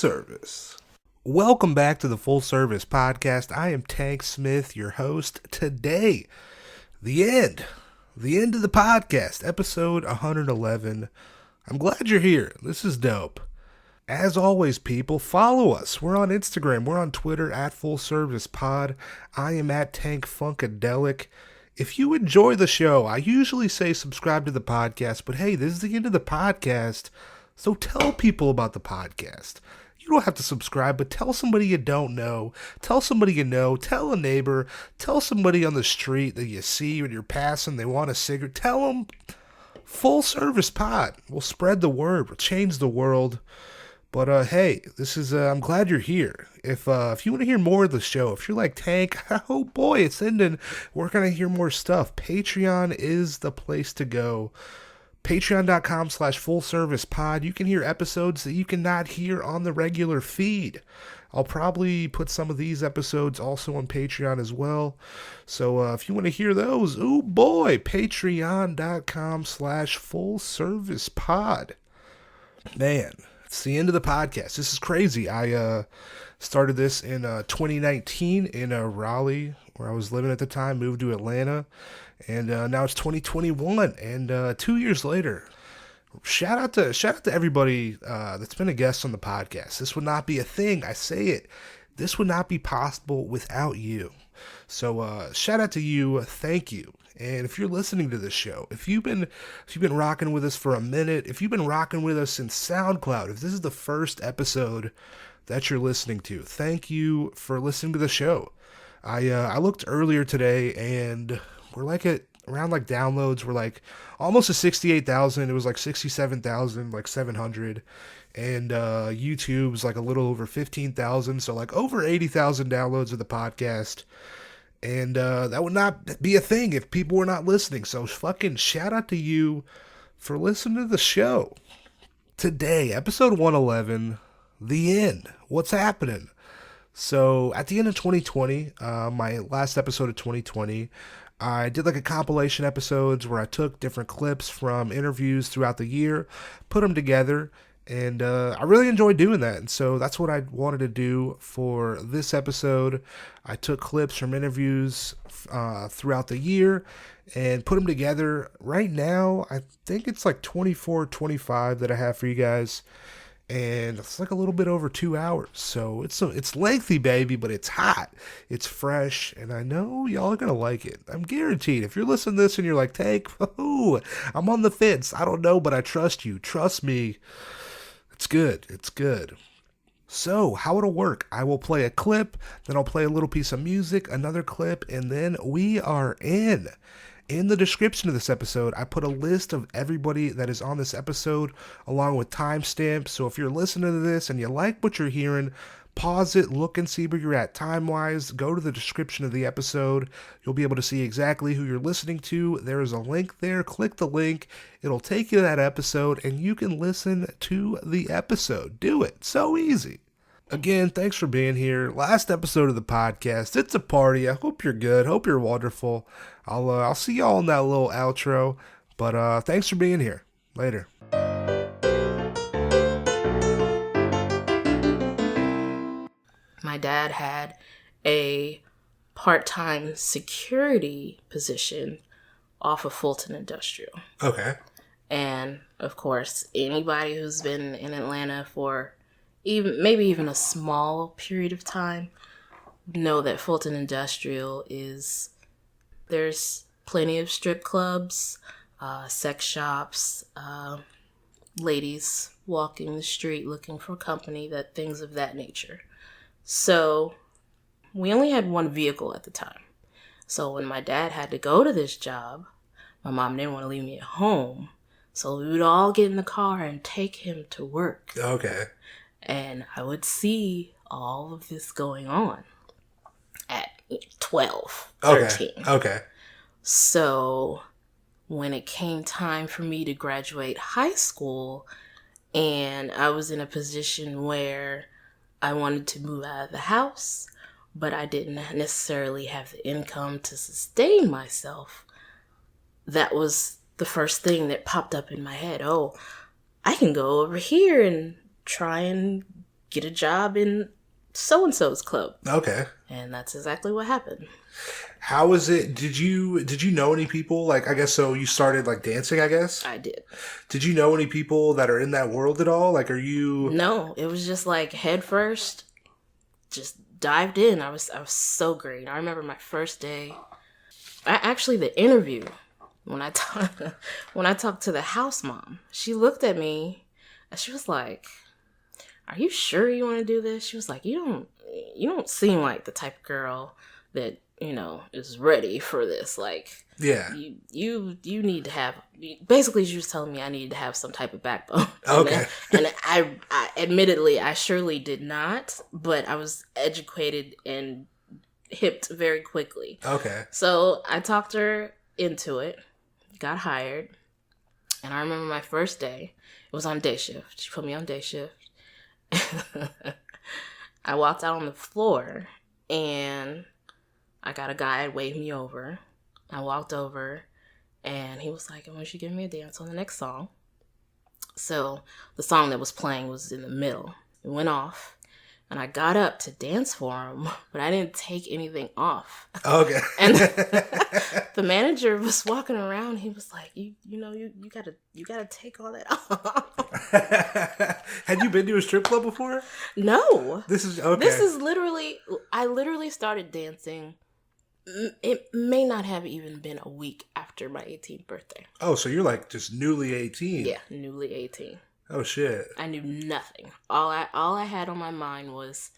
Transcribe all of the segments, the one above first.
service. Welcome back to the Full Service Podcast. I am Tank Smith, your host. Today, the end of the podcast, episode 111. I'm glad you're here. This is dope. As always, people, follow us. We're on Instagram. We're on Twitter at Full Service Pod. I am at Tank Funkadelic. If you enjoy the show, I usually say subscribe to the podcast, but hey, this is the end of the podcast, so tell people about the podcast. You don't have to subscribe, but tell somebody you don't know. Tell somebody you know. Tell a neighbor. Tell somebody on the street that you see when you're passing, they want a cigarette. Tell them Full Service Pod. We'll spread the word. We'll change the world. But hey, this is I'm glad you're here. If you want to hear more of the show, if you're like, Tank, oh boy, it's ending, we're going to hear more stuff. Patreon is the place to go. Patreon.com/fullservicepod. You can hear episodes that you cannot hear on the regular feed. I'll probably put some of these episodes also on Patreon as well. So if you want to hear those, oh boy, patreon.com/fullservicepod. Man, it's the end of the podcast. This is crazy. I started this in 2019 in Raleigh, where I was living at the time, moved to Atlanta. And now it's 2021, and 2 years later, shout out to everybody that's been a guest on the podcast. This would not be a thing. I say it. This would not be possible without you. So shout out to you. Thank you. And if you're listening to this show, if you've been rocking with us for a minute, if you've been rocking with us since SoundCloud, if this is the first episode that you're listening to, thank you for listening to the show. I looked earlier today, and we're like at around like downloads. We're like almost to 68,000. It was like 67,000, like 700. And YouTube's like a little over 15,000. So like over 80,000 downloads of the podcast. And that would not be a thing if people were not listening. So fucking shout out to you for listening to the show. Today, episode 111, the end. What's happening? So at the end of 2020, my last episode of 2020, I did like a compilation episodes where I took different clips from interviews throughout the year, put them together, and I really enjoyed doing that. And so that's what I wanted to do for this episode. I took clips from interviews throughout the year and put them together. Right now, I think it's like 24, 25 that I have for you guys. And it's like a little bit over 2 hours. So it's lengthy, baby, but it's hot. It's fresh. And I know y'all are going to like it. I'm guaranteed. If you're listening to this and you're like, Tank, I'm on the fence. I don't know, but I trust you. Trust me. It's good. It's good. So how it'll work, I will play a clip, then I'll play a little piece of music, another clip, and then we are in. In the description of this episode, I put a list of everybody that is on this episode along with timestamps. So if you're listening to this and you like what you're hearing, pause it, look and see where you're at time-wise. Go to the description of the episode. You'll be able to see exactly who you're listening to. There is a link there. Click the link. It'll take you to that episode, and you can listen to the episode. Do it. So easy. Again, thanks for being here. Last episode of the podcast. It's a party. I hope you're good. Hope you're wonderful. I'll see y'all in that little outro. But thanks for being here. Later. My dad had a part-time security position off of Fulton Industrial. Okay. And of course, anybody who's been in Atlanta for even a small period of time know that Fulton Industrial there's plenty of strip clubs, sex shops, ladies walking the street looking for company, things of that nature. So we only had one vehicle at the time. So when my dad had to go to this job, my mom didn't want to leave me at home. So we would all get in the car and take him to work. Okay. And I would see all of this going on at 12, 13. Okay. So when it came time for me to graduate high school, and I was in a position where I wanted to move out of the house, but I didn't necessarily have the income to sustain myself, that was the first thing that popped up in my head. Oh, I can go over here and try and get a job in so-and-so's club. Okay. And that's exactly what happened. How was it? Did you know any people? Like, I guess so you started like dancing, I guess? I did. Did you know any people that are in that world at all? Like, are you... No, it was just like head first, just dived in. I was so great. I remember my first day. Actually, the interview, when I talked to the house mom, she looked at me and she was like, "Are you sure you want to do this?" She was like, you don't seem like the type of girl that, is ready for this. Like, yeah, you need to have, basically she was telling me I needed to have some type of backbone. Okay. And I admittedly, I surely did not, but I was educated and hipped very quickly. Okay. So I talked her into it, got hired, and I remember my first day, it was on day shift. She put me on day shift. I walked out on the floor and I got a guy wave me over. I walked over and he was like, "I want you to give me a dance on the next song." So the song that was playing was in the middle. It went off and I got up to dance for him, but I didn't take anything off. Okay. And the manager was walking around. He was like, you gotta take all that off. Had you been to a strip club before? No. This is okay. I literally started dancing. It may not have even been a week after my 18th birthday. Oh, so you're like just newly 18. Yeah, newly 18. Oh shit. I knew nothing. All I had on my mind was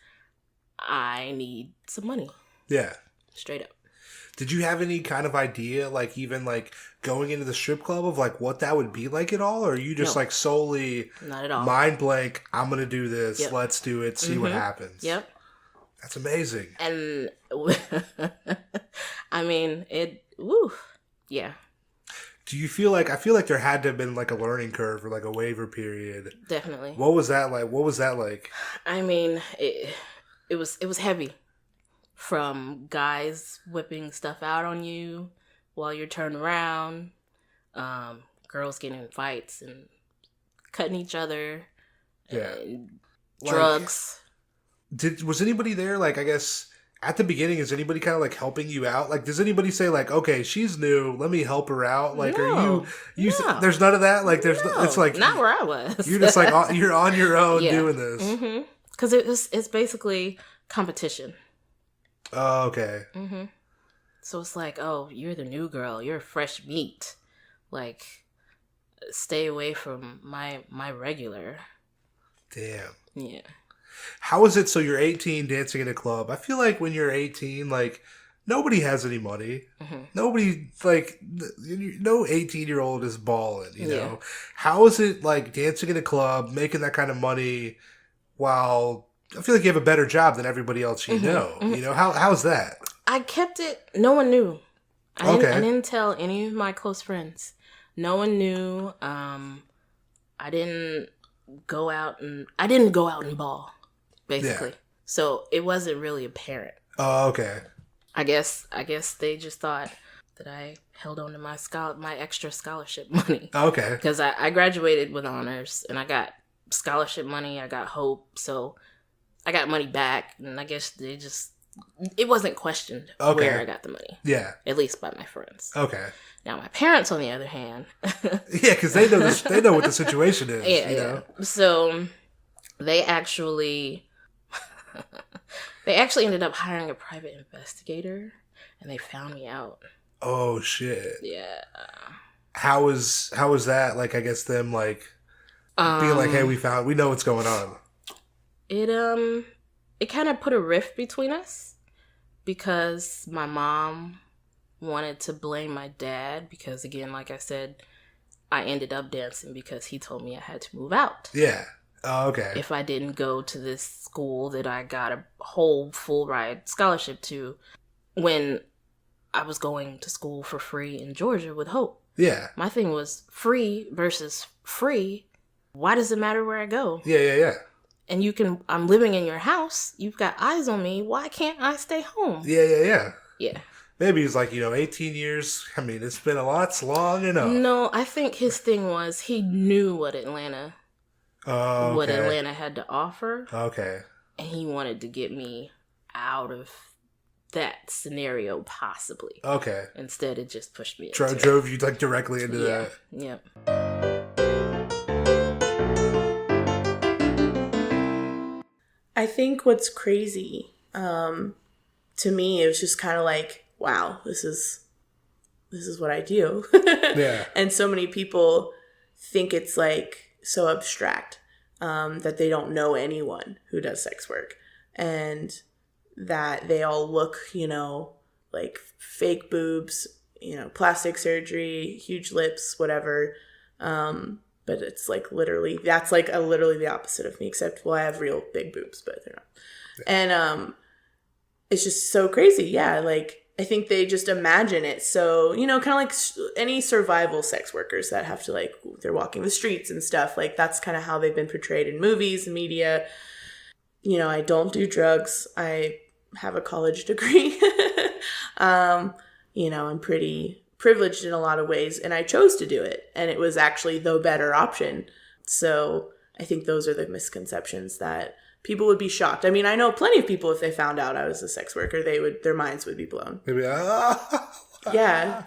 I need some money. Yeah. Straight up. Did you have any kind of idea, like even like going into the strip club of like what that would be like at all? Or are you just like solely not at all mind blank, I'm going to do this, Yep. let's do it, see what happens? Yep. That's amazing. And I mean, yeah. Do you feel like, I feel like there had to have been like a learning curve or like a waiver period. Definitely. What was that like? I mean, it was heavy. From guys whipping stuff out on you while you're turned around, girls getting in fights and cutting each other, and drugs. Was anybody there, like, I guess, at the beginning, is anybody kind of, like, helping you out? Like, does anybody say, like, okay, she's new, let me help her out? Like, No, are you there's none of that? Like, it's like... Not where I was. You're just, like, you're on your own doing this. Mm-hmm. Because it's basically competition. Oh, okay. Mm-hmm. So it's like, oh, you're the new girl, you're fresh meat. Like, stay away from my regular. Damn. Yeah. How is it, so you're 18 dancing in a club? I feel like when you're 18, like, nobody has any money. Mm-hmm. Nobody, like, no 18-year-old is balling, you know? How is it, like, dancing in a club, making that kind of money while... I feel like you have a better job than everybody else you know. Mm-hmm. You know, how's that? I kept it... No one knew. I didn't tell any of my close friends. No one knew. I didn't go out and ball, basically. Yeah. So it wasn't really apparent. Oh, okay. I guess they just thought that I held on to my extra scholarship money. Okay. Because I graduated with honors and I got scholarship money. I got hope. So I got money back, and I guess it wasn't questioned where I got the money. Yeah. At least by my friends. Okay. Now, my parents, on the other hand. Yeah, because they know what the situation is. Yeah, you know? So they actually ended up hiring a private investigator, and they found me out. Oh, shit. Yeah. How was that? Like, I guess them, like, being like, hey, we know what's going on. It kind of put a rift between us because my mom wanted to blame my dad because, again, like I said, I ended up dancing because he told me I had to move out. Yeah. Oh, okay. If I didn't go to this school that I got a whole full ride scholarship to when I was going to school for free in Georgia with Hope. Yeah. My thing was free versus free. Why does it matter where I go? Yeah. And I'm living in your house. You've got eyes on me. Why can't I stay home? Yeah. Yeah. Maybe he's like, 18 years. I mean, it's been a lot. It's long enough. No, I think his thing was he knew what Atlanta Oh, what okay. Atlanta had to offer, Okay. and he wanted to get me out of that scenario possibly. Okay. Instead, it just pushed me into Drove you like directly into yeah. that. Yep. I think what's crazy to me, it was just kind of like, wow, this is what I do. Yeah. And so many people think it's like so abstract that they don't know anyone who does sex work, and that they all look, like fake boobs, plastic surgery, huge lips, whatever. But it's like literally, that's like literally the opposite of me, except, well, I have real big boobs, but they're not. Yeah. And it's just so crazy. Yeah, like I think they just imagine it. So, kind of like any survival sex workers that have to, like, they're walking the streets and stuff. Like, that's kind of how they've been portrayed in movies and media. I don't do drugs. I have a college degree. I'm pretty privileged in a lot of ways, and I chose to do it, and it was actually the better option. So I think those are the misconceptions that people would be shocked. I mean, I know plenty of people, if they found out I was a sex worker, their minds would be blown. Maybe, Yeah.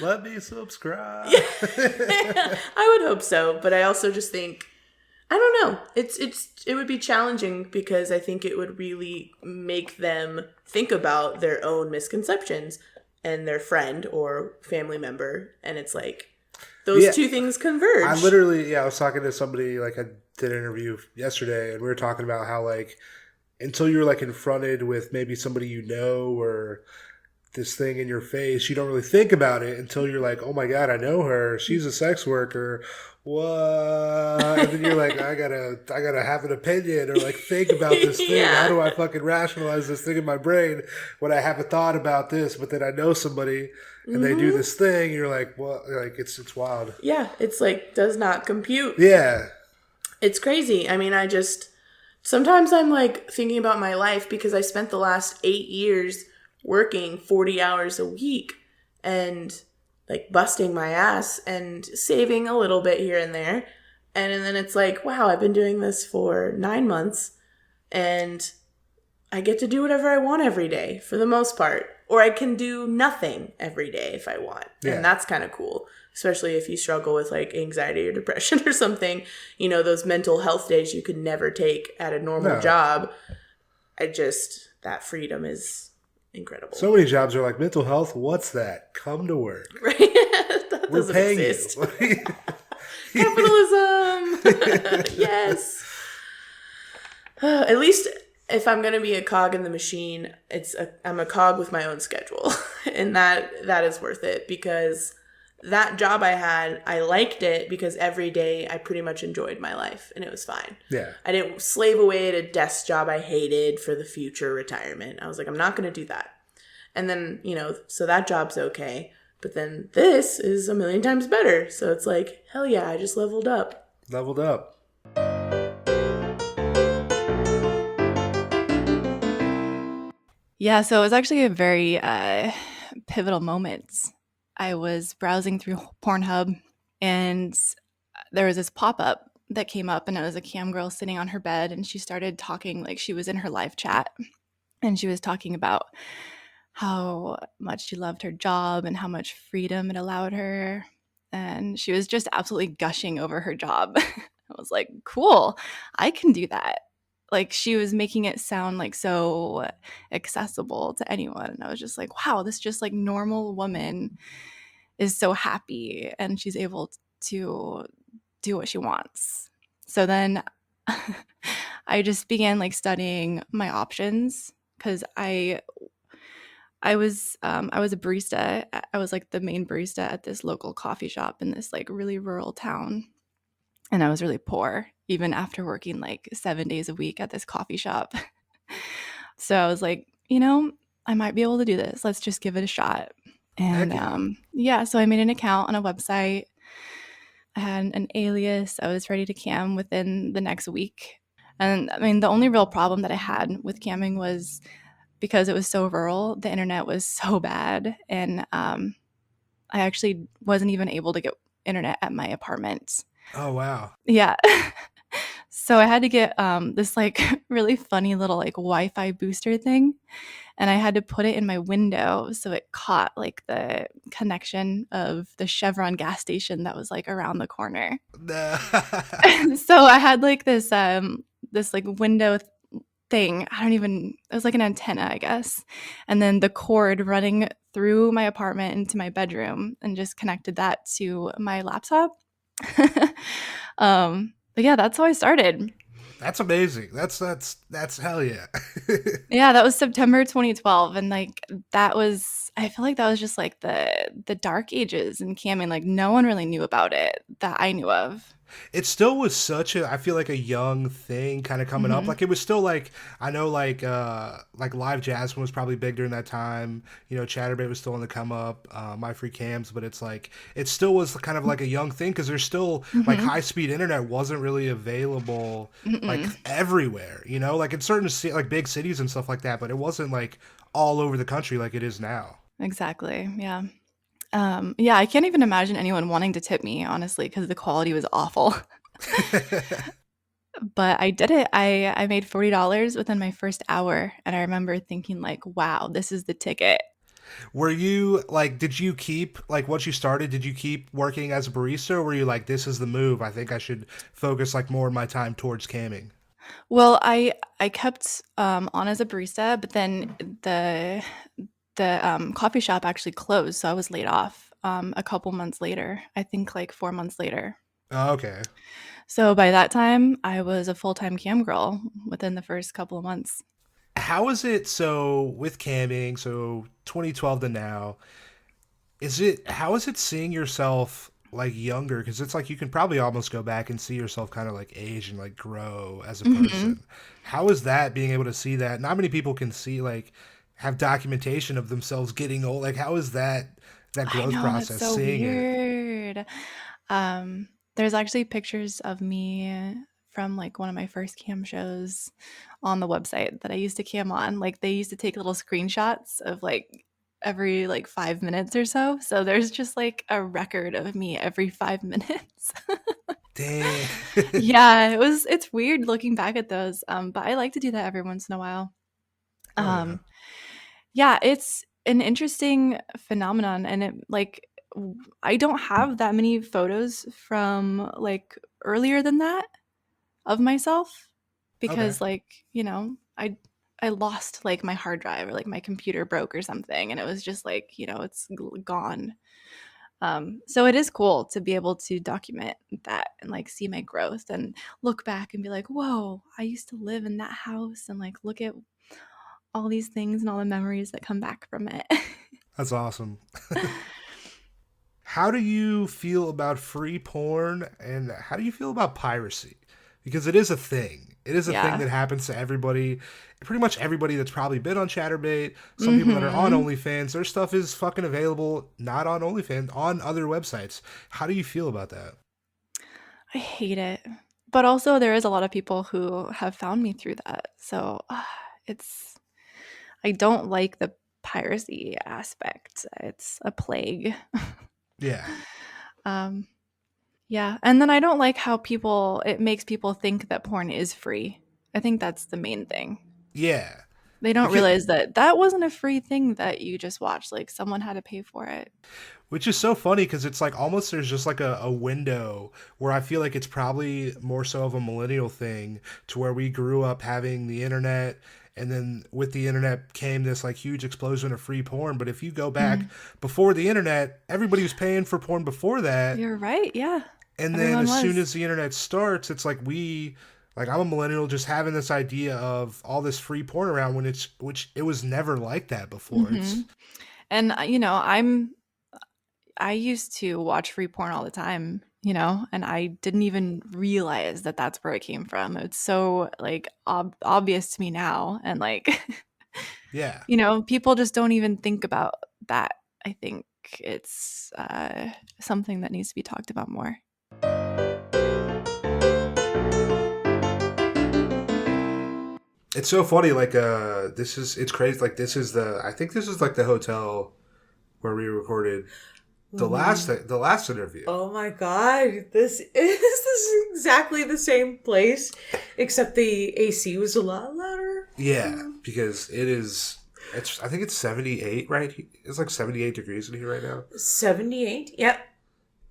Let me subscribe. I would hope so, but I also just think, I don't know. It would be challenging, because I think it would really make them think about their own misconceptions and their friend or family member, and it's like those two things converge. I was talking to somebody, like I did an interview yesterday, and we were talking about how, like, until you're like confronted with maybe somebody or this thing in your face, you don't really think about it until you're like, oh my God, I know her. She's a sex worker. What? And then you're like, I gotta have an opinion, or like think about this thing. Yeah. How do I fucking rationalize this thing in my brain when I haven't thought about this, but then I know somebody and they do this thing, and you're like, what? Like, it's wild. Yeah, it's like, does not compute. Yeah. It's crazy. I mean, sometimes I'm like thinking about my life, because I spent the last 8 years working 40 hours a week and like busting my ass and saving a little bit here and there. And then it's like, wow, I've been doing this for 9 months, and I get to do whatever I want every day for the most part. Or I can do nothing every day if I want. Yeah. And that's kind of cool, especially if you struggle with like anxiety or depression or something. Those mental health days you could never take at a normal job. That freedom is incredible. So many jobs are like, mental health, what's that? Come to work. Right? That We're doesn't paying exist. you. Capitalism. Yes. At least if I'm going to be a cog in the machine, I'm a cog with my own schedule. And that is worth it, because that job I had, I liked it because every day I pretty much enjoyed my life, and it was fine. Yeah. I didn't slave away at a desk job I hated for the future retirement. I was like, I'm not going to do that. And then, so that job's okay. But then this is a million times better. So it's like, hell yeah, I just leveled up. Leveled up. Yeah, so it was actually a very pivotal moment. I was browsing through Pornhub, and there was this pop-up that came up, and it was a cam girl sitting on her bed, and she started talking like she was in her live chat, and she was talking about how much she loved her job and how much freedom it allowed her, and she was just absolutely gushing over her job. I was like, cool, I can do that. Like, she was making it sound like so accessible to anyone. And I was just like, wow, this just like normal woman is so happy, and she's able to do what she wants. So then I just began like studying my options, because I was a barista. I was like the main barista at this local coffee shop in this like really rural town. And I was really poor, even after working like 7 days a week at this coffee shop. So I was like, I might be able to do this. Let's just give it a shot. And so I made an account on a website. I had an alias. I was ready to cam within the next week. And I mean, the only real problem that I had with camming was because it was so rural, the internet was so bad. And I actually wasn't even able to get internet at my apartment. Oh, wow. Yeah. So I had to get this like really funny little like Wi-Fi booster thing, and I had to put it in my window so it caught like the connection of the Chevron gas station that was like around the corner. So I had like this like window thing. It was like an antenna, I guess. And then the cord running through my apartment into my bedroom and just connected that to my laptop. But yeah, that's how I started. That's amazing. That's hell yeah. Yeah, that was September 2012, and like I feel like that was just like the dark ages in camming. Like no one really knew about it that I knew of. It still was I feel like a young thing kind of coming up. Mhm. Like it was still like, I know like Live Jasmine was probably big during that time. You know, Chatterbait was still on the come up, My Free Cams, but it's like, it still was kind of like a young thing because there's still like Mhm. high speed internet wasn't really available like Mm-mm. everywhere, you know, like in certain like big cities and stuff like that, but it wasn't like all over the country like it is now. Exactly. Yeah. Yeah, I can't even imagine anyone wanting to tip me, honestly, because the quality was awful. But I did it. I made $40 within my first hour, and I remember thinking like, "Wow, this is the ticket." Were you like, did you keep, like, once you started, did you keep working as a barista, or were you like, this is the move? I think I should focus like more of my time towards camming. Well, I kept on as a barista, but then the coffee shop actually closed, so I was laid off a couple months later. I think like 4 months later. Oh, okay. So by that time, I was a full-time cam girl within the first couple of months. How is it so with camming, so 2012 to now, how is it seeing yourself like younger? Because it's like you can probably almost go back and see yourself kind of like age and like grow as a Mhm. person. How is that being able to see that? Not many people can see like have documentation of themselves getting old. Like how is that I growth know, that's process so seeing it? weird. There's actually pictures of me from like one of my first cam shows on the website that I used to cam on. Like they used to take little screenshots of like every like 5 minutes or so. So there's just like a record of me every 5 minutes. Damn. Yeah, it's weird looking back at those. But I like to do that every once in a while. Oh yeah. Um, Yeah, it's an interesting phenomenon, and I don't have that many photos from like earlier than that of myself Okay. because like, I lost like my hard drive or like my computer broke or something and it was just like, it's gone. So it is cool to be able to document that and like see my growth and look back and be like, "Whoa, I used to live in that house," and like look at all these things and all the memories that come back from it. That's awesome. How do you feel about free porn and how do you feel about piracy? Because it is a thing. It is a thing Yeah. that happens to everybody, pretty much everybody that's probably been on Chatterbait. Some people that are on Mhm. OnlyFans, their stuff is fucking available not on OnlyFans, on other websites. How do you feel about that? I hate it. But also there is a lot of people who have found me through that. So, it's I don't like the piracy aspect. It's a plague. Yeah. Um, yeah, and then I don't like how people it makes people think that porn is free. I think that's the main thing. Yeah. They don't Because realize that that wasn't a free thing that you just watched, like, someone had to pay for it. which is so funny because it's like almost there's just like a window where I feel like it's probably more so of a millennial thing to where we grew up having the internet and then with the internet came this like huge explosion of free porn. But if you go back Mhm. before the internet, everybody was paying for porn before that. You're right, yeah. And then Everyone as soon was. as the internet starts, it's like like I'm a millennial just having this idea of all this free porn around when which it was never like that before. It's Mhm. And, I used to watch free porn all the time, and I didn't even realize that that's where it came from. It's so like obvious to me now, and like, yeah. people just don't even think about that. I think it's something that needs to be talked about more. It's so funny, like it's crazy, like this is the I think this is like the hotel where we recorded. The last interview. Oh my god, this is exactly the same place, except the AC was a lot louder. Yeah, because I think it's 78, right? It's like 78 degrees in here right now. 78? Yep.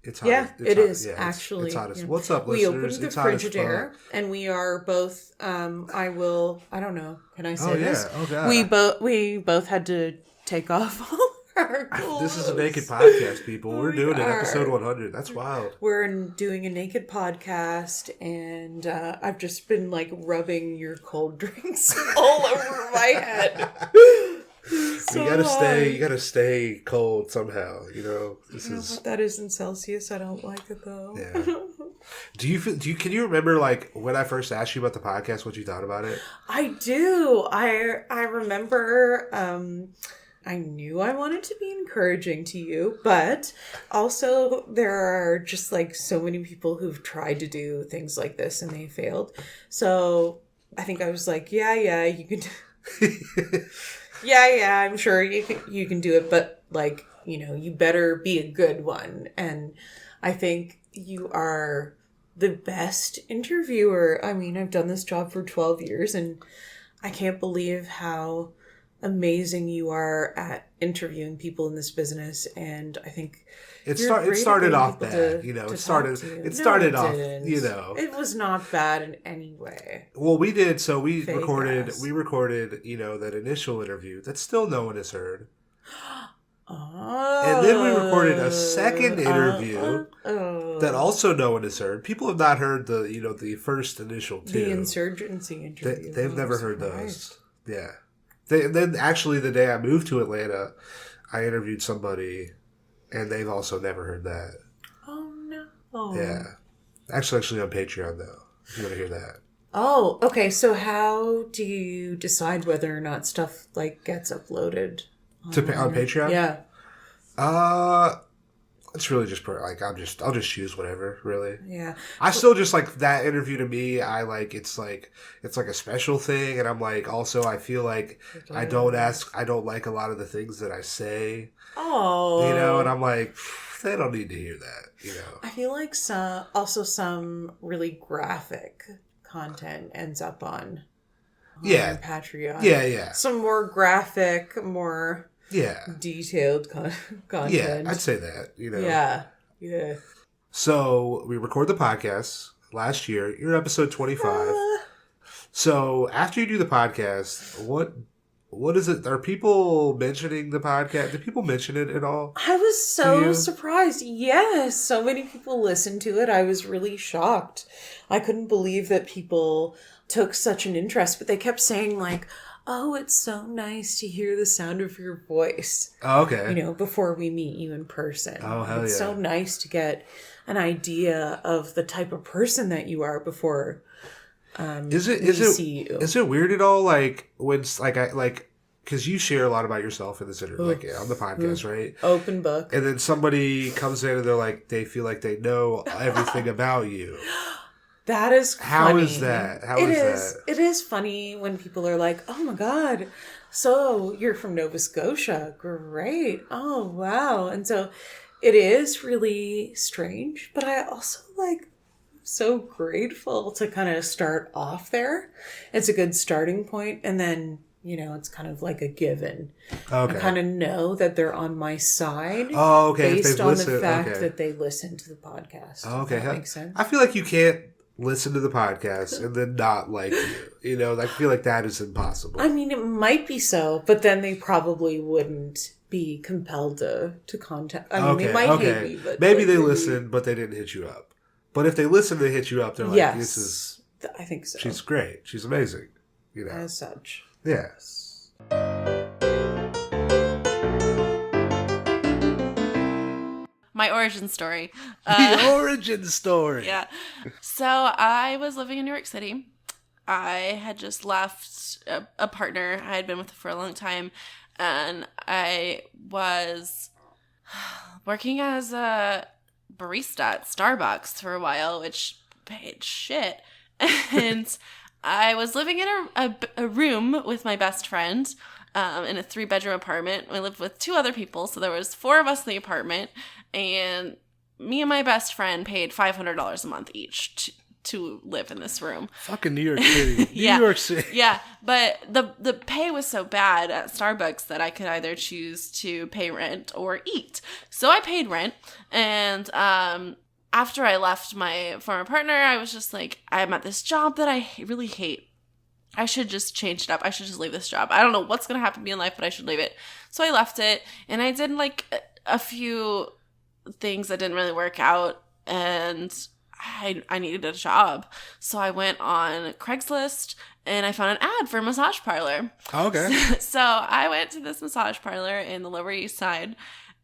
It's hot. Yeah, it is actually. It's hot as. Yeah. What's up, we listeners? opened the Frigidaire, and we are both. I don't know. Can I say this? Oh god. We both had to take off all our clothes. This is a naked podcast, people. We're doing it. Episode 100. That's wild. We're doing a naked podcast, and I've just been like rubbing your cold drinks all over my head. So you gotta stay cold somehow. That is in Celsius. I don't like it though. Yeah. Can you remember like when I first asked you about the podcast, what you thought about it? I do. I remember. I knew I wanted to be encouraging to you, but also there are just like so many people who've tried to do things like this and they failed. So I think I was like, yeah, you can. Yeah, I'm sure you can do it, but like, you better be a good one. And I think you are the best interviewer. I mean, I've done this job for 12 years and I can't believe how amazing you are at interviewing people in this business. And I think it started off bad, it started off. It was not bad in any way. Well, we recorded that initial interview that still no one has heard. Oh. And then we recorded a second interview that also no one has heard. People have not heard the first initial two. The insurgency interview. They've never heard those. Yeah. Then actually the day I moved to Atlanta, I interviewed somebody and they've also never heard that. Oh no. Yeah. Actually on Patreon though. If you want to hear that. Oh, okay. So how do you decide whether or not stuff like gets uploaded on Patreon? Yeah. It's really just I'll just choose whatever, really. Yeah. I still just like that interview to me. I like it's like a special thing, and I'm like also I feel like I don't like a lot of the things that I say. Oh. And I'm like they don't need to hear that. I feel like some really graphic content ends up on Patreon. Yeah. Some more graphic, more detailed content. Yeah, I'd say that. Yeah. So we record the podcast last year. You're episode 25. So after you do the podcast, what is it? Are people mentioning the podcast? Did people mention it at all? I was so surprised. Yes, so many people listened to it. I was really shocked. I couldn't believe that people took such an interest, but they kept saying like, oh, it's so nice to hear the sound of your voice. Oh, okay. Before we meet you in person. Oh, hell it's so nice to get an idea of the type of person that you are before we see you. Is it weird at all, like, when, because you share a lot about yourself in this interview, on the podcast, right? Open book. And then somebody comes in and they're like, they feel like they know everything about you. That is funny. How is that? It is funny when people are like, oh my God, so you're from Nova Scotia. Great. Oh, wow. And so it is really strange, but I also so grateful to kind of start off there. It's a good starting point. And then, it's kind of like a given. Okay. I kind of know that they're on my side. Oh, okay. Based on the fact that they listen to the podcast. Okay. That makes sense. I feel like you can't listen to the podcast and then not like you. I feel like that is impossible. I mean, it might be so, but then they probably wouldn't be compelled to contact. I mean, they might hate me, but maybe they listened, but they didn't hit you up. But if they listen, they hit you up. They're like, "This is." I think so. She's great. She's amazing. As such. Yes. My origin story. The origin story. Yeah. So I was living in New York City. I had just left a partner I had been with for a long time. And I was working as a barista at Starbucks for a while, which paid shit. And I was living in a room with my best friend. in a 3-bedroom apartment. We lived with 2 other people, so there was 4 of us in the apartment, and me and my best friend paid $500 a month each to live in this room. Fucking New York City. Yeah. New York City. Yeah, but the pay was so bad at Starbucks that I could either choose to pay rent or eat. So I paid rent, and after I left my former partner, I was just like, I'm at this job that I really hate. I should just change it up. I should just leave this job. I don't know what's going to happen to me in life, but I should leave it. So I left it, and I did like a few things that didn't really work out, and I needed a job. So I went on Craigslist, and I found an ad for a massage parlor. Oh, okay. So I went to this massage parlor in the Lower East Side,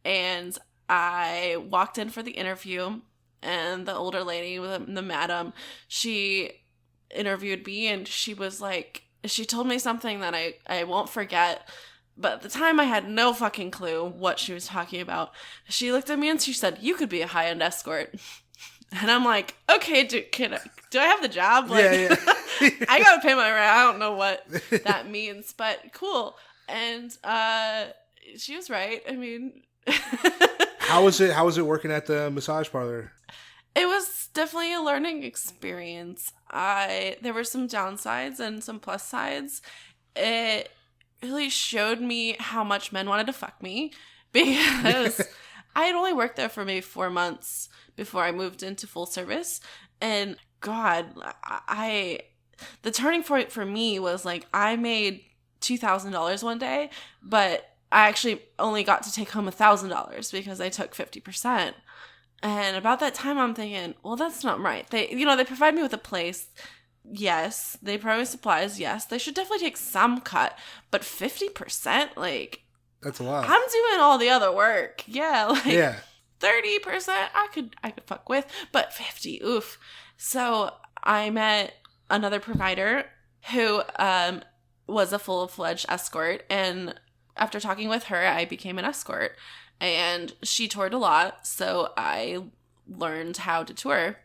and I walked in for the interview, and the older lady, the madam, she interviewed me, and she was like, she told me something that I won't forget, but at the time I had no fucking clue what she was talking about. She looked at me and she said, "You could be a high-end escort." And I'm like, okay, do I have the job? Like, Yeah. I gotta pay my rent. I don't know what that means, but cool. And she was right. I mean, How was it working at the massage parlor? it was definitely a learning experience. There were some downsides and some plus sides. It really showed me how much men wanted to fuck me, because I had only worked there for maybe 4 months before I moved into full service. And God, the turning point for me was like, I made $2,000 one day, but I actually only got to take home $1,000 because I took 50%. And about that time, I'm thinking, well, that's not right. They provide me with a place. Yes. They provide me supplies. Yes. They should definitely take some cut. But 50%? Like, That's a lot. I'm doing all the other work. Yeah. Like, Yeah. 30% I could fuck with. But 50, oof. So I met another provider who was a full-fledged escort. And after talking with her, I became an escort. And she toured a lot, so I learned how to tour.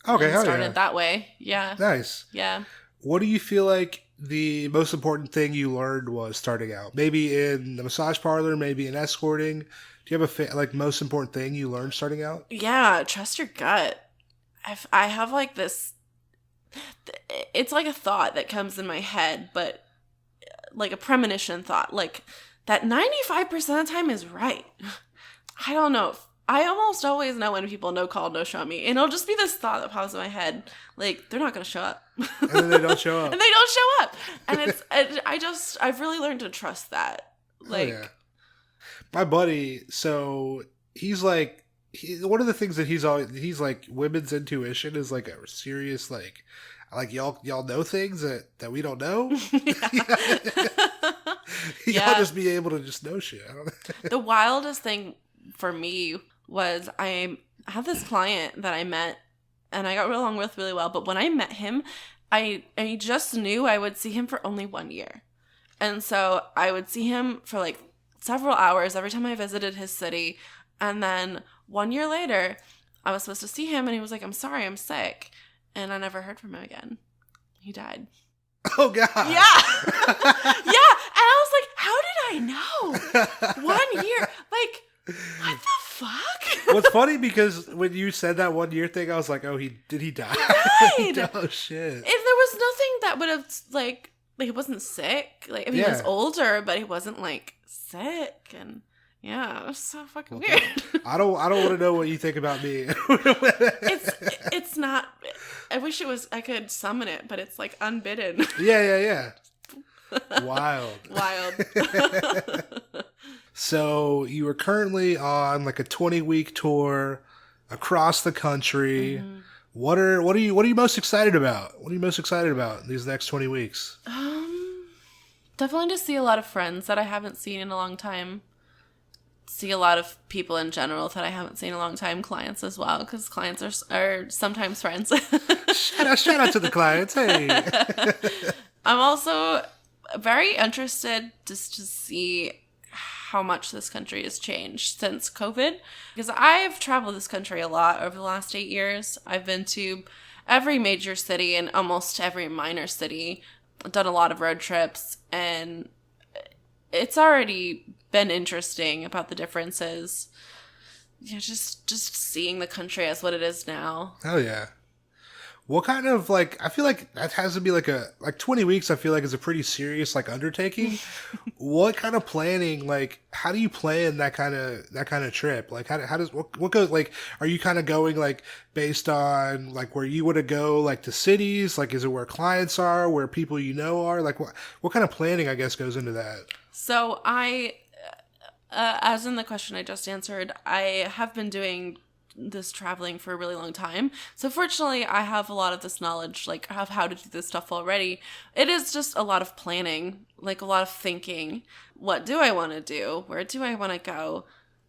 Okay, and hell started yeah. that way. Yeah. Nice. Yeah. What do you feel like the most important thing you learned was starting out? Maybe in the massage parlor, maybe in escorting. Do you have a most important thing you learned starting out? Yeah, trust your gut. I have like this, it's like a thought that comes in my head, but like a premonition thought, like that 95% of the time is right. I don't know. I almost always know when people no call, no show me. And it'll just be this thought that pops in my head. Like, they're not going to show up. And then they don't show up. And they don't show up. And I've really learned to trust that. Like, yeah. My buddy, so he's like, one of the things that he's like, women's intuition is like a serious, like y'all know things that we don't know. Y'all just be able to just know shit. I don't know. The wildest thing for me was I had this client that I met and I got along with really well, but when I met him, I just knew I would see him for only 1 year. And so I would see him for like several hours every time I visited his city. And then 1 year later, I was supposed to see him and he was like, "I'm sorry, I'm sick." And I never heard from him again. He died. Oh, God. Yeah. Yeah. And I was like, how did I know? 1 year. Like, what the fuck? What's funny, because when you said that 1 year thing, I was like, oh, did he die? He died. Oh, shit. If there was nothing that would have, like he wasn't sick. Like, I mean, he was older, but he wasn't, like, sick. And, yeah, it was so fucking weird. I don't want to know what you think about me. It's not, I wish it was, I could summon it, but it's, like, unbidden. Yeah. Wild. So you are currently on like a 20-week tour across the country. Mm-hmm. What are you most excited about? What are you most excited about in these next 20 weeks? Definitely to see a lot of friends that I haven't seen in a long time. See a lot of people in general that I haven't seen in a long time. Clients as well, because clients are sometimes friends. Shout out to the clients. Hey. I'm also very interested just to see how much this country has changed since COVID, because I've traveled this country a lot over the last 8 years. I've been to every major city and almost every minor city, done a lot of road trips, and it's already been interesting about the differences. Yeah, just seeing the country as what it is now. Hell yeah. What kind of, like, I feel like that has to be like 20 weeks, I feel like is a pretty serious, like, undertaking. What kind of planning, like, how do you plan that kind of trip? Like, how does, what goes, like, are you kind of going, like, based on, like, where you want to go, like, to cities? Like, is it where clients are, where people you know are? Like, what kind of planning, I guess, goes into that? So as in the question I just answered, I have been doing this traveling for a really long time. So fortunately, I have a lot of this knowledge, like, of how to do this stuff already. It is just a lot of planning, like a lot of thinking. What do I want to do? Where do I want to go?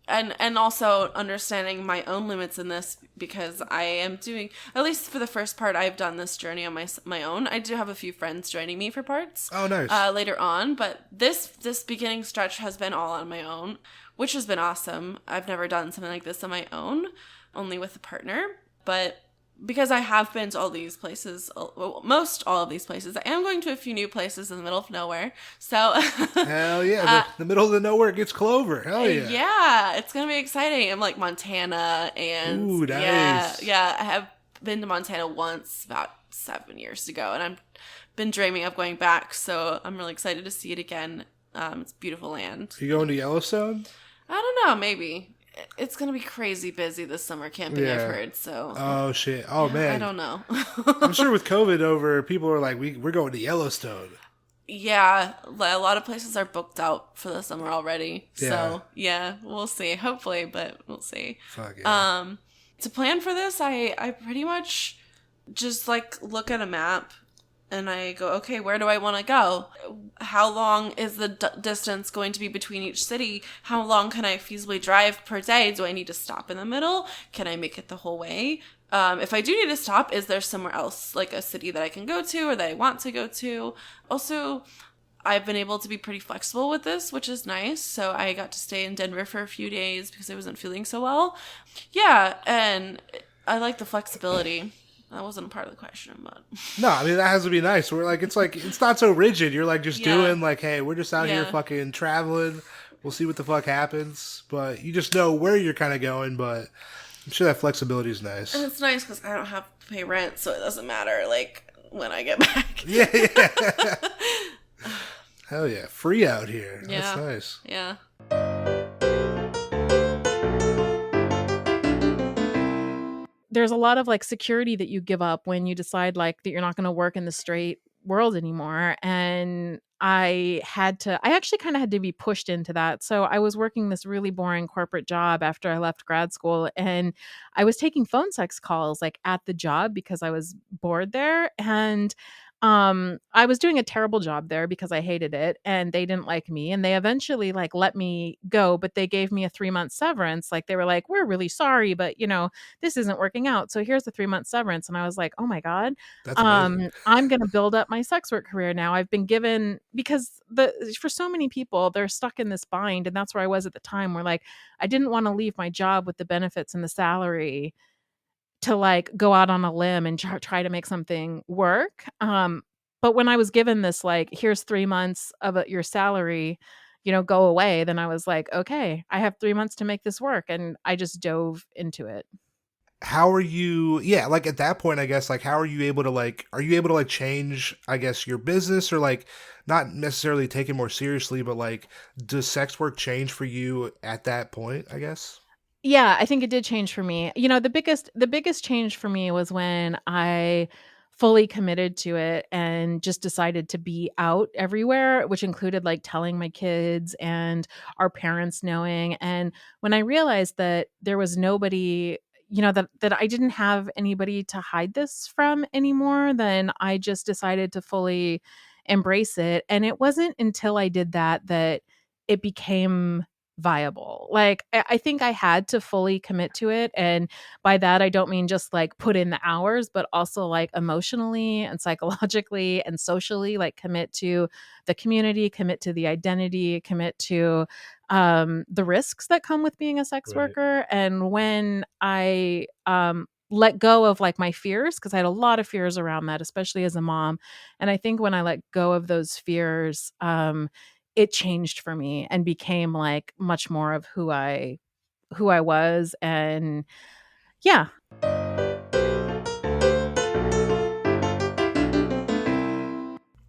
And also understanding my own limits in this, because I am doing, at least for the first part, I've done this journey on my own. I do have a few friends joining me for parts. Oh, nice. Later on, but this beginning stretch has been all on my own, which has been awesome. I've never done something like this on my own, only with a partner. But because I have been to all these places, most all of these places, I am going to a few new places in the middle of nowhere. So hell yeah, the middle of the nowhere gets Clover. Hell yeah. Yeah, it's gonna be exciting. I'm like Montana, and ooh, nice. yeah, I have been to Montana once about 7 years ago, and I've been dreaming of going back. So I'm really excited to see it again. It's beautiful land. You going to Yellowstone? I don't know, maybe. It's going to be crazy busy this summer camping, I've heard, so. Oh, shit. Oh, yeah, man. I don't know. I'm sure with COVID over, people are like, we're going to Yellowstone. Yeah, a lot of places are booked out for the summer already. Yeah. So, yeah, we'll see. Hopefully, but we'll see. Fuck yeah. To plan for this, I pretty much just, like, look at a map and I go, okay, where do I want to go? How long is the distance going to be between each city? How long can I feasibly drive per day? Do I need to stop in the middle? Can I make it the whole way? If I do need to stop, is there somewhere else, like a city that I can go to or that I want to go to? Also, I've been able to be pretty flexible with this, which is nice. So I got to stay in Denver for a few days because I wasn't feeling so well. Yeah, and I like the flexibility. That wasn't a part of the question, but no, I mean that has to be nice. We're like, it's not so rigid. You're like just doing like, hey, we're just out here fucking traveling. We'll see what the fuck happens, but you just know where you're kind of going. But I'm sure that flexibility is nice. And it's nice because I don't have to pay rent, so it doesn't matter like when I get back. Yeah. Hell yeah, free out here. Yeah. That's nice. Yeah. There's a lot of like security that you give up when you decide like that you're not going to work in the straight world anymore. And I actually kind of had to be pushed into that. So I was working this really boring corporate job after I left grad school, and I was taking phone sex calls like at the job because I was bored there. And I was doing a terrible job there because I hated it and they didn't like me, and they eventually like let me go, but they gave me a 3-month severance. Like they were like, we're really sorry, but this isn't working out. So here's the 3-month severance. And I was like, oh my God, that's amazing. I'm going to build up my sex work career now. I've been given, because for so many people, they're stuck in this bind. And that's where I was at the time, where like, I didn't want to leave my job with the benefits and the salary to like go out on a limb and try to make something work. But when I was given this, like, here's 3 months of your salary, go away, then I was like, okay, I have 3 months to make this work. And I just dove into it. How are you, like at that point, I guess, like, how are you able to like change, I guess, your business, or like not necessarily take it more seriously, but like, does sex work change for you at that point, I guess? Yeah, I think it did change for me. The biggest change for me was when I fully committed to it and just decided to be out everywhere, which included like telling my kids and our parents knowing. And when I realized that there was nobody, that I didn't have anybody to hide this from anymore, then I just decided to fully embrace it. And it wasn't until I did that it became viable. Like, I think I had to fully commit to it. And by that, I don't mean just like put in the hours, but also like emotionally and psychologically and socially, like commit to the community, commit to the identity, commit to the risks that come with being a sex worker. And when I let go of like my fears, because I had a lot of fears around that, especially as a mom. And I think when I let go of those fears, it changed for me and became like much more of who I was. And yeah.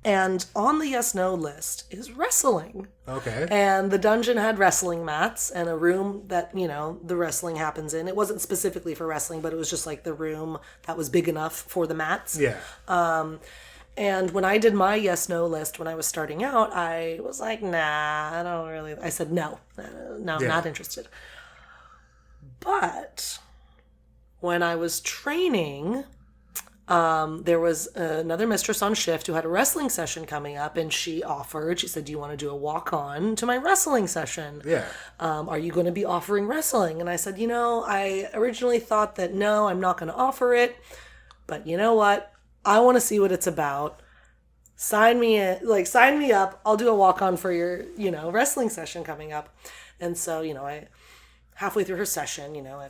And on the yes/no list is wrestling. Okay. And the dungeon had wrestling mats and a room that, the wrestling happens in. It wasn't specifically for wrestling, but it was just like the room that was big enough for the mats. Yeah. And when I did my yes/no list when I was starting out, I was like, nah, I don't really. I said no, I'm not interested. But when I was training, there was another mistress on shift who had a wrestling session coming up, and she said, do you want to do a walk-on to my wrestling session? Yeah. Are you going to be offering wrestling? And I said, I originally thought that no, I'm not going to offer it, but you know what? I want to see what it's about. Sign me up. I'll do a walk-on for your, wrestling session coming up. And so, I halfway through her session, I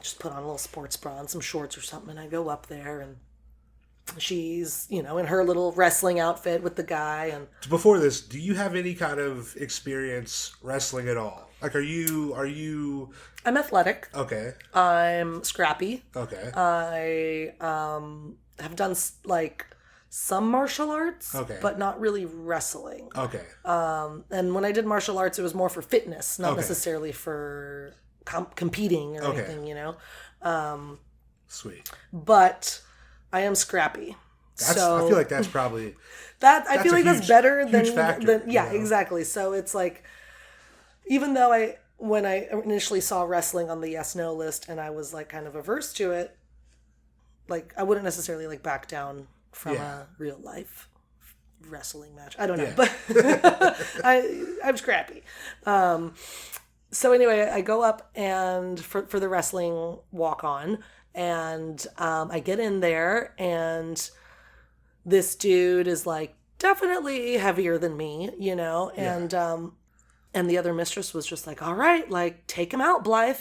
just put on a little sports bra and some shorts or something, and I go up there, and she's, in her little wrestling outfit with the guy. And before this, do you have any kind of experience wrestling at all? Like, are you? I'm athletic. Okay. I'm scrappy. Okay. I have done some martial arts, okay, but not really wrestling. Okay. And when I did martial arts, it was more for fitness, not okay, necessarily for competing or okay, anything, Sweet. But I am scrappy. I feel like that's probably I feel like that's better than factor, exactly. So it's like, even though when I initially saw wrestling on the yes/no list and I was like kind of averse to it, like I wouldn't necessarily like back down from a real life wrestling match. I don't know, but I'm scrappy. So anyway, I go up and for the wrestling walk on, and I get in there, and this dude is like definitely heavier than me, and the other mistress was just like, all right, like take him out, Blythe.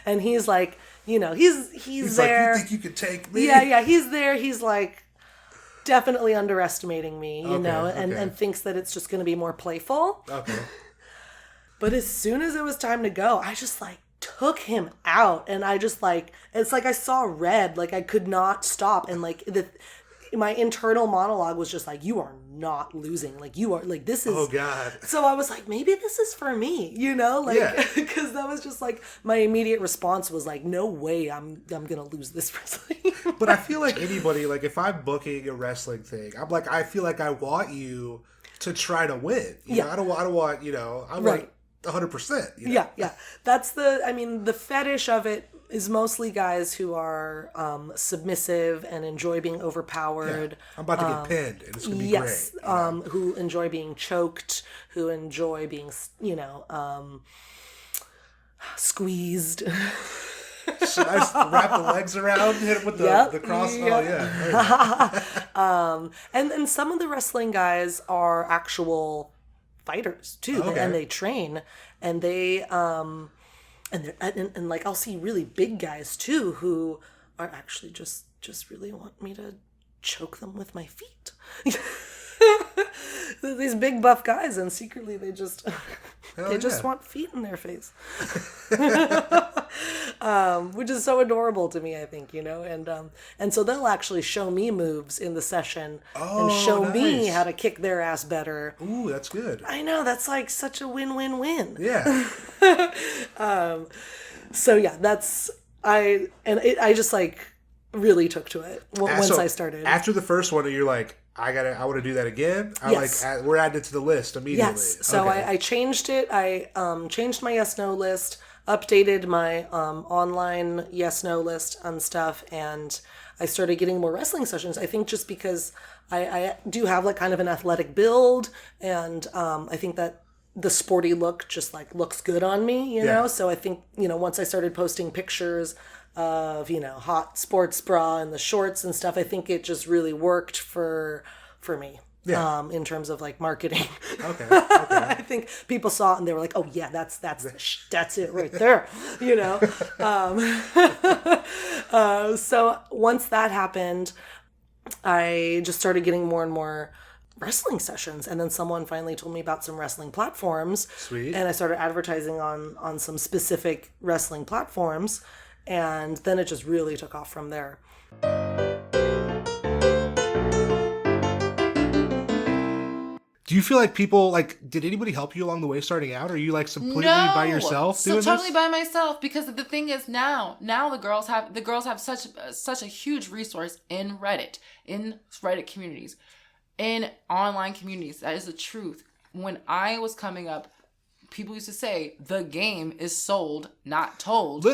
And he's like, he's there. Like, you think you could take me? Yeah, he's there. He's like definitely underestimating me, and thinks that it's just going to be more playful. Okay. But as soon as it was time to go, I just like took him out, and I just like, it's like I saw red, like I could not stop, and like my internal monologue was just like, you are not losing, like you are, like this is, oh god. So I was like, maybe this is for me, because that was just like my immediate response was like, no way I'm gonna lose this wrestling. But I feel like anybody, like if I'm booking a wrestling thing, I'm like, I feel like I want you to try to win. I don't want, I'm right. like 100%. Yeah. That's the fetish of it is mostly guys who are submissive and enjoy being overpowered. Yeah. I'm about to get pinned, and it's going to be great. Who enjoy being choked, who enjoy being, squeezed. Should I wrap the legs around, hit it with the cross? Yep. Oh, yeah. And some of the wrestling guys are actual fighters too, and they train, and they and like I'll see really big guys too who are actually just really want me to choke them with my feet. These big buff guys, and secretly they just want feet in their face. Which is so adorable to me, I think, and so they'll actually show me moves in the session and show me how to kick their ass better. Ooh, that's good. I know, that's like such a win-win-win. Yeah. So yeah, I just like really took to it once I started. After the first one, you're like, I want to do that again. Yes. We're adding it to the list immediately. Yes. So I changed it. I changed my yes/no list, updated my online yes/no list and stuff, and I started getting more wrestling sessions. I think just because I do have like kind of an athletic build, and I think that the sporty look just like looks good on me, you know? So I think, once I started posting pictures of, hot sports bra and the shorts and stuff, I think it just really worked for me. Yeah. In terms of like marketing. Okay. I think people saw it and they were like, oh yeah, that's it right there. So once that happened, I just started getting more and more wrestling sessions. And then someone finally told me about some wrestling platforms. Sweet. And I started advertising on some specific wrestling platforms. And then it just really took off from there. Do you feel like people, like, did anybody help you along the way starting out? Or are you, like, completely by yourself doing this? Totally by myself, because the thing is now the girls have such a huge resource in Reddit communities, in online communities. That is the truth. When I was coming up, people used to say, the game is sold, not told.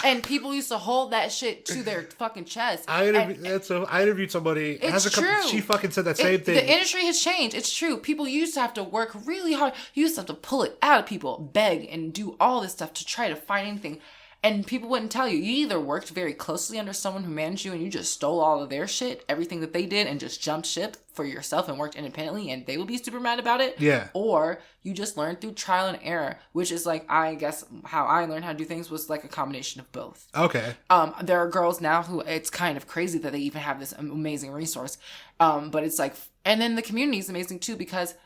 And people used to hold that shit to their fucking chest. I interviewed somebody. It's true. She fucking said that same thing. The industry has changed. It's true. People used to have to work really hard. You used to have to pull it out of people, beg, and do all this stuff to try to find anything. And people wouldn't tell you. You either worked very closely under someone who managed you and you just stole all of their shit, everything that they did, and just jumped ship for yourself and worked independently, and they would be super mad about it. Yeah. Or you just learned through trial and error, which is like, I guess how I learned how to do things was like a combination of both. Okay. There are girls now who it's kind of crazy that they even have this amazing resource. But it's like, and then the community is amazing too, because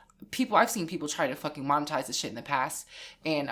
I've seen people try to fucking monetize this shit in the past, and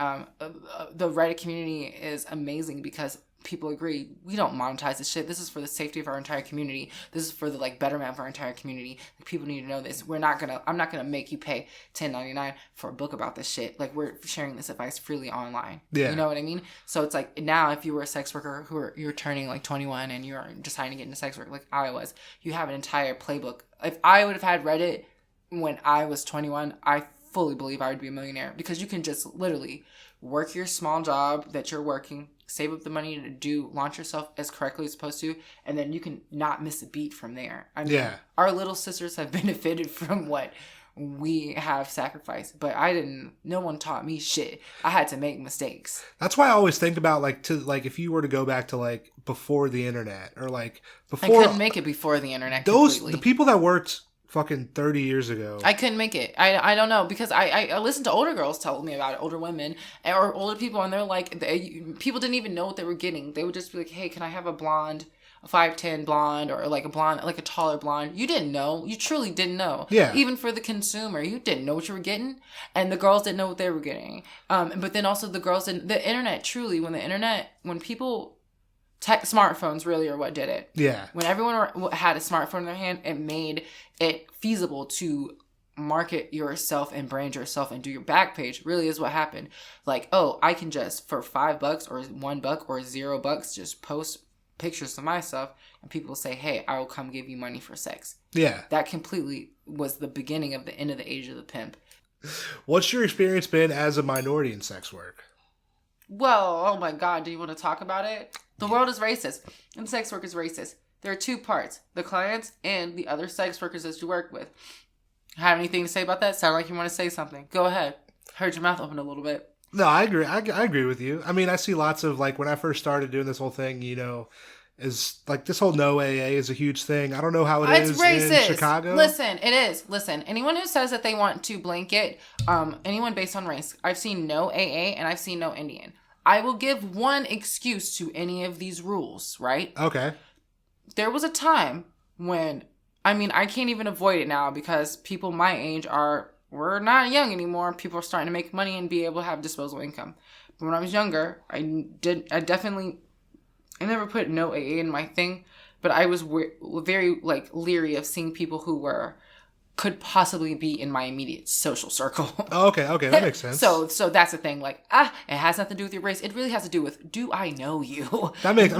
the Reddit community is amazing because people agree, we don't monetize this shit. This is for the safety of our entire community. This is for the like betterment of our entire community. Like, people need to know this. I'm not gonna make you pay $10.99 for a book about this shit. Like, we're sharing this advice freely online. Yeah. You know what I mean? So it's like, now if you were a sex worker you're turning like 21 and you're deciding to get into sex work like I was, you have an entire playbook. If I would have had Reddit when I was 21, I fully believe I would be a millionaire, because you can just literally work your small job that you're working, save up the money to launch yourself as correctly as supposed to, and then you can not miss a beat from there. I mean, our little sisters have benefited from what we have sacrificed, but no one taught me shit. I had to make mistakes. That's why I always think about if you were to go back to like before the internet, or like before. I couldn't make it before the internet completely. The people that worked fucking 30 years ago. I couldn't make it. I don't know, because I listened to older girls tell me about it, older women or older people, and they're like, people didn't even know what they were getting. They would just be like, hey, can I have a 5'10" blonde, or like a blonde, like a taller blonde? You didn't know. You truly didn't know. Yeah. Even for the consumer, you didn't know what you were getting, and the girls didn't know what they were getting. But then also the girls didn't. The internet, truly, when people. Smartphones really are what did it. Yeah. When everyone had a smartphone in their hand, it made it feasible to market yourself and brand yourself and do your back page. Really is what happened. Like, oh, I can just for $5 or $1 or $0 just post pictures of myself, and people say, hey, I will come give you money for sex. Yeah. That completely was the beginning of the end of the age of the pimp. What's your experience been as a minority in sex work? Well, oh my God, do you want to talk about it? The world is racist, and sex work is racist. There are two parts, the clients and the other sex workers that you work with. Have anything to say about that? Sound like you want to say something. Go ahead. Heard your mouth open a little bit. No, I agree. I agree with you. I mean, I see lots of, like, when I first started doing this whole thing, is like this whole no AA is a huge thing. I don't know how it is in Chicago. Listen, it is. Listen, anyone who says that they want to blanket anyone based on race, I've seen no AA and I've seen no Indian. I will give one excuse to any of these rules, right? Okay. There was a time when, I can't even avoid it now because people my age we're not young anymore. People are starting to make money and be able to have disposable income. But when I was younger, I never put no AA in my thing, but I was very leery of seeing people who could possibly be in my immediate social circle. Oh, okay, that makes sense. So that's the thing. Like, it has nothing to do with your race. It really has to do with, do I know you? That makes.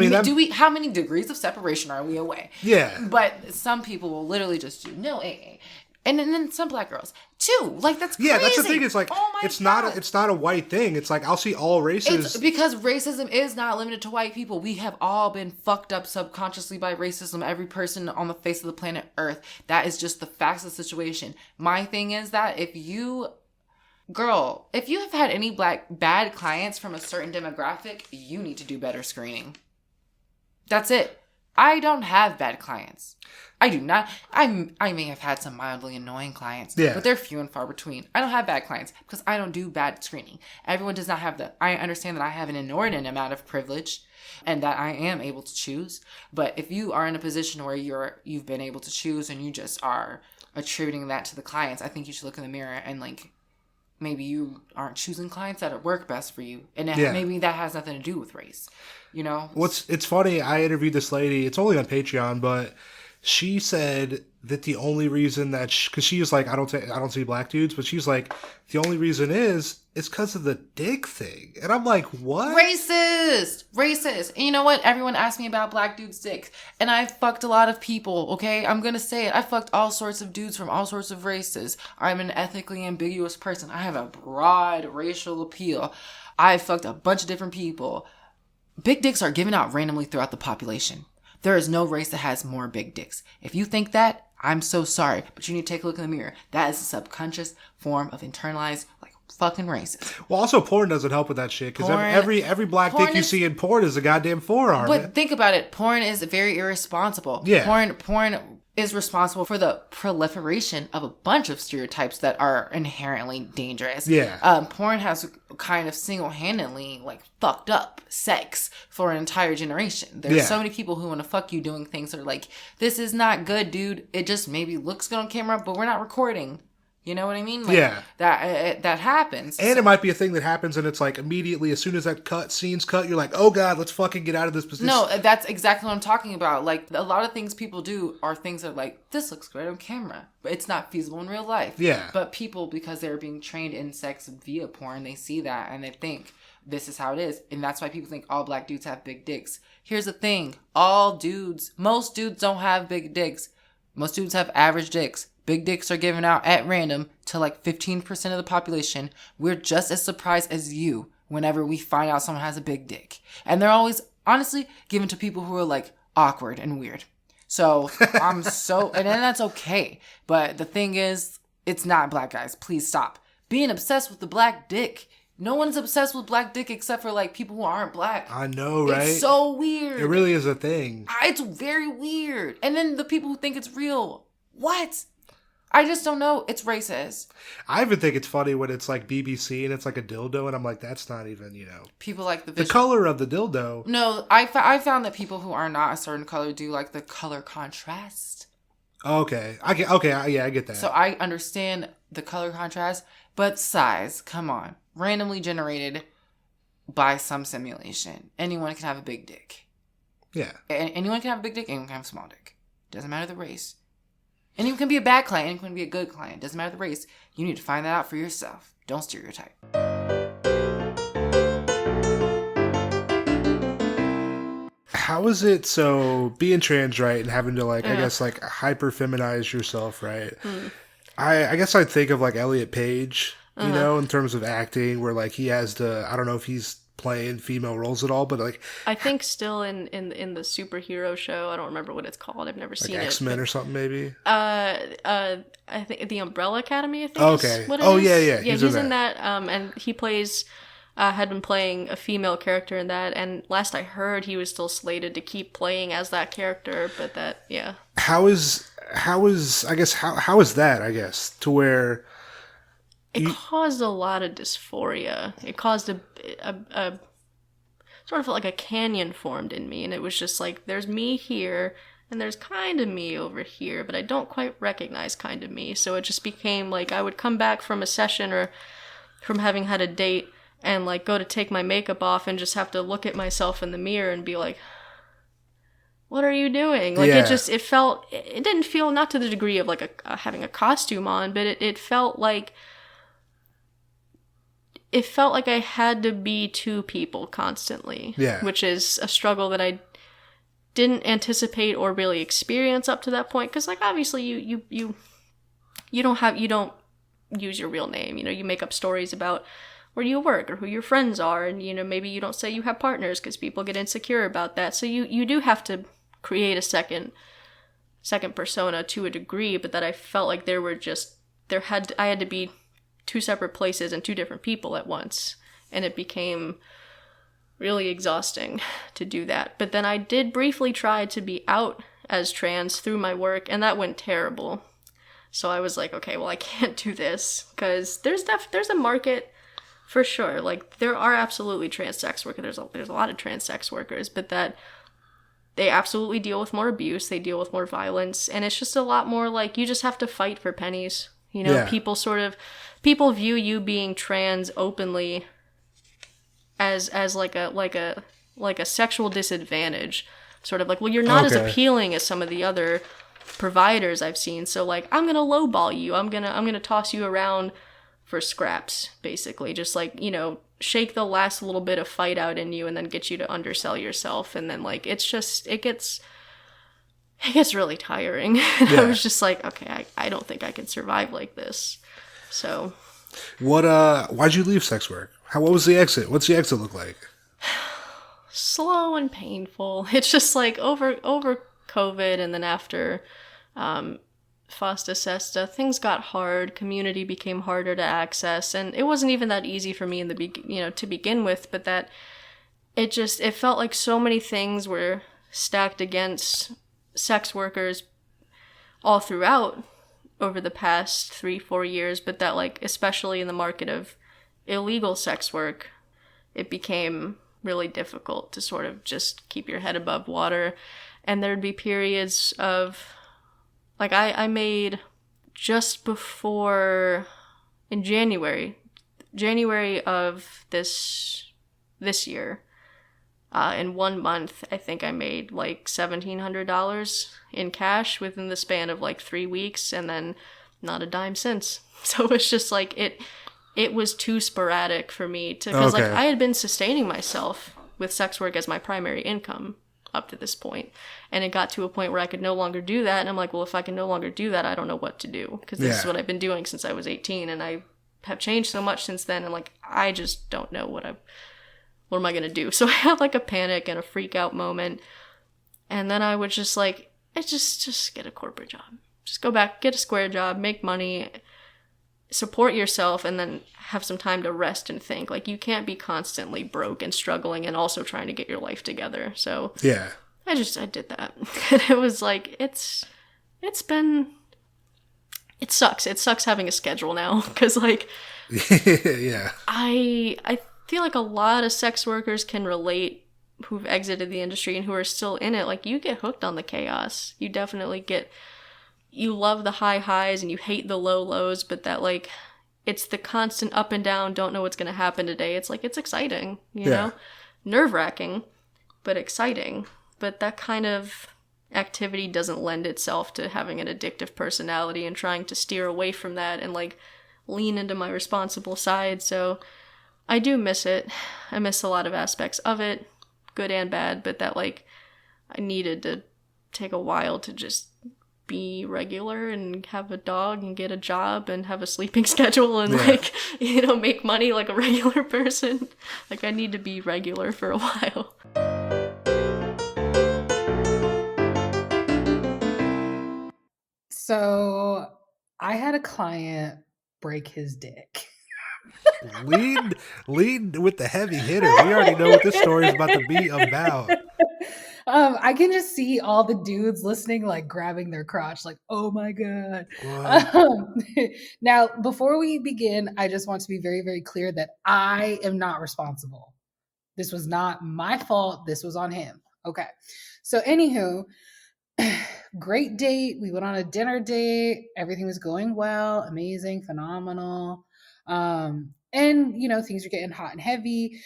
How many degrees of separation are we away? Yeah. But some people will literally just do no AA. And then some black girls too. Like, that's crazy. Yeah, that's the thing. It's like, oh my God. It's not a white thing. It's like, I'll see all races. It's because racism is not limited to white people. We have all been fucked up subconsciously by racism. Every person on the face of the planet Earth. That is just the facts of the situation. My thing is that if you have had any bad clients from a certain demographic, you need to do better screening. That's it. I don't have bad clients. I do not. I may have had some mildly annoying clients, but they're few and far between. I don't have bad clients because I don't do bad screening. Everyone does not have that. I understand that I have an inordinate amount of privilege and that I am able to choose. But if you are in a position where you've been able to choose and you just are attributing that to the clients. I think you should look in the mirror and like, maybe you aren't choosing clients that work best for you. And maybe that has nothing to do with race, you know? It's funny, I interviewed this lady, it's only on Patreon, but she said that the only reason that, because she was like, I don't see black dudes, but she's like, the only reason is because of the dick thing. And I'm like, what? Racist. And you know what? Everyone asked me about black dudes' dicks. And I fucked a lot of people, okay? I'm gonna say it. I fucked all sorts of dudes from all sorts of races. I'm an ethnically ambiguous person. I have a broad racial appeal. I fucked a bunch of different people. Big dicks are given out randomly throughout the population. There is no race that has more big dicks. If you think that, I'm so sorry, but you need to take a look in the mirror. That is a subconscious form of internalized, like, fucking racist. Well, also porn doesn't help with that shit, because every black dick you see in porn is a goddamn forearm. But think about it. Porn is very irresponsible. Yeah. Porn is responsible for the proliferation of a bunch of stereotypes that are inherently dangerous. Yeah. Porn has kind of single-handedly, like, fucked up sex for an entire generation. There's so many people who want to fuck you doing things that are like, this is not good, dude. It just maybe looks good on camera, but we're not recording. You know what I mean? Like, yeah. That happens. And it might be a thing that happens and it's like immediately as soon as that scene's cut, you're like, oh God, let's fucking get out of this position. No, that's exactly what I'm talking about. Like, a lot of things people do are things that are like, this looks great on camera, but it's not feasible in real life. Yeah. But people, because they're being trained in sex via porn, they see that and they think this is how it is. And that's why people think all black dudes have big dicks. Here's the thing. Most dudes don't have big dicks. Most dudes have average dicks. Big dicks are given out at random to like 15% of the population. We're just as surprised as you whenever we find out someone has a big dick. And they're always, honestly, given to people who are like awkward and weird. So and then that's okay. But the thing is, it's not black guys. Please stop being obsessed with the black dick. No one's obsessed with black dick except for like people who aren't black. I know, right? It's so weird. It really is a thing. It's very weird. And then the people who think it's real. What? I just don't know. It's racist. I even think it's funny when it's like BBC and it's like a dildo, and I'm like, that's not even, People like the color of the dildo. No, I found that people who are not a certain color do like the color contrast. Okay. I get that. So I understand the color contrast, but size, come on. Randomly generated by some simulation. Anyone can have a big dick. Yeah. Anyone can have a big dick, anyone can have a small dick. Doesn't matter the race. Anyone can be a bad client, anyone can be a good client. Doesn't matter the race. You need to find that out for yourself. Don't stereotype. How is it being trans, right, and having to I guess hyper feminize yourself, right? I guess I'd think of like Elliot Page, you know, in terms of acting, where he has to, I don't know if he's playing female roles at all, but I think still in the superhero show, I don't remember what it's called. I've never seen X-Men or something maybe. I think the Umbrella Academy. I think. Okay. Is what it is. Yeah. He's in that. And he plays. Had been playing a female character in that, and last I heard, he was still slated to keep playing as that character. But How is that? I guess to where. It caused a lot of dysphoria. It caused a sort of like a canyon formed in me. And it was just like, there's me here and there's kind of me over here, but I don't quite recognize kind of me. So it just became like I would come back from a session or from having had a date and go to take my makeup off and just have to look at myself in the mirror and be like, what are you doing? It didn't feel, not to the degree of having a costume on, but it felt like, I had to be two people constantly. Yeah. Which is a struggle that I didn't anticipate or really experience up to that point. Because obviously you don't use your real name. You make up stories about where you work or who your friends are, and maybe you don't say you have partners because people get insecure about that. So you do have to create a second persona to a degree, but that I felt like I had to be two separate places and two different people at once, and it became really exhausting to do that. But then I did briefly try to be out as trans through my work, and that went terrible. So I was like, okay, well, I can't do this, because there's a market for sure. There are absolutely trans sex workers. There's a lot of trans sex workers, but that they absolutely deal with more abuse, they deal with more violence, and it's just a lot more like you just have to fight for pennies. You know, Yeah. people view you being trans openly as like a sexual disadvantage. Sort of like, well, you're not as appealing as some of the other providers I've seen, so like I'm gonna lowball you, I'm gonna toss you around for scraps, basically, just like, you know, shake the last little bit of fight out in you and then get you to undersell yourself, and then like it gets really tiring. Yeah. I was just like, okay, I don't think I can survive like this. So why'd you leave sex work? What was the exit? What's the exit look like? slow and painful. It's just like over COVID, and then after FOSTA SESTA, things got hard. Community became harder to access, and it wasn't even that easy for me in the to begin with. But that it felt like so many things were stacked against sex workers all throughout over the past 3-4 years. But that, like, especially in the market of illegal sex work, it became really difficult to sort of just keep your head above water. And there'd be periods of, like, I made just before, in January of this year, in 1 month, I think I made like $1,700 in cash within the span of like 3 weeks, and then not a dime since. So it's just like, it was too sporadic for me to, because like I had been sustaining myself with sex work as my primary income up to this point, and it got to a point where I could no longer do that, and I'm like, well, if I can no longer do that, I don't know what to do, because this is what I've been doing since I was 18, and I have changed so much since then, and like I just don't know what am I gonna do. So I had like a panic and a freak out moment, and then I would just like, just get a corporate job, just go back, get a square job, make money, support yourself, and then have some time to rest and think. Like, you can't be constantly broke and struggling and also trying to get your life together. So yeah, I did that. And it was like, it sucks having a schedule now, because like yeah, I feel like a lot of sex workers can relate, who've exited the industry and who are still in it. Like, you get hooked on the chaos. You definitely you love the high highs and you hate the low lows, but that, like, it's the constant up and down, don't know what's going to happen today. It's like, it's exciting, you know? Nerve-wracking, but exciting. But that kind of activity doesn't lend itself to having an addictive personality, and trying to steer away from that and, like, lean into my responsible side. So I do miss it. I miss a lot of aspects of it, good and bad, but that, like, I needed to take a while to just be regular and have a dog and get a job and have a sleeping schedule and like, you know, make money like a regular person. Like, I need to be regular for a while. So I had a client break his dick. lead with the heavy hitter. We already know what this story is about to be about. I can just see all the dudes listening, like, grabbing their crotch, like, oh my God. Now, before we begin, I just want to be very, very clear that I am not responsible. This was not my fault. This was on him. Okay. So anywho, great date. We went on a dinner date. Everything was going well. Amazing. Phenomenal. And, you know, things were getting hot and heavy.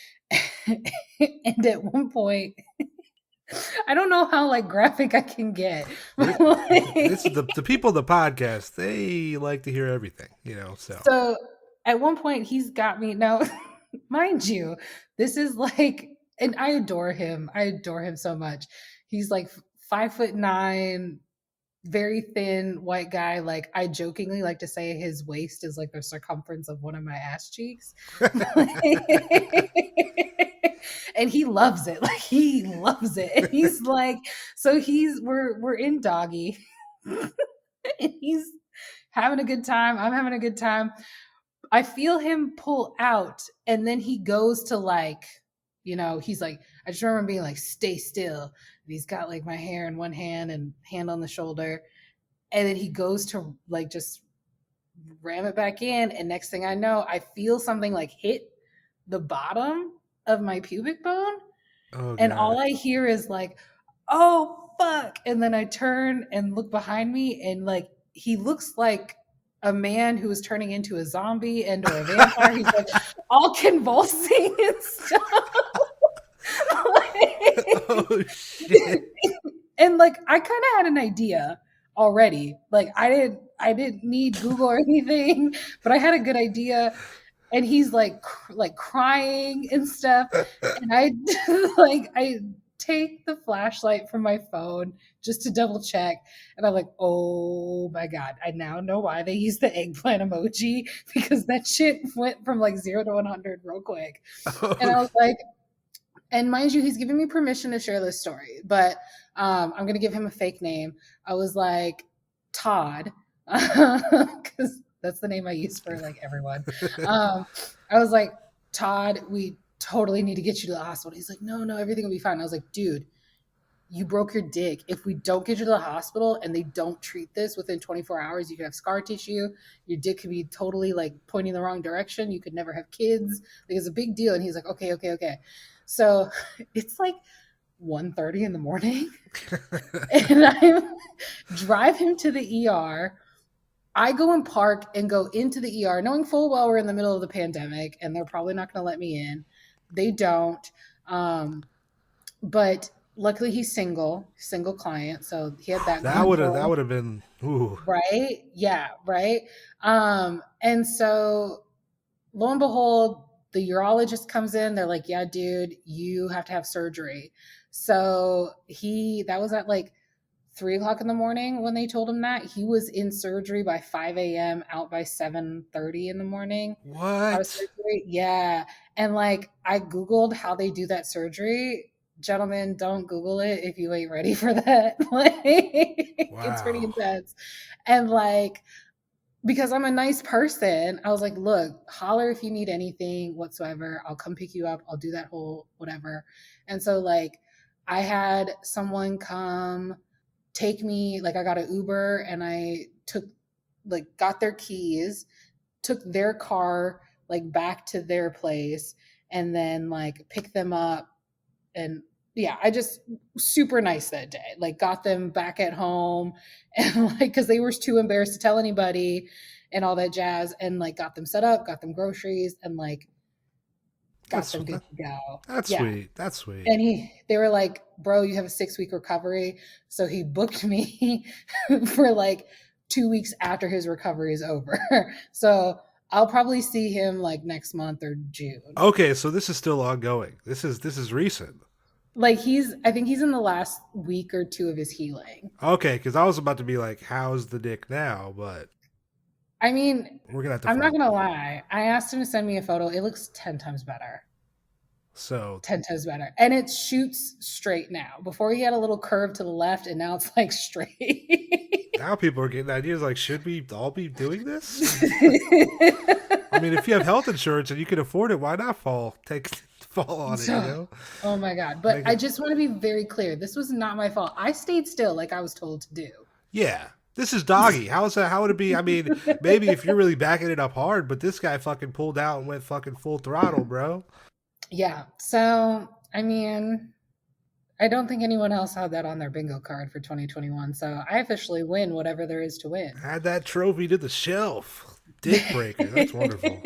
And at one point, I don't know how, like, graphic I can get. This is the people of the podcast, they like to hear everything, you know. So at one point, he's got me. Now, mind you, this is like, and I adore him. I adore him so much. He's like 5'9", very thin white guy. Like, I jokingly like to say his waist is like the circumference of one of my ass cheeks. And he loves it. Like, he loves it. And he's like, so we're in doggy. And he's having a good time. I'm having a good time. I feel him pull out, and then he goes to, like, you know, he's like, I just remember being like, stay still. And he's got like my hair in one hand and hand on the shoulder. And then he goes to, like, just ram it back in. And next thing I know, I feel something like hit the bottom of my pubic bone. Oh, and all I hear is like, oh fuck. And then I turn and look behind me, and like he looks like a man who is turning into a zombie and or a vampire. He's like all convulsing and stuff. Oh shit. And like I kind of had an idea already. Like I didn't need Google or anything, but I had a good idea. And he's like crying and stuff. And I I take the flashlight from my phone just to double check. And I'm like, oh my God, I now know why they use the eggplant emoji, because that shit went from like 0 to 100 real quick. And I was like, and mind you, he's giving me permission to share this story, but I'm going to give him a fake name. I was like, Todd, because that's the name I use for like everyone. I was like, Todd, we totally need to get you to the hospital. He's like, no, everything will be fine. I was like, dude, you broke your dick. If we don't get you to the hospital and they don't treat this within 24 hours, you could have scar tissue. Your dick could be totally like pointing the wrong direction. You could never have kids. Like, it's a big deal. And he's like, okay. So it's like 1:30 in the morning and I drive him to the ER. I go and park and go into the ER knowing full well we're in the middle of the pandemic and they're probably not going to let me in. They don't. But luckily he's single client. So he had that. That would have been, ooh. Right. Yeah. Right. And so lo and behold, the urologist comes in. They're like, yeah, dude, you have to have surgery. So that was at like 3:00 in the morning when they told him that. He was in surgery by 5 a.m., out by 7:30 in the morning. What? Yeah. And like I Googled how they do that surgery. Gentlemen, don't Google it if you ain't ready for that. Like, it's pretty intense. And like, because I'm a nice person, I was like, look, holler if you need anything whatsoever. I'll come pick you up. I'll do that whole whatever. And so like I had someone come take me, like I got an Uber and I got their keys, took their car like back to their place and then like picked them up. And yeah, I just super nice that day, like got them back at home and like, cause they were too embarrassed to tell anybody and all that jazz, and like got them set up, got them groceries and like got them good to go. That's sweet. That's sweet. And they were like, bro, you have a 6-week recovery. So he booked me for like 2 weeks after his recovery is over. So I'll probably see him like next month or June. Okay. So this is still ongoing. This is recent. Like I think he's in the last week or two of his healing. Okay. Cause I was about to be like, how's the dick now? But I mean, I'm not going to out. lie. I asked him to send me a photo. It looks 10 times better. So 10 times better. And it shoots straight now. Before he had a little curve to the left and now it's like straight. Now people are getting ideas like, should we all be doing this? I mean, if you have health insurance and you can afford it, why not fall on it, you know? Oh my God. But I just want to be very clear. This was not my fault. I stayed still like I was told to do. Yeah. This is doggy. How would it be? I mean, maybe if you're really backing it up hard, but this guy fucking pulled out and went fucking full throttle, bro. Yeah. So, I mean, I don't think anyone else had that on their bingo card for 2021. So I officially win whatever there is to win. Add that trophy to the shelf. Dick breaker. That's wonderful.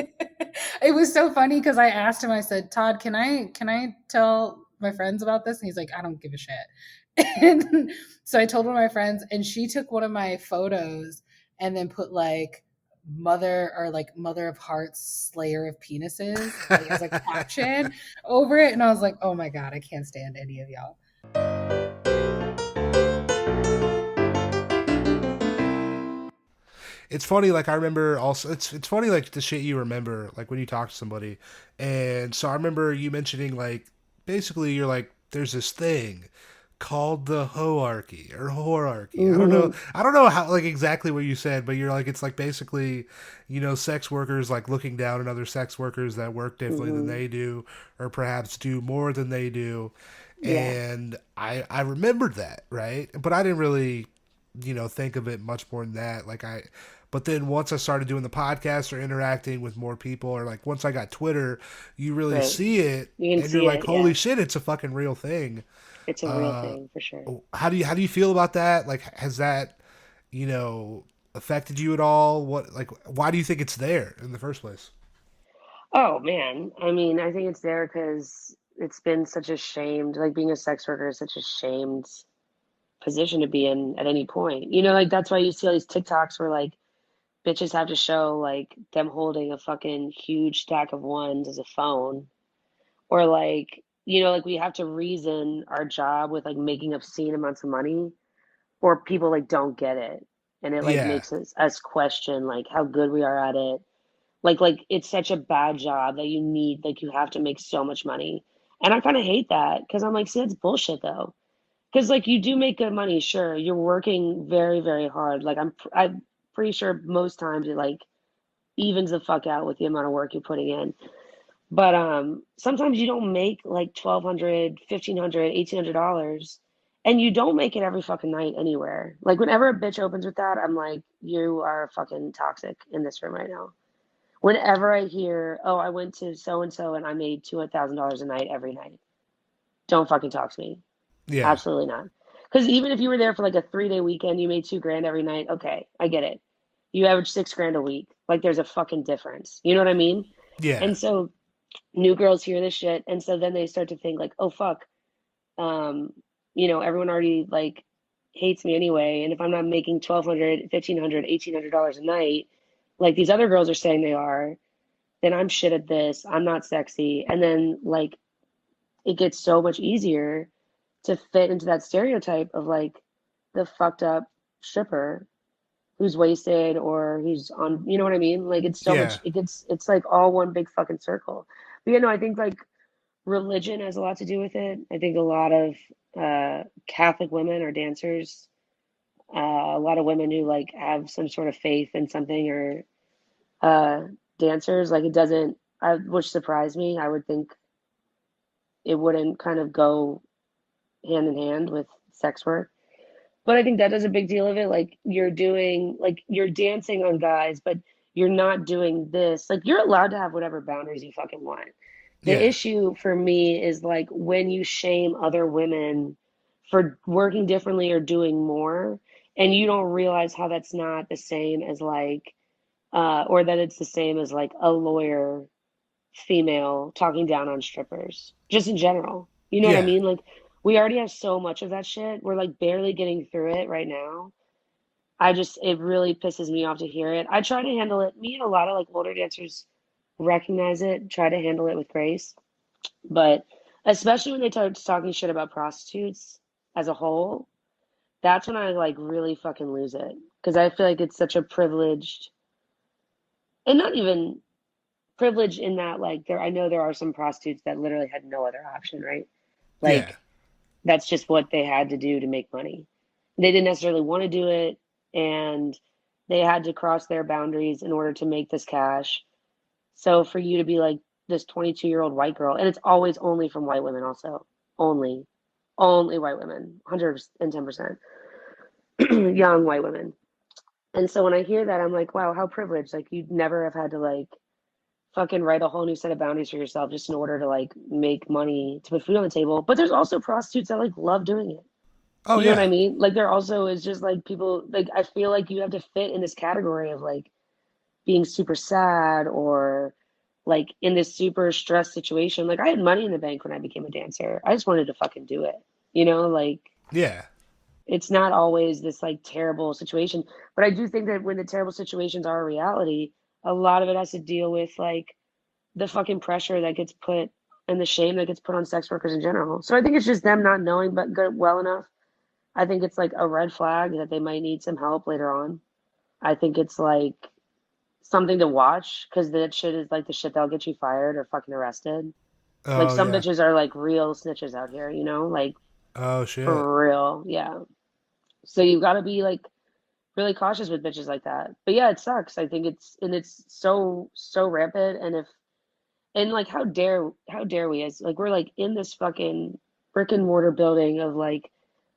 It was so funny because I asked him, I said, Todd, can I tell my friends about this? And he's like, I don't give a shit. And so I told one of my friends and she took one of my photos and then put like mother of hearts, slayer of penises, like, as a caption over it. And I was like, oh my God, I can't stand any of y'all. It's funny, like I remember also, it's funny like the shit you remember, like when you talk to somebody. And so I remember you mentioning like, basically you're like, there's this thing called the hoarchy or whorearchy. Mm-hmm. I don't know how like exactly what you said, but you're like, it's like basically, you know, sex workers like looking down on other sex workers that work differently than they do, or perhaps do more than they do. Yeah. And I remembered that, right? But I didn't really, you know, think of it much more than that. Like But then once I started doing the podcast or interacting with more people, or like once I got Twitter, you really Right. see it, You can and see you're like, it, holy yeah. shit, it's a fucking real thing. It's a real thing for sure. How do you feel about that? Like, has that, affected you at all? Why do you think it's there in the first place? Oh man, I mean, I think it's there because it's been such a shamed, like being a sex worker is such a shamed position to be in at any point. Like that's why you see all these TikToks where like bitches have to show like them holding a fucking huge stack of ones as a phone, or like like we have to reason our job with like making obscene amounts of money, or people like don't get it, and it like Yeah. makes us question like how good we are at it. Like it's such a bad job that you have to make so much money. And I kind of hate that because I'm like, see, that's bullshit though. Because like you do make good money, sure. You're working very, very hard. Like I'm pretty sure most times it like evens the fuck out with the amount of work you're putting in. But sometimes you don't make like $1,200, $1,500, $1,800, and you don't make it every fucking night anywhere. Like whenever a bitch opens with that, I'm like, you are fucking toxic in this room right now. Whenever I hear, oh, I went to so and so and I made $200,000 a night every night, don't fucking talk to me. Yeah. Absolutely not. Because even if you were there for like a 3-day weekend, you made $2,000 every night. Okay, I get it. You average $6,000 a week. Like there's a fucking difference. You know what I mean? Yeah. And so new girls hear this shit, and so then they start to think like, oh fuck, everyone already like hates me anyway, and if I'm not making $1,200, $1,500, $1,800 a night, like these other girls are saying they are, then I'm shit at this. I'm not sexy, and then like it gets so much easier to fit into that stereotype of like the fucked up stripper who's wasted or who's on, you know what I mean? Like it's so much, it's like all one big fucking circle. But I think like religion has a lot to do with it. I think a lot of Catholic women are dancers. A lot of women who like have some sort of faith in something or dancers. Like it doesn't, which surprised me. I would think it wouldn't kind of go hand in hand with sex work. But I think that does a big deal of it. Like you're dancing on guys, but you're not doing this. Like you're allowed to have whatever boundaries you fucking want. The issue for me is like when you shame other women for working differently or doing more, and you don't realize how that's not the same as like, or that it's the same as like a lawyer female talking down on strippers, just in general. You know what I mean? Like we already have so much of that shit. We're like barely getting through it right now. It really pisses me off to hear it. I try to handle it. Me and a lot of like older dancers recognize it, try to handle it with grace. But especially when they start talking shit about prostitutes as a whole, that's when I like really fucking lose it. Because I feel like it's such a privileged, and not even privilege in that like I know there are some prostitutes that literally had no other option, right? Like that's just what they had to do to make money. They didn't necessarily want to do it, and they had to cross their boundaries in order to make this cash. So for you to be like this 22-year-old white girl, and it's always only from white women also, only white women, 110%, young white women. And so when I hear that, I'm like, wow, how privileged. Like you'd never have had to like fucking write a whole new set of boundaries for yourself just in order to like make money to put food on the table. But there's also prostitutes that like love doing it. Oh, you know what I mean? Like there also is just like people, like I feel like you have to fit in this category of like being super sad or like in this super stressed situation. Like I had money in the bank when I became a dancer. I just wanted to fucking do it. Like it's not always this like terrible situation. But I do think that when the terrible situations are a reality, a lot of it has to deal with like the fucking pressure that gets put and the shame that gets put on sex workers in general. So I think it's just them not knowing but good well enough. I think it's like a red flag that they might need some help later on. I think it's like something to watch because that shit is like the shit that'll get you fired or fucking arrested. Like some bitches are like real snitches out here, like oh shit, for real, yeah. So you've got to be like really cautious with bitches like that. But yeah, it sucks. I think it's so rampant. And like how dare we, as like we're like in this fucking brick and mortar building of like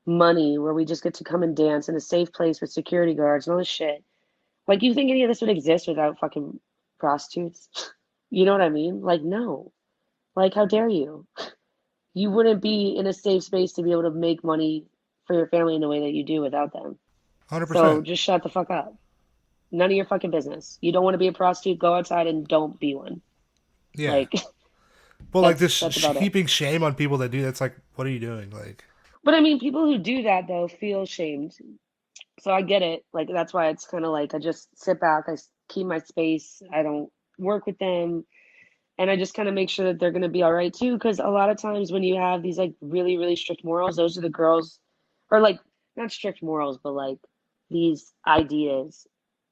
money where we just get to come and dance in a safe place with security guards and all this shit. Like, you think any of this would exist without fucking prostitutes? You know what I mean? Like, no. Like, how dare you? You wouldn't be in a safe space to be able to make money for your family in the way that you do without them. 100%. So just shut the fuck up. None of your fucking business. You don't want to be a prostitute, go outside and don't be one. Yeah. Like, well, like this that's about it. heaping shame on people that do that's like, what are you doing? Like, But I mean, people who do that though feel shamed. So I get it. Like, that's why it's kind of like I just sit back, I keep my space, I don't work with them, and I just kind of make sure that they're going to be all right too. Because a lot of times when you have these like really, really strict morals, those are the girls, or like not strict morals, but like these ideas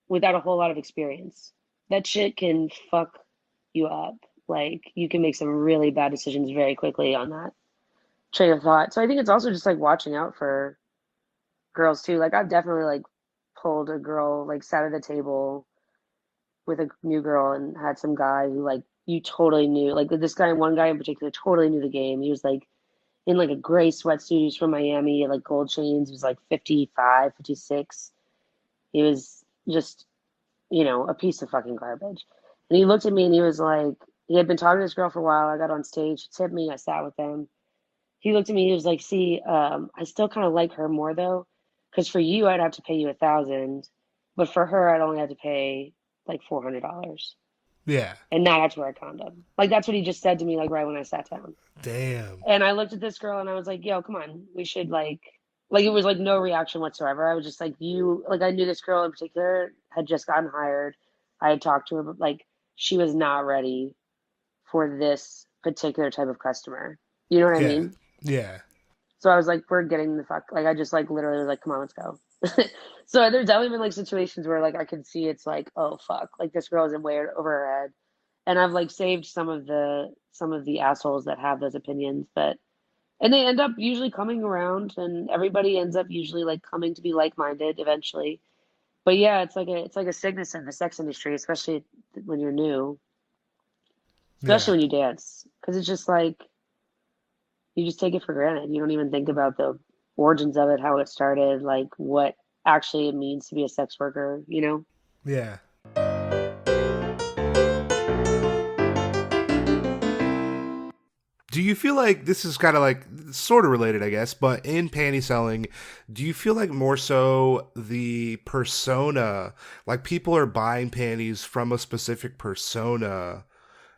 without a whole lot of experience. That shit can fuck you up. Like, you can make some really bad decisions very quickly on that train of thought. So I think it's also just like watching out for girls too. Like, I've definitely like pulled a girl, like sat at a table with a new girl and had some guy who like you totally knew, like this guy, one guy in particular totally knew the game. He was like in like a gray sweatsuit. He was from Miami, he had like gold chains. He was like 55, 56. He was just, you know, a piece of fucking garbage. And he looked at me and he was like, he had been talking to this girl for a while. I got on stage, he tipped me, I sat with them. He looked at me, he was like, see, I still kind of like her more though, because for you, I'd have to pay you $1,000, but for her, I'd only have to pay like $400. yeah. And not have to wear a condom. Like, that's what he just said to me, like right when I sat down. Damn. And I looked at this girl and I was like, yo, come on, we should like it was like no reaction whatsoever. I was just like, I knew this girl in particular had just gotten hired. I had talked to her, but like, she was not ready for this particular type of customer. You know what I mean? Yeah. So I was like, we're getting the fuck. Like, I just like literally was like, come on, let's go. So there's definitely been like situations where like I can see it's like, oh fuck, like this girl is in way over her head. And I've like saved some of the assholes that have those opinions, and they end up usually coming around, and everybody ends up usually like coming to be like-minded eventually. But yeah, it's like a sickness in the sex industry, especially when you're new, especially when you dance, because it's just like you just take it for granted. You don't even think about the origins of it, how it started, like what actually it means to be a sex worker, you know? Yeah. Do you feel like this is kind of like sort of related, I guess, but in panty selling, do you feel like more so the persona, like people are buying panties from a specific persona?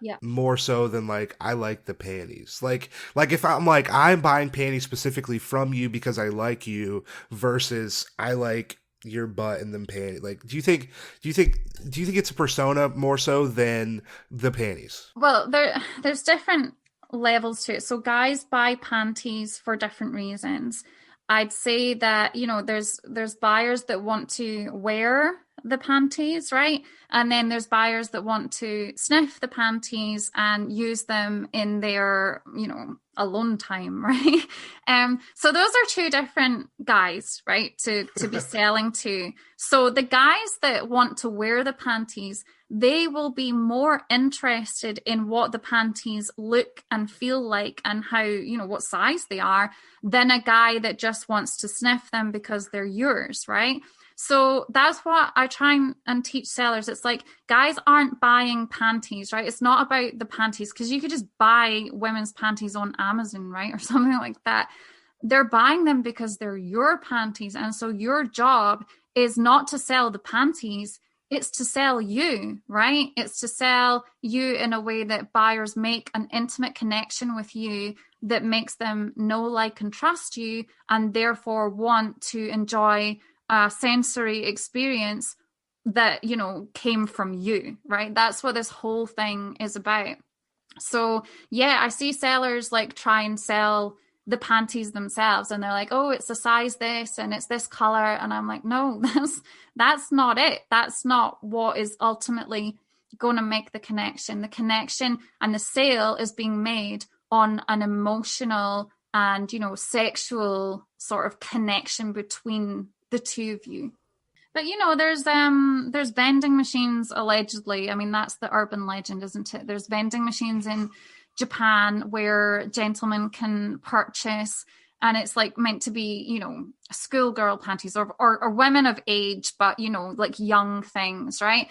Yeah. More so than like, I like the panties. Like if I'm like, I'm buying panties specifically from you because I like you versus I like your butt and them panties. Like, do you think it's a persona more so than the panties? Well, there's different levels to it. So guys buy panties for different reasons. I'd say that, you know, there's buyers that want to wear the panties, right? And then there's buyers that want to sniff the panties and use them in their, you know, alone time, right? So those are two different guys, right, to be selling to. So the guys that want to wear the panties, they will be more interested in what the panties look and feel like and how, you know, what size they are, than a guy that just wants to sniff them because they're yours, right? So that's what I try and teach sellers. It's like, guys aren't buying panties, right? It's not about the panties, because you could just buy women's panties on Amazon, right? Or something like that. They're buying them because they're your panties. And so your job is not to sell the panties, it's to sell you, right? It's to sell you in a way that buyers make an intimate connection with you that makes them know, like, and trust you, and therefore want to enjoy a sensory experience that, you know, came from you, right? That's what this whole thing is about. So yeah, I see sellers like try and sell the panties themselves, and they're like, oh, it's a size this and it's this color, and I'm like, no, that's not it. That's not what is ultimately going to make the connection. The connection and the sale is being made on an emotional and, you know, sexual sort of connection between the two of you. But, you know, there's vending machines, allegedly. I mean, that's the urban legend, isn't it? There's vending machines in Japan where gentlemen can purchase and it's like meant to be, schoolgirl panties or women of age, but like young things, right?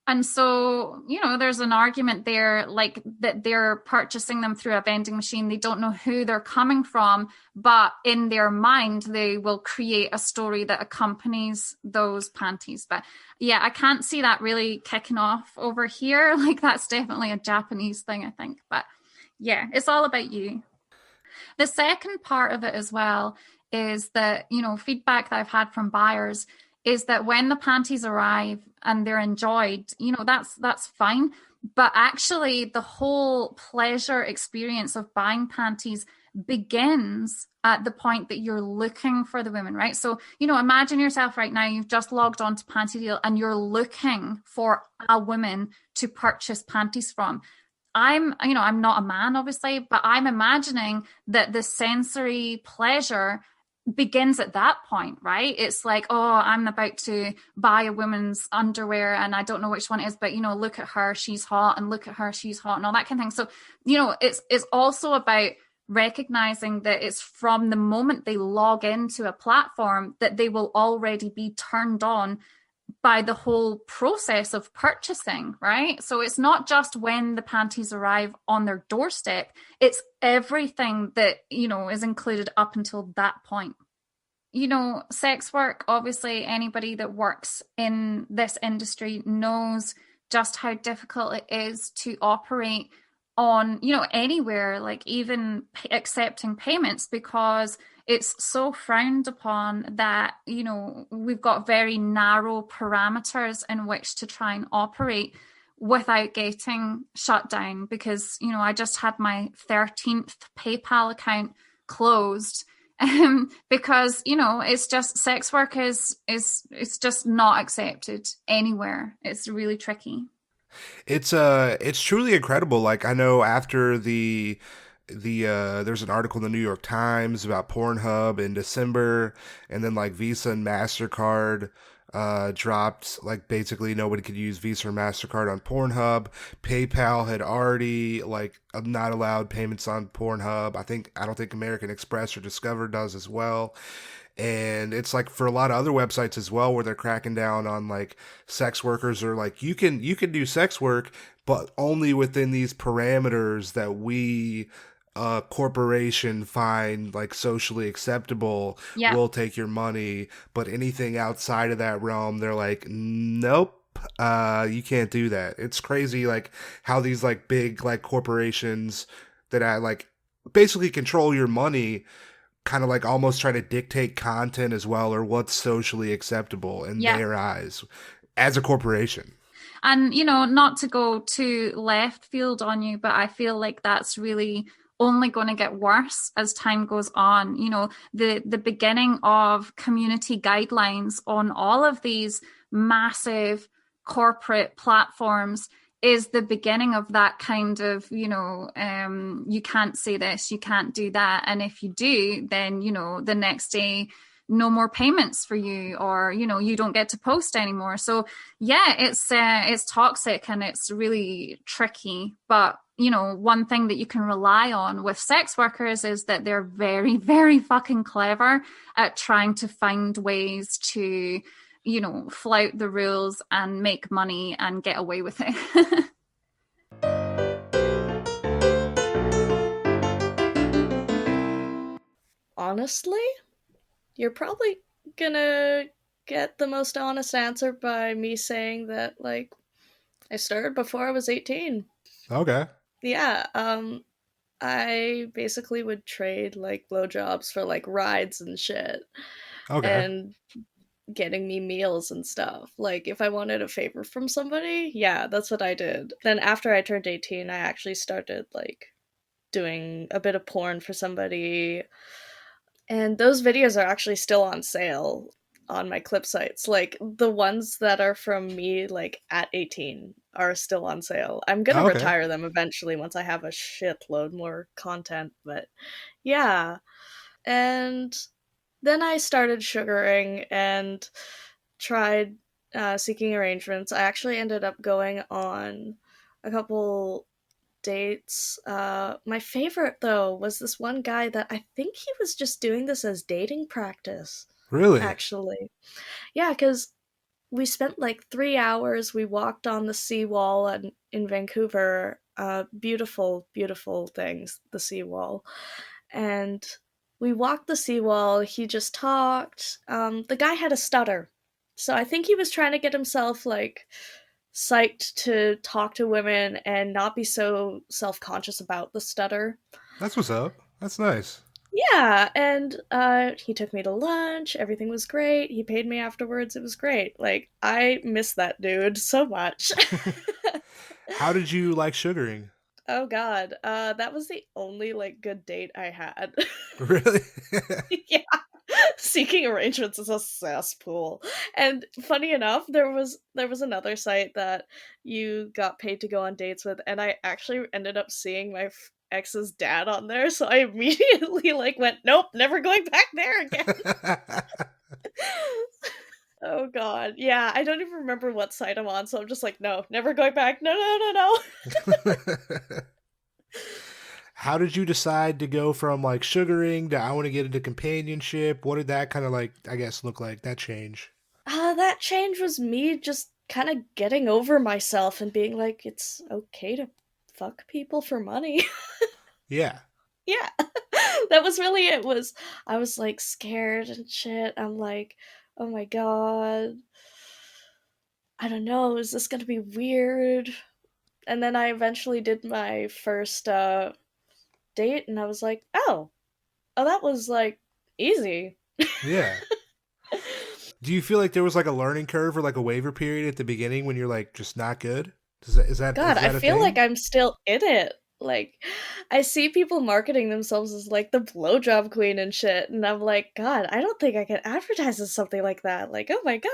And so, there's an argument there, like that they're purchasing them through a vending machine. They don't know who they're coming from, but in their mind, they will create a story that accompanies those panties. But yeah, I can't see that really kicking off over here. Like that's definitely a Japanese thing, I think. But yeah, it's all about you. The second part of it as well is that, feedback that I've had from buyers is that when the panties arrive and they're enjoyed, that's fine. But actually the whole pleasure experience of buying panties begins at the point that you're looking for the women, right? So, imagine yourself right now, you've just logged on to Panty Deal and you're looking for a woman to purchase panties from. I'm not a man, obviously, but I'm imagining that the sensory pleasure begins at that point, right? It's like, oh, I'm about to buy a woman's underwear and I don't know which one it is, but look at her, she's hot, and look at her, she's hot, and all that kind of thing. So, it's also about recognizing that it's from the moment they log into a platform that they will already be turned on by the whole process of purchasing, right? So it's not just when the panties arrive on their doorstep, it's everything that, is included up until that point. Sex work, obviously anybody that works in this industry knows just how difficult it is to operate on, anywhere, like even accepting payments, because it's so frowned upon that, we've got very narrow parameters in which to try and operate without getting shut down. Because, I just had my 13th PayPal account closed because, it's just sex work is just not accepted anywhere. It's really tricky. It's truly incredible. Like I know after there's an article in the New York Times about Pornhub in December, and then like Visa and MasterCard dropped, like basically nobody could use Visa or MasterCard on Pornhub. PayPal had already like not allowed payments on Pornhub. I don't think American Express or Discover does as well. And it's like for a lot of other websites as well, where they're cracking down on like sex workers, or like you can do sex work, but only within these parameters that we corporation find like socially acceptable. Yeah. We'll take your money, but anything outside of that realm, they're like, nope. You can't do that. It's crazy, like how these like big like corporations that like basically control your money kind of like almost try to dictate content as well, or what's socially acceptable in their eyes as a corporation. And, not to go too left field on you, but I feel like that's really only going to get worse as time goes on. The beginning of community guidelines on all of these massive corporate platforms is the beginning of that kind of, you can't say this, you can't do that. And if you do, then, the next day, no more payments for you, or, you don't get to post anymore. So yeah, it's toxic and it's really tricky. But, one thing that you can rely on with sex workers is that they're very, very fucking clever at trying to find ways to, flout the rules and make money and get away with it. Honestly, you're probably gonna get the most honest answer by me saying that, like, I started before I was 18. Okay. Yeah, I basically would trade, like, blowjobs for, like, rides and shit. Okay. And getting me meals and stuff. Like, if I wanted a favor from somebody, yeah, that's what I did. Then after I turned 18, I actually started, like, doing a bit of porn for somebody. And those videos are actually still on sale on my clip sites. Like, the ones that are from me, like, at 18 are still on sale. I'm gonna retire them eventually once I have a shitload more content, but yeah. And then I started sugaring and tried seeking arrangements. I actually ended up going on a couple dates. My favorite, though, was this one guy that I think he was just doing this as dating practice, Really? actually. Yeah, because we spent like 3 hours. We walked on the seawall in Vancouver. Beautiful, beautiful things, the seawall. And we walked the seawall. He just talked. The guy had a stutter. So I think he was trying to get himself like psyched to talk to women and not be so self-conscious about the stutter. That's what's up. That's nice. Yeah, and he took me to lunch. Everything was great. He paid me afterwards. It was great. Like, I miss that dude so much. How did you like sugaring? Oh god, that was the only like good date I had. Really? Yeah. Seeking arrangements is a cesspool. And funny enough, there was another site that you got paid to go on dates with, and I actually ended up seeing my ex's dad on there, so I immediately like went, nope, never going back there again. Oh god. Yeah, I don't even remember what site I'm on, so I'm just like, no, never going back. No, no, no, no. How did you decide to go from like sugaring to I want to get into companionship? What did that kind of like, I guess, look like, that change? That change was me just kind of getting over myself and being like, it's okay to fuck people for money. Yeah. Yeah. That was really it. I was like scared and shit. I'm like, oh my god. I don't know, is this gonna be weird? And then I eventually did my first date, and I was like, oh, that was like easy. Yeah. Do you feel like there was like a learning curve or like a waiver period at the beginning when you're like just not good? Is that God, is that I a feel thing? like I'm still in it. Like, I see people marketing themselves as like the blowjob queen and shit, and I'm like, God, I don't think I can advertise as something like that. Like, oh my god.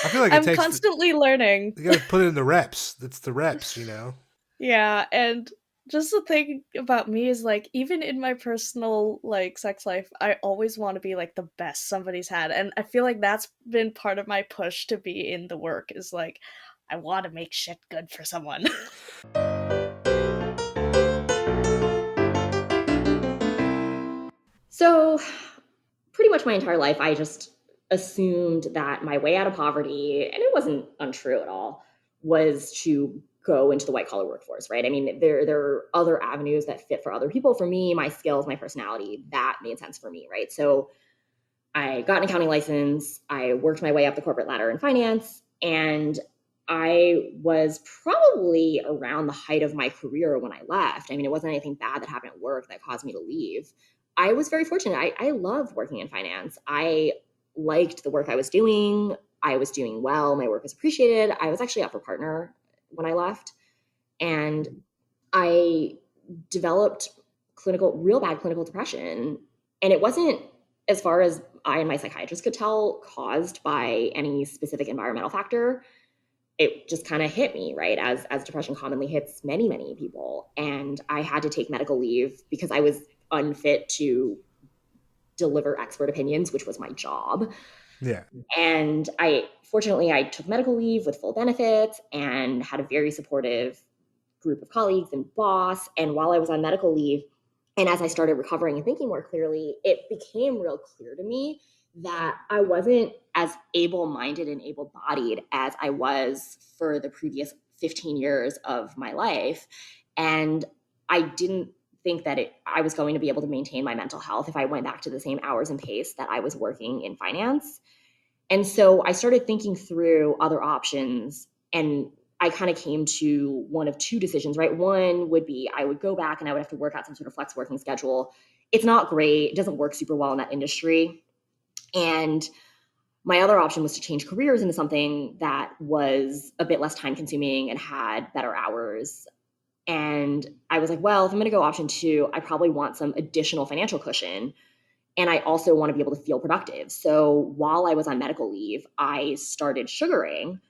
I feel like it I'm takes constantly learning. you gotta put it in the reps. It's the reps, you know? Yeah, and just the thing about me is like, even in my personal like sex life, I always want to be like the best somebody's had, and I feel like that's been part of my push to be in the work, is like, I want to make shit good for someone. So, pretty much my entire life, I just assumed that my way out of poverty, and it wasn't untrue at all, was to go into the white collar workforce, right? I mean, there are other avenues that fit for other people. For me, my skills, my personality, that made sense for me, right? So I got an accounting license. I worked my way up the corporate ladder in finance, and I was probably around the height of my career when I left. I mean, it wasn't anything bad that happened at work that caused me to leave. I was very fortunate. I loved working in finance. I liked the work I was doing. I was doing well. My work was appreciated. I was actually up for partner when I left. And I developed real bad clinical depression. And it wasn't, as far as I and my psychiatrist could tell, caused by any specific environmental factor. It just kind of hit me, right? As depression commonly hits many, many people. And I had to take medical leave because I was unfit to deliver expert opinions, which was my job. Yeah. And fortunately, I took medical leave with full benefits and had a very supportive group of colleagues and boss. And while I was on medical leave, and as I started recovering and thinking more clearly, it became real clear to me that I wasn't as able-minded and able-bodied as I was for the previous 15 years of my life. And I didn't think that I was going to be able to maintain my mental health if I went back to the same hours and pace that I was working in finance. And so I started thinking through other options, and I kind of came to one of two decisions, right? One would be I would go back and I would have to work out some sort of flex working schedule. It's not great. It doesn't work super well in that industry. And my other option was to change careers into something that was a bit less time consuming and had better hours. And I was like, well, if I'm going to go option two, I probably want some additional financial cushion. And I also want to be able to feel productive. So while I was on medical leave, I started sugaring,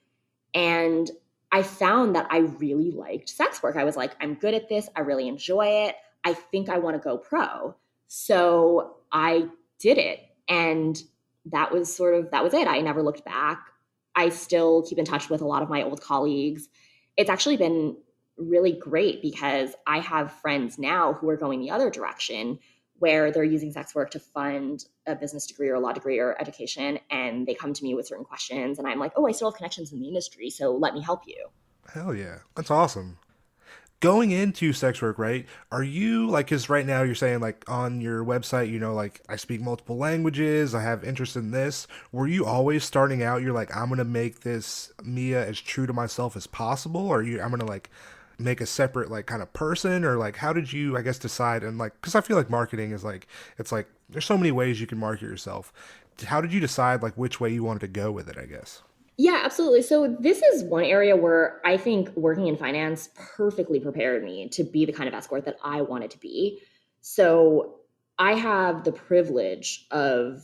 and I found that I really liked sex work. I was like, I'm good at this. I really enjoy it. I think I want to go pro. So I did it. And that was it. I never looked back. I still keep in touch with a lot of my old colleagues. It's actually been really great because I have friends now who are going the other direction where they're using sex work to fund a business degree or a law degree or education. And they come to me with certain questions and I'm like, oh, I still have connections in the industry, so let me help you. Hell yeah. That's awesome. Going into sex work, right? Are you like, because right now you're saying like on your website, you know, like I speak multiple languages, I have interest in this. Were you always starting out, you're like, I'm going to make this Mia as true to myself as possible? Or I'm going to like make a separate like kind of person? Or like, how did you, I guess, decide? And like, because I feel like marketing is like, it's like, there's so many ways you can market yourself. How did you decide like which way you wanted to go with it, I guess? Yeah, absolutely. So this is one area where I think working in finance perfectly prepared me to be the kind of escort that I wanted to be. So I have the privilege of,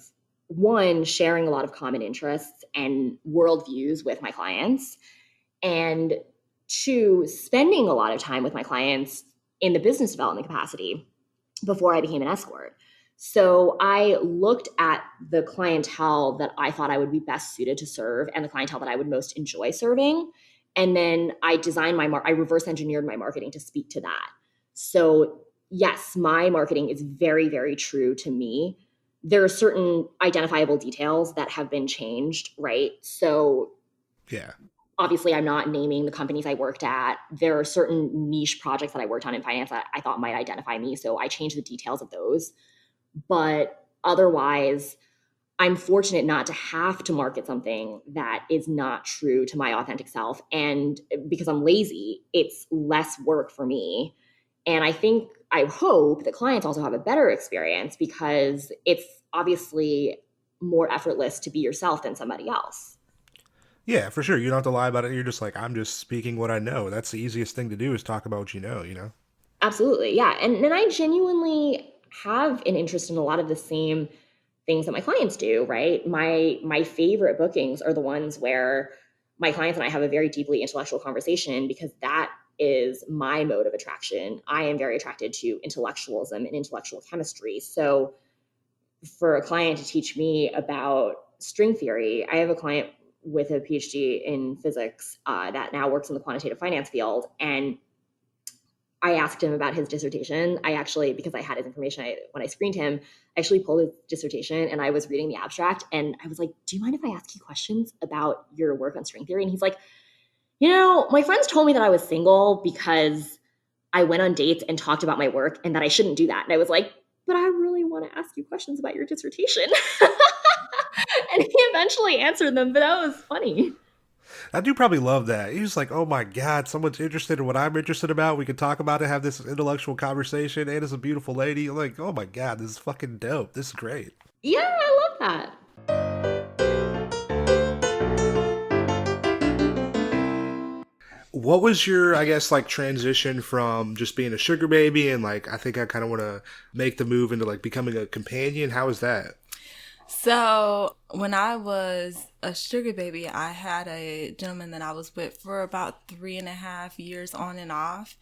one, sharing a lot of common interests and worldviews with my clients, and two, spending a lot of time with my clients in the business development capacity before I became an escort. So I looked at the clientele that I thought I would be best suited to serve and the clientele that I would most enjoy serving. And then I designed I reverse engineered my marketing to speak to that. So yes, my marketing is very, very true to me. There are certain identifiable details that have been changed, right? So yeah, obviously I'm not naming the companies I worked at. There are certain niche projects that I worked on in finance that I thought might identify me. So I changed the details of those. But otherwise, I'm fortunate not to have to market something that is not true to my authentic self. And because I'm lazy, it's less work for me. And I hope that clients also have a better experience because it's obviously more effortless to be yourself than somebody else. Yeah, for sure. You don't have to lie about it. You're just like, I'm just speaking what I know. That's the easiest thing to do is talk about what you know, you know? Absolutely. Yeah. And I genuinely have an interest in a lot of the same things that my clients do, right? My favorite bookings are the ones where my clients and I have a very deeply intellectual conversation because that is my mode of attraction. I am very attracted to intellectualism and intellectual chemistry. So for a client to teach me about string theory, I have a client with a PhD in physics that now works in the quantitative finance field. And I asked him about his dissertation. Because I had his information when I screened him, I actually pulled his dissertation and I was reading the abstract and I was like, do you mind if I ask you questions about your work on string theory? And he's like, my friends told me that I was single because I went on dates and talked about my work and that I shouldn't do that. And I was like, but I really want to ask you questions about your dissertation. And he eventually answered them, but that was funny. I do probably love that. He's like, oh my God, someone's interested in what I'm interested about. We can talk about it, have this intellectual conversation. And it's a beautiful lady. I'm like, oh my God, this is fucking dope. This is great. Yeah, I love that. What was your, I guess, like transition from just being a sugar baby and like, I think I kind of want to make the move into like becoming a companion? How was that? So when I was a sugar baby, I had a gentleman that I was with for about 3.5 years on and off.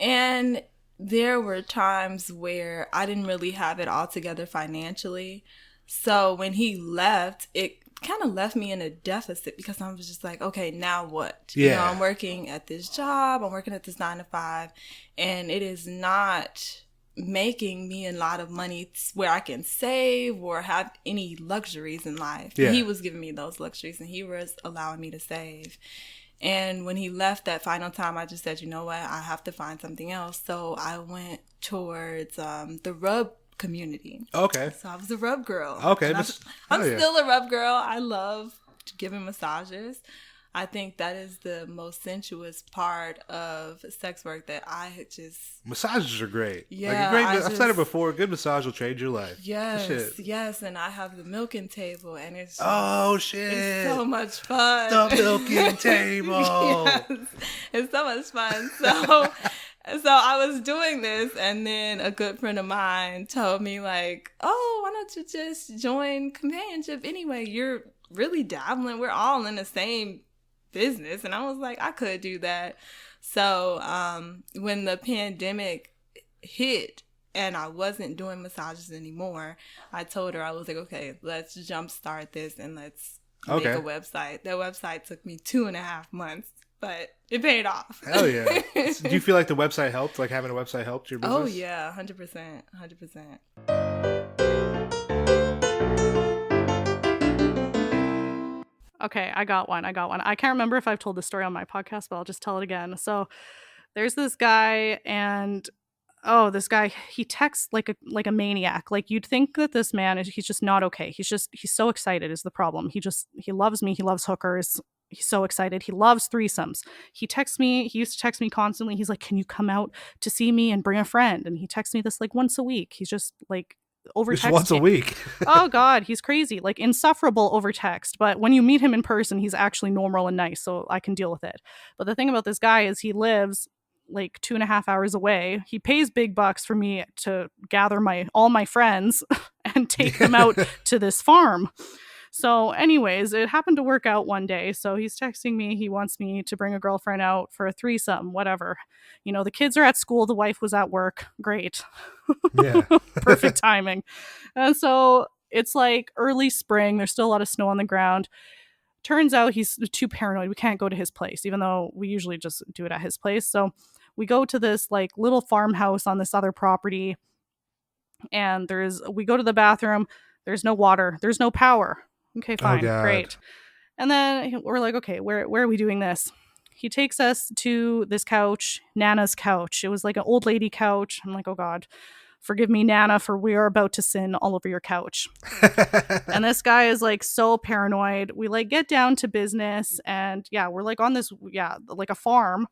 And there were times where I didn't really have it all together financially. So when he left, it kind of left me in a deficit because I was just like, okay, now what? Yeah. I'm working at this job, I'm working at this 9 to 5, and it is not making me a lot of money where I can save or have any luxuries in life. Yeah. He was giving me those luxuries and he was allowing me to save. And when he left that final time, I just said, you know what, I have to find something else. So I went towards the rub community. Okay. So I was a rub girl. Okay. I'm still a rub girl. I love giving massages. I think that is the most sensuous part of sex work that I just... Massages are great. Yeah. I've said it before. A good massage will change your life. Yes. And I have the milking table and it's just, oh, shit. It's so much fun. The milking table. Yes. It's so much fun. So I was doing this and then a good friend of mine told me like, oh, why don't you just join companionship anyway? You're really dabbling. We're all in the same business. And I was like, I could do that. So when the pandemic hit and I wasn't doing massages anymore, I told her, I was like, okay, let's jumpstart this and let's make a website. That website took me 2.5 months. but it paid off. Hell yeah. Do you feel like the website helped? Like having a website helped your business? Oh yeah, 100%. 100%. Okay, I got one. I can't remember if I've told this story on my podcast, but I'll just tell it again. So there's this guy, and this guy, he texts like a maniac. Like, you'd think that this man he's just not okay. He's so excited is the problem. He loves me. He loves hookers. He's so excited. He loves threesomes. He used to text me constantly. He's like, can you come out to see me and bring a friend? And he texts me this like once a week. He's just like over text. Once a week. Oh God, he's crazy. Like insufferable over text. But when you meet him in person, he's actually normal and nice. So I can deal with it. But the thing about this guy is he lives like 2.5 hours away. He pays big bucks for me to gather all my friends and take them out to this farm. So anyways, it happened to work out one day. So he's texting me. He wants me to bring a girlfriend out for a threesome, whatever. You know, the kids are at school. The wife was at work. Great. Yeah. Perfect timing. And so it's like early spring. There's still a lot of snow on the ground. Turns out he's too paranoid. We can't go to his place, even though we usually just do it at his place. So we go to this like little farmhouse on this other property. And we go to the bathroom. There's no water. There's no power. Okay, fine. Great. And then we're like, okay, where are we doing this? He takes us to this couch, Nana's couch. It was like an old lady couch. I'm like, oh God, forgive me, Nana, for we are about to sin all over your couch. And this guy is like so paranoid. We like get down to business, and we're like on this, like a farm.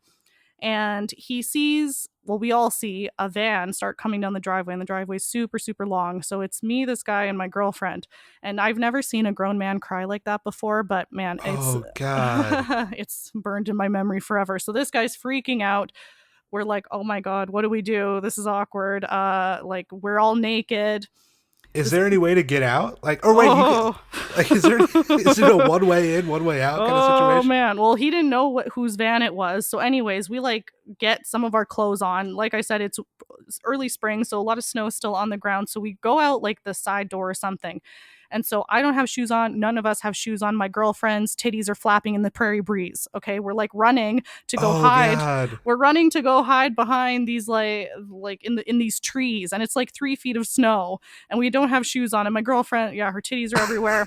And he sees, we all see a van start coming down the driveway, and the driveway is super, super long. So it's me, this guy, and my girlfriend. And I've never seen a grown man cry like that before, but man, it's burned in my memory forever. So this guy's freaking out. We're like, oh my God, what do we do? This is awkward. Like, we're all naked. Is there any way to get out? Like, oh wait, is it a one way in, one way out kind of situation? Oh man, well, he didn't know whose van it was. So anyways, we like get some of our clothes on. Like I said, it's early spring, so a lot of snow is still on the ground. So we go out like the side door or something. And so I don't have shoes on. None of us have shoes on. My girlfriend's titties are flapping in the prairie breeze. Okay. We're like running to go hide. God. We're running to go hide behind these like in these trees. And it's like 3 feet of snow, and we don't have shoes on. And my girlfriend, her titties are everywhere.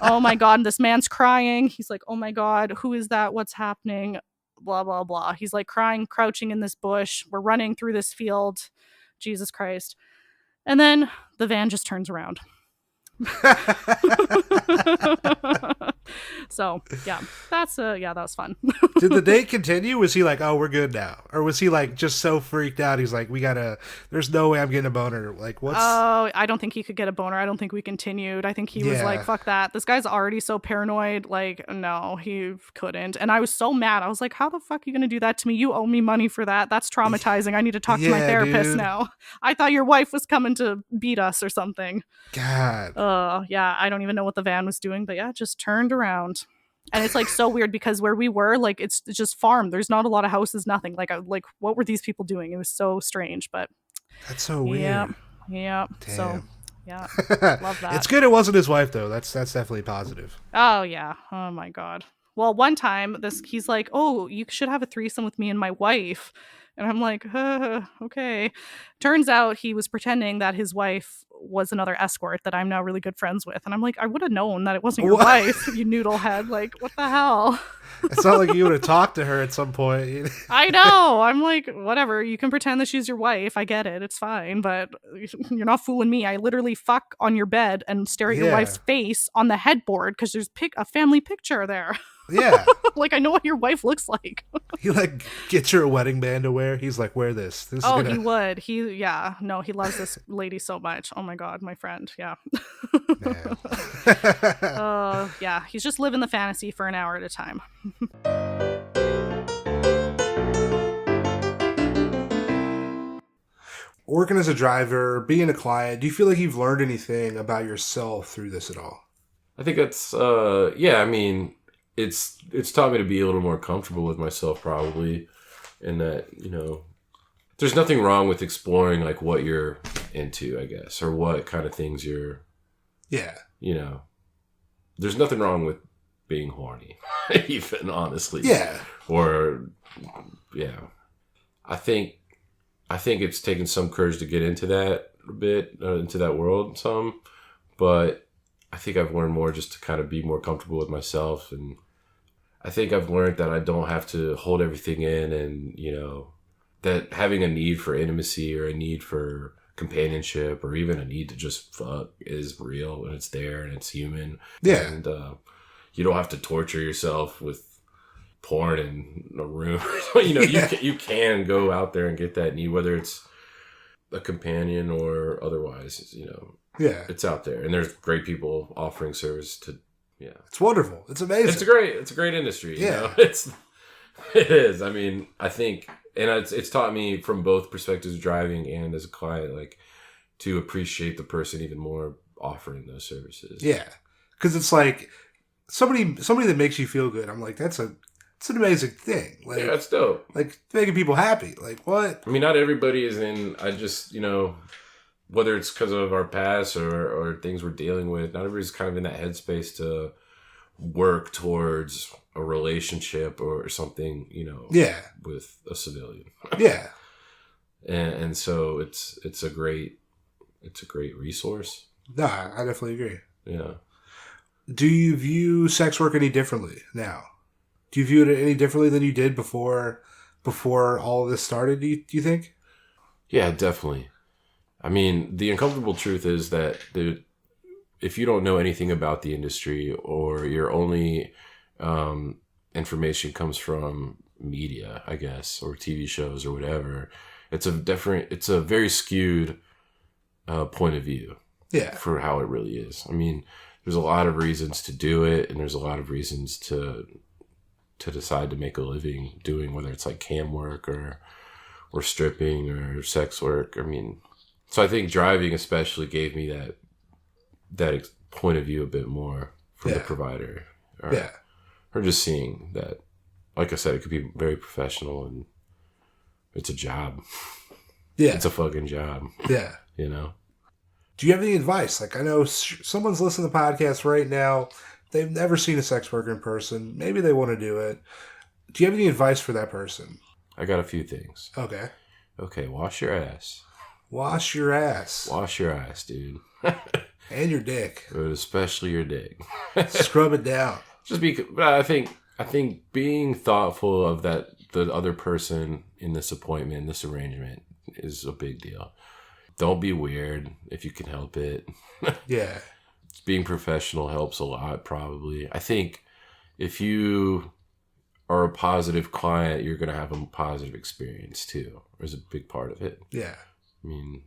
Oh my God. And this man's crying. He's like, oh my God, who is that? What's happening? Blah, blah, blah. He's like crying, crouching in this bush. We're running through this field. Jesus Christ. And then the van just turns around. So that was fun. Did the date continue? Was he like, oh, we're good now? Or was he like just so freaked out he's like, there's no way I'm getting a boner? Like, what's I don't think he could get a boner. I don't think we continued. I think he was like, fuck that. This guy's already so paranoid. Like, no, he couldn't. And I was so mad. I was like, how the fuck are you gonna do that to me? You owe me money for that. That's traumatizing. I need to talk to my therapist now. I thought your wife was coming to beat us or something. God. I don't even know what the van was doing, but it just turned around. And it's like so weird because where we were, like, it's just farm. There's not a lot of houses, nothing. Like, what were these people doing? It was so strange, but that's so weird. Yeah. Damn. So love that. It's good it wasn't his wife though. That's definitely positive. Oh yeah. Oh my God. Well, one time he's like, oh, you should have a threesome with me and my wife. And I'm like, okay. Turns out he was pretending that his wife was another escort that I'm now really good friends with. And I'm like, I would have known that it wasn't your wife, you noodlehead. Like, what the hell? It's not like you would have talked to her at some point. I know. I'm like, whatever. You can pretend that she's your wife. I get it. It's fine. But you're not fooling me. I literally fuck on your bed and stare at your wife's face on the headboard because there's a family picture there. Yeah. Like, I know what your wife looks like. He like gets her a wedding band to wear. He's like, wear this. He would. He loves this lady so much. Oh my God, my friend. Yeah. He's just living the fantasy for an hour at a time. Working as a driver, being a client, do you feel like you've learned anything about yourself through this at all? I think that's, I mean, it's taught me to be a little more comfortable with myself, probably, and that, there's nothing wrong with exploring like what you're into, I guess, or what kind of things you're. Yeah. There's nothing wrong with being horny, even honestly. Yeah. Or, yeah. I think it's taken some courage to get into that a bit, into that world some. But I think I've learned more just to kind of be more comfortable with myself. And I think I've learned that I don't have to hold everything in, and, you know, that having a need for intimacy or a need for companionship or even a need to just fuck is real, and it's there and it's human. Yeah. And you don't have to torture yourself with porn in a room. You know, you can go out there and get that need, whether it's a companion or otherwise, you know. Yeah. It's out there, and there's great people offering service to, yeah. It's wonderful. It's amazing. It's a great industry. You know? It is. I mean, I think, and it's taught me from both perspectives, driving and as a client, like, to appreciate the person even more offering those services. Yeah. Because it's like somebody that makes you feel good. I'm like, it's an amazing thing. Like, yeah, that's dope. Like, making people happy. Like, what? I mean, not everybody is in, I just, you know, whether it's because of our past or things we're dealing with, not everybody's kind of in that headspace to work towards a relationship or something, you know, with a civilian. Yeah. And so it's a great resource. Nah, I definitely agree. Yeah. Do you view sex work any differently now? Do you view it any differently than you did before all of this started, do you think? Yeah, definitely. I mean, the uncomfortable truth is that if you don't know anything about the industry, or your only information comes from media, I guess, or TV shows or whatever, it's a very skewed point of view for how it really is. I mean, there's a lot of reasons to do it, and there's a lot of reasons to decide to make a living doing, whether it's like cam work or stripping or sex work. I mean, so I think driving especially gave me that point of view a bit more from the provider. Or just seeing that, like I said, it could be very professional, and it's a job. Yeah. It's a fucking job. Yeah. You know? Do you have any advice? Like, I know someone's listening to the podcast right now. They've never seen a sex worker in person. Maybe they want to do it. Do you have any advice for that person? I got a few things. Okay, wash your ass. Wash your ass. Wash your ass, dude. And your dick. But especially your dick. Scrub it down. Just because I think being thoughtful of the other person in this appointment, this arrangement, is a big deal. Don't be weird if you can help it. Yeah. Being professional helps a lot, probably. I think if you are a positive client, you're going to have a positive experience too. There's a big part of it. Yeah. I mean,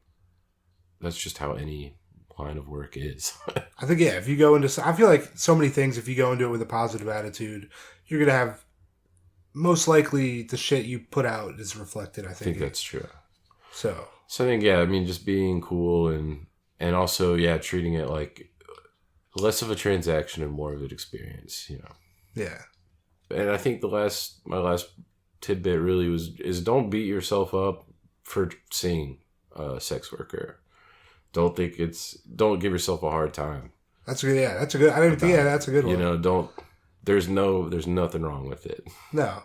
that's just how any line of work is. I think, if you go into, I feel like so many things, if you go into it with a positive attitude, you're going to have, most likely the shit you put out is reflected, I think. That's true. So I think, I mean, just being cool and also, treating it like less of a transaction and more of an experience, you know? Yeah. And I think my last tidbit really is don't beat yourself up for seeing a sex worker. Don't give yourself a hard time. That's good. Yeah, that's a good. I didn't think. Yeah, that's a good one. You know, there's nothing wrong with it. No.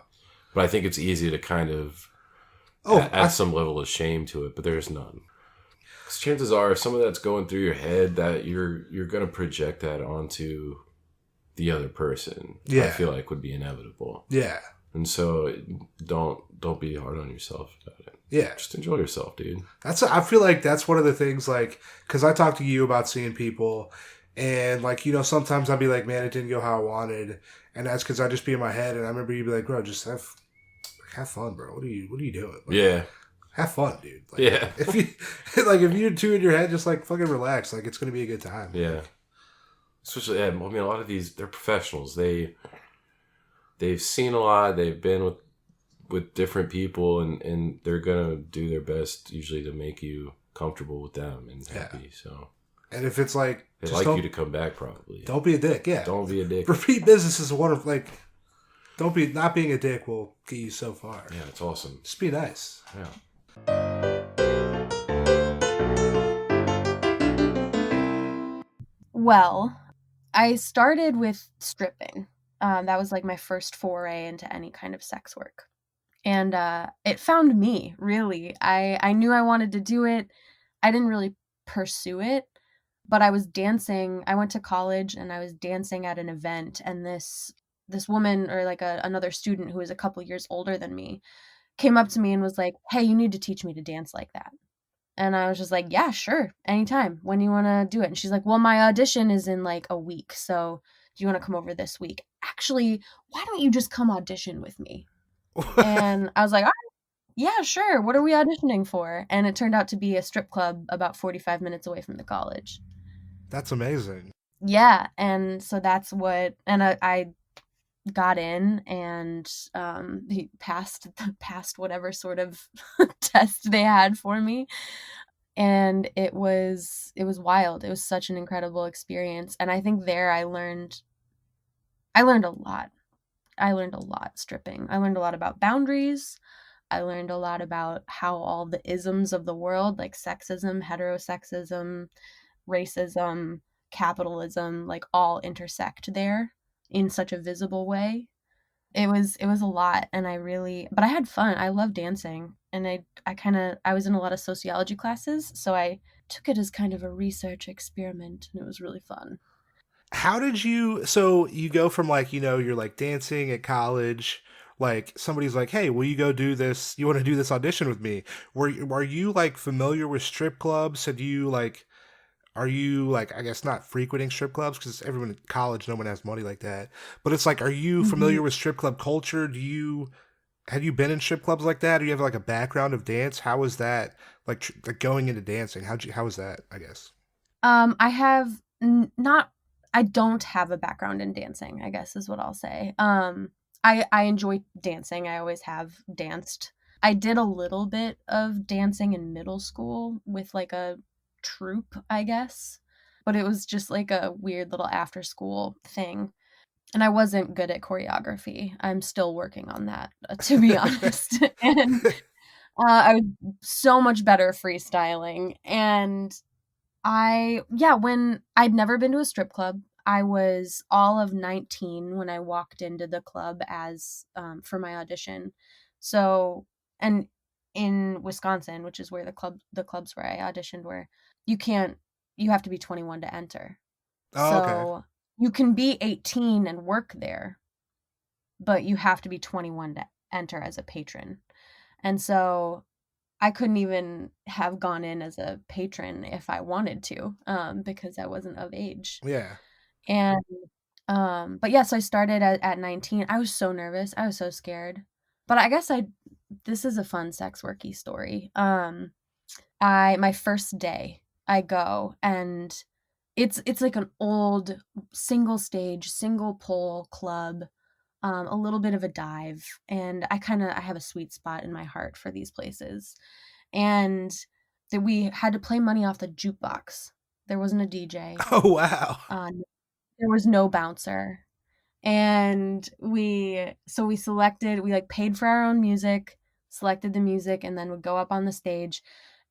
But I think it's easy to kind of add some level of shame to it, but there's none. Because chances are, if some of that's going through your head, that you're gonna project that onto the other person. Yeah. I feel like would be inevitable. Yeah. And so don't be hard on yourself about it. Yeah. Just enjoy yourself, dude. I feel like that's one of the things, like, because I talked to you about seeing people, and, like, you know, sometimes I'll be like, man, it didn't go how I wanted, and that's because I just be in my head, and I remember you'd be like, bro, just have fun, bro. What are you doing? Like, yeah. Have fun, dude. Like, yeah. If you're two in your head, just, like, fucking relax. Like, it's gonna be a good time. Yeah. Especially, I mean, a lot of these, they're professionals. They've seen a lot. They've been with different people, and they're gonna do their best usually to make you comfortable with them and happy. So, and if it's like they like you to come back, probably don't be a dick. Yeah, don't be a dick. Repeat business is one of, like, not being a dick will get you so far. Yeah, it's awesome. Just be nice. Yeah. Well, I started with stripping. That was like my first foray into any kind of sex work. And it found me, really. I knew I wanted to do it. I didn't really pursue it, but I was dancing. I went to college and I was dancing at an event, and this woman, or like another student who was a couple years older than me, came up to me and was like, "Hey, you need to teach me to dance like that." And I was just like, "Yeah, sure, anytime. When do you want to do it?" And she's like, "Well, my audition is in like a week, so do you want to come over this week? Actually, why don't you just come audition with me?" And I was like, "All right, yeah, sure. What are we auditioning for?" And it turned out to be a strip club about 45 minutes away from the college. That's amazing. Yeah, and so that's what, and I got in, and he passed whatever sort of test they had for me, and it was wild. It was such an incredible experience, and I think there I learned a lot. I learned a lot stripping. I learned a lot about boundaries. I learned a lot about how all the isms of the world, like sexism, heterosexism, racism, capitalism, like all intersect there in such a visible way. It was a lot, and but I had fun. I love dancing, and I was in a lot of sociology classes, so I took it as kind of a research experiment, and it was really fun. How did so you go from like, you're like dancing at college, like somebody's like, "Hey, will you go do this? You want to do this audition with me?" Were you like familiar with strip clubs? Are you like, I guess not frequenting strip clubs, because everyone in college, no one has money like that. But it's like, are you familiar with strip club culture? Have you been in strip clubs like that? Do you have like a background of dance? How was that like going into dancing? How was that, I guess? I have not. I don't have a background in dancing, I guess is what I'll say. I enjoy dancing. I always have danced. I did a little bit of dancing in middle school with like a troupe, I guess, but it was just like a weird little after school thing, and I wasn't good at choreography. I'm still working on that, to be honest. And I was so much better freestyling. And when I'd never been to a strip club, I was all of 19 when I walked into the club as for my audition. So, and in Wisconsin, which is where the clubs where I auditioned were, you have to be 21 to enter. Oh, So okay. you can be 18 and work there, but you have to be 21 to enter as a patron. And so I couldn't even have gone in as a patron if I wanted to, because I wasn't of age. Yeah. And but yeah, so I started at 19. I was so nervous. I was so scared. But I guess this is a fun sex worky story. My first day, I go, and it's like an old single stage, single pole club, a little bit of a dive, and I have a sweet spot in my heart for these places. And that we had to play money off the jukebox. There wasn't a DJ. Oh, wow. There was no bouncer. And we like paid for our own music, selected the music, and then would go up on the stage.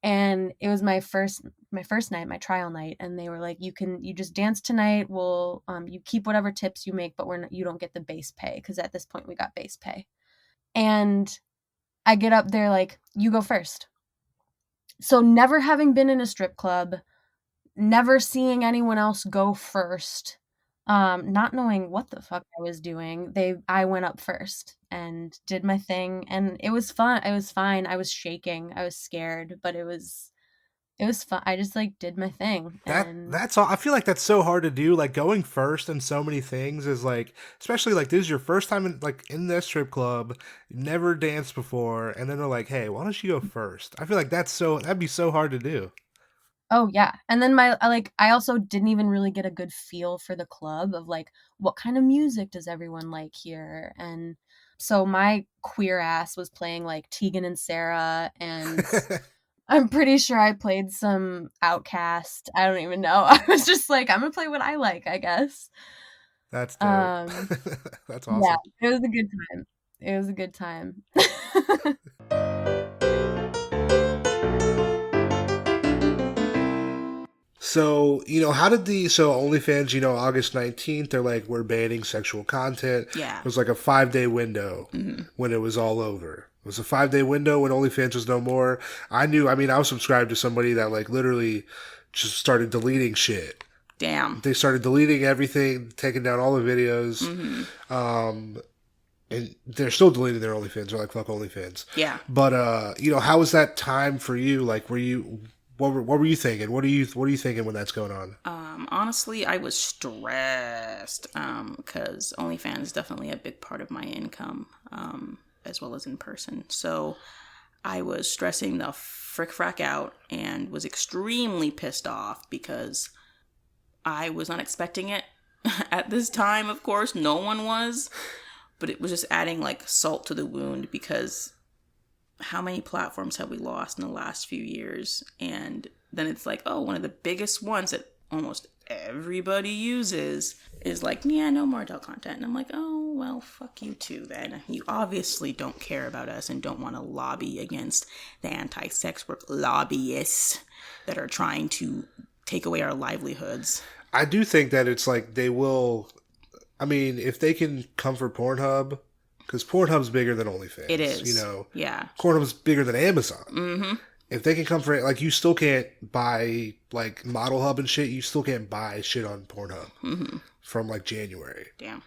And it was my first night, my trial night, and they were like, you just dance tonight. We'll you keep whatever tips you make, but you don't get the base pay, because at this point we got base pay. And I get up there like, you go first. So never having been in a strip club, never seeing anyone else go first, not knowing what the fuck I was doing, I went up first and did my thing, and it was fun. It was fine. I was shaking. I was scared, but it was fun. I just like did my thing. That's all. I feel like that's so hard to do. Like going first in so many things is like, especially like this is your first time in this strip club, never danced before, and then they're like, "Hey, why don't you go first?" I feel like that'd be so hard to do. Oh yeah. And then I also didn't even really get a good feel for the club of like, what kind of music does everyone like here? And so my queer ass was playing like Tegan and Sarah, and I'm pretty sure I played some Outcast. I don't even know. I was just like, I'm gonna play what I like, I guess. That's dope. That's awesome. Yeah, it was a good time. It was a good time. So, how did so OnlyFans, August 19th, they're like, we're banning sexual content. Yeah. It was like a 5-day window when it was all over. It was a 5-day window when OnlyFans was no more. I was subscribed to somebody that like literally just started deleting shit. Damn. They started deleting everything, taking down all the videos. And they're still deleting their OnlyFans. They're like, fuck OnlyFans. Yeah. But, how was that time for you? Like, what were you thinking? What are you thinking when that's going on? Honestly, I was stressed because OnlyFans is definitely a big part of my income, as well as in person. So I was stressing the frick out and was extremely pissed off because I was not expecting it at this time. Of course, no one was, but it was just adding like salt to the wound because how many platforms have we lost in the last few years? And then it's like, oh, one of the biggest ones that almost everybody uses is like, yeah, no more adult content. And I'm like, oh, well, fuck you too then. You obviously don't care about us and don't want to lobby against the anti-sex work lobbyists that are trying to take away our livelihoods. I do think that it's like they will, if they can come for Pornhub, because Pornhub's bigger than OnlyFans. It is. Yeah. Pornhub's bigger than Amazon. Mm-hmm. If they can come for it, like, you still can't buy, like, Model Hub and shit. You still can't buy shit on Pornhub from, like, January. Damn.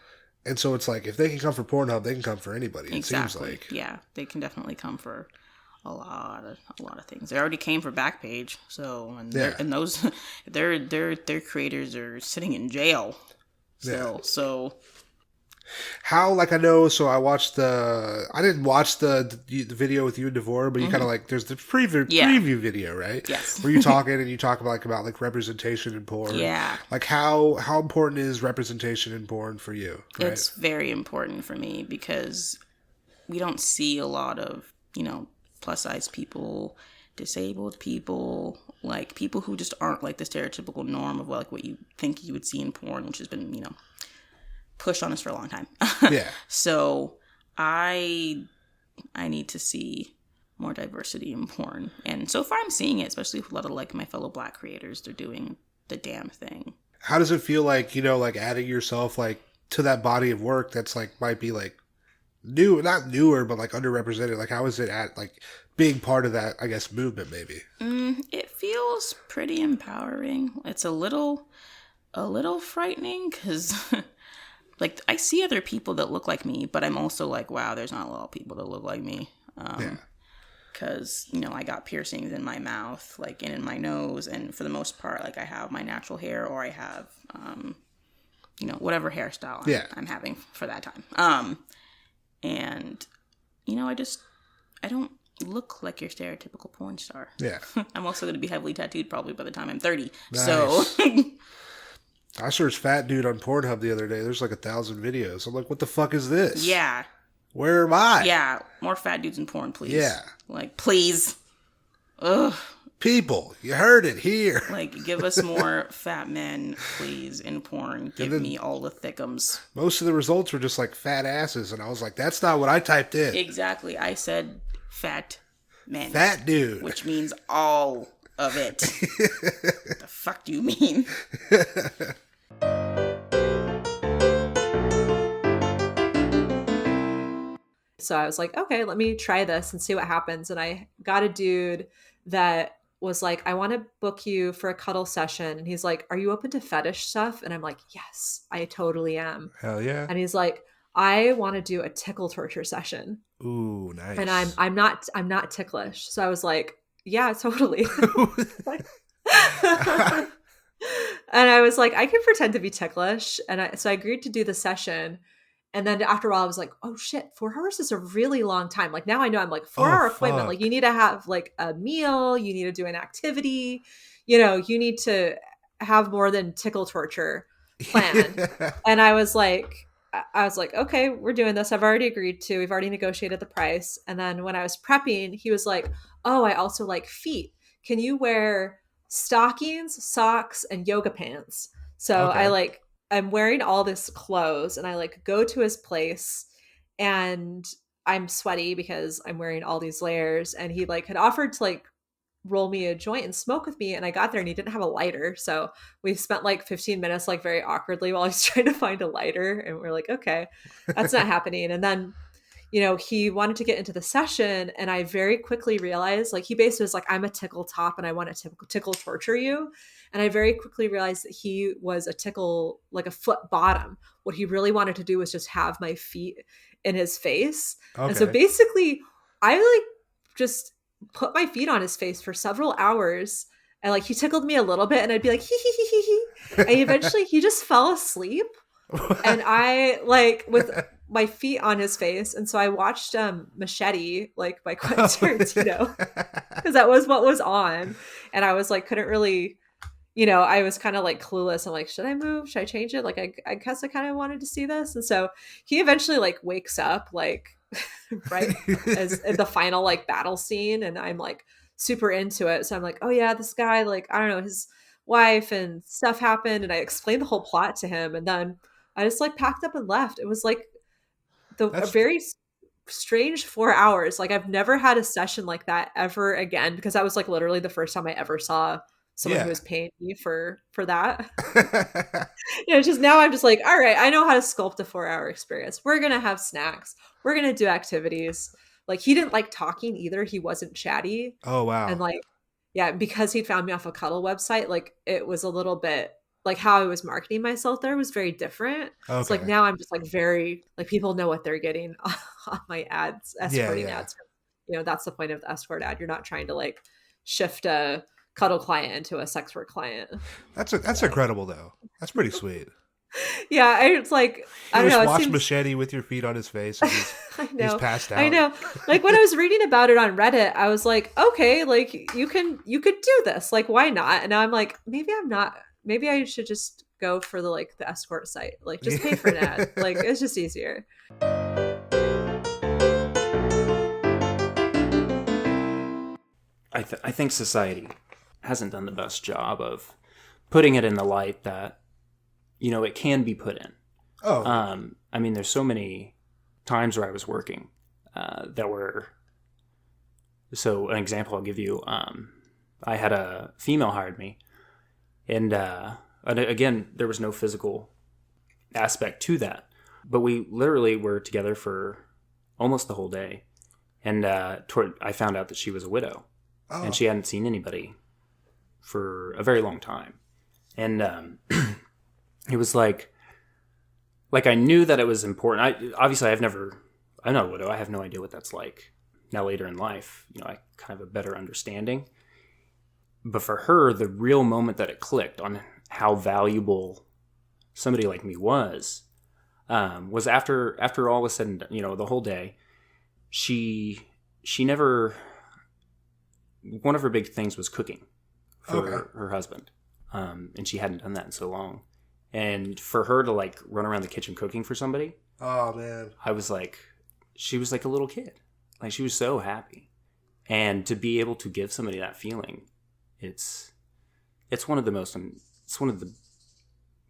And so it's like, if they can come for Pornhub, they can come for anybody. It seems like. Yeah, they can definitely come for a lot of things. They already came for Backpage. So, and those, their creators are sitting in jail. So. How, like, I watched I didn't watch the video with you and Devora, but you kind of like, there's the preview video, right? Yes. Where you talking and you talk about representation in porn. Yeah. Like, how important is representation in porn for you? Right? It's very important for me because we don't see a lot of, plus size people, disabled people, like people who just aren't like the stereotypical norm of like what you think you would see in porn, which has been, pushed on us for a long time. Yeah. So I need to see more diversity in porn. And so far I'm seeing it, especially with a lot of like my fellow Black creators. They're doing the damn thing. How does it feel like, like adding yourself like to that body of work that's like might be like not newer, but like underrepresented? Like, how is it at like being part of that, I guess, movement maybe? It feels pretty empowering. It's a little frightening because like, I see other people that look like me, but I'm also like, wow, there's not a lot of people that look like me. Because, I got piercings in my mouth, like, and in my nose. And for the most part, like, I have my natural hair or I have, whatever hairstyle I'm having for that time. And, I don't look like your stereotypical porn star. Yeah. I'm also going to be heavily tattooed probably by the time I'm 30. Nice. So... I searched fat dude on Pornhub the other day. There's like 1,000 videos. I'm like, what the fuck is this? Yeah. Where am I? Yeah. More fat dudes in porn, please. Yeah. Like, please. Ugh. People, you heard it here. Like, give us more fat men, please, in porn. Give me all the thickums. Most of the results were just like fat asses. And I was like, that's not what I typed in. Exactly. I said fat men. Fat dude. Which means all of it. What the fuck do you mean? So I was like, okay, let me try this and see what happens. And I got a dude that was like, I want to book you for a cuddle session. And he's like, are you open to fetish stuff? And I'm like, yes, I totally am. Hell yeah. And he's like, I want to do a tickle torture session. Ooh, nice. And I'm not ticklish. So I was like, yeah, totally. And I was like, I can pretend to be ticklish. And so I agreed to do the session. And then after a while, I was like, oh shit, 4 hours is a really long time. Like now I know I'm like 4-hour appointment. Like you need to have like a meal. You need to do an activity. You need to have more than tickle torture planned. And I was like, okay, we're doing this. I've already agreed to. We've already negotiated the price. And then when I was prepping, he was like, oh, I also like feet. Can you wear stockings, socks, and yoga pants? So okay. I'm wearing all this clothes and I like go to his place and I'm sweaty because I'm wearing all these layers. And he like had offered to like roll me a joint and smoke with me. And I got there and he didn't have a lighter. So we spent like 15 minutes, like very awkwardly while I was trying to find a lighter. And we're like, okay, that's not happening. And then, he wanted to get into the session, and I very quickly realized, like, he basically was like, I'm a tickle top and I want to tickle torture you. And I very quickly realized that he was a tickle, like a foot bottom. What he really wanted to do was just have my feet in his face. Okay. And so basically I like just put my feet on his face for several hours. And like, he tickled me a little bit and I'd be like, hee hee hee hee hee. And eventually he just fell asleep. And I like with my feet on his face. And so I watched Machete, like by Quentin Tarantino, because that was what was on. And I was like, couldn't really, I was kind of like clueless. I'm like, should I move? Should I change it? Like, I guess I kind of wanted to see this. And so he eventually like wakes up, like right as in the final like battle scene. And I'm like super into it. So I'm like, oh yeah, this guy, like, I don't know, his wife and stuff happened. And I explained the whole plot to him. And then I just like packed up and left. It was like a very strange 4 hours. Like, I've never had a session like that ever again, because that was like literally the first time I ever saw someone who was paying me for that. It's just, now I'm just like, all right, I know how to sculpt a 4-hour experience. We're gonna have snacks, we're gonna do activities. Like, he didn't like talking either. He wasn't chatty. Oh wow. And like, yeah, because he'd found me off a cuddle website, like it was a little bit like how I was marketing myself there was very different. Okay. So like now I'm just like very, like, people know what they're getting on my ads, escorting ads. That's the point of the escort ad. You're not trying to like shift a cuddle client into a sex work client. That's incredible though. That's pretty sweet. Yeah, it's like, I don't know. Watch Machete with your feet on his face. And he's passed out. I know. Like, when I was reading about it on Reddit, I was like, okay, like you could do this. Like, why not? And now I'm like, maybe I should just go for the escort site. Like, just pay for an ad. Like, it's just easier. I think society hasn't done the best job of putting it in the light that, it can be put in. Oh. I mean, there's so many times where I was working that were... So an example I'll give you, I had a female hired me, and again, there was no physical aspect to that, but we literally were together for almost the whole day, and I found out that she was a widow, and she hadn't seen anybody for a very long time, and it was like I knew that it was important. I'm not a widow. I have no idea what that's like. Now later in life, I kind of have a better understanding. But for her, the real moment that it clicked on how valuable somebody like me was after all was said and done, the whole day. She never. One of her big things was cooking for her husband, and she hadn't done that in so long. And for her to run around the kitchen cooking for somebody, oh man, I was like, she was like a little kid. Like, she was so happy, and to be able to give somebody that feeling, it's one of the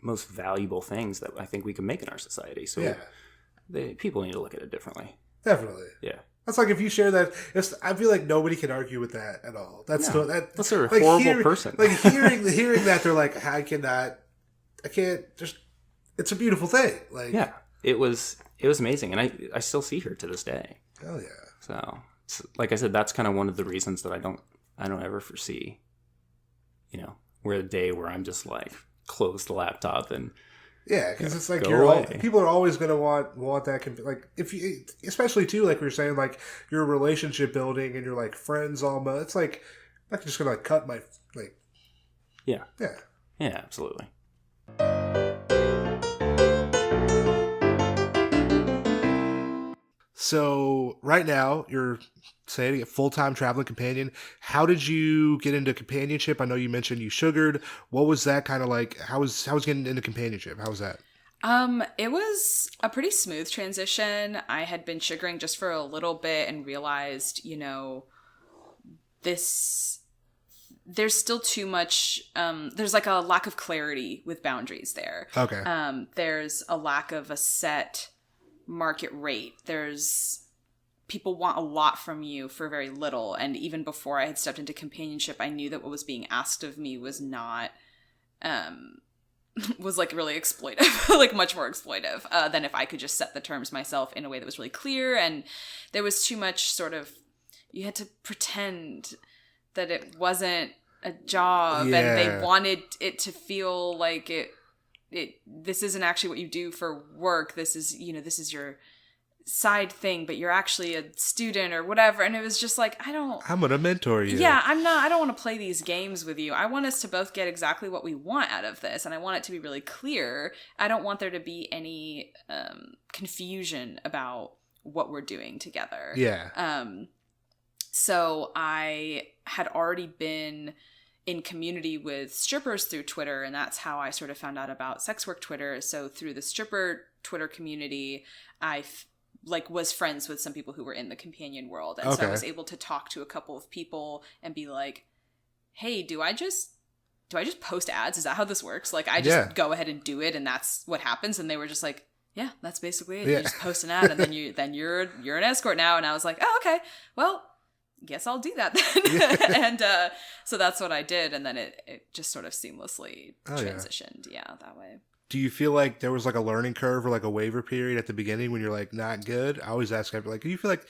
most valuable things that I think we can make in our society. So people need to look at it differently. Definitely. Yeah. That's like, if you share that, I feel like nobody can argue with that at all. That's a horrible person. Like hearing that, they're like, I can't just. It's a beautiful thing. Like, yeah, it was amazing, and I still see her to this day. Hell yeah. So, like I said, that's kind of one of the reasons that I don't ever foresee, we're a day where I'm just like, close the laptop and because it's like people are always going to want that, like, if you, especially too, like we were saying, like your relationship building and you're like friends almost. It's like, I'm not just gonna cut my yeah absolutely. So right now you're saying a full-time traveling companion. How did you get into companionship? I know you mentioned you sugared. What was that kind of like? How was getting into companionship? How was that? It was a pretty smooth transition. I had been sugaring just for a little bit and realized, there's still too much, there's like a lack of clarity with boundaries there. Okay. There's a lack of a set market rate. people want a lot from you for very little. And even before I had stepped into companionship, I knew that what was being asked of me was not, was like really exploitive, like much more exploitive than if I could just set the terms myself in a way that was really clear. And there was too much sort of, you had to pretend that it wasn't a job, and they wanted it to feel like this isn't actually what you do for work. This is, you know, this is your side thing, but you're actually a student or whatever. And it was just like, I'm gonna mentor you. Yeah, I don't want to play these games with you. I want us to both get exactly what we want out of this, and I want it to be really clear. I don't want there to be any confusion about what we're doing together. Yeah. So I had already been in community with strippers through Twitter, and that's how I sort of found out about sex work Twitter. So through the stripper Twitter community, I was friends with some people who were in the companion world. And so I was able to talk to a couple of people and be like, hey, do I just post ads? Is that how this works? Like, I just go ahead and do it, and that's what happens. And they were just like, yeah, that's basically it. You just post an ad, and then you're an escort now. And I was like, oh, okay, well, guess I'll do that then. And so that's what I did. And then it just sort of seamlessly transitioned. Yeah, that way. Do you feel like there was like a learning curve or like a waiver period at the beginning when you're like not good? I always ask everybody, like, do you feel like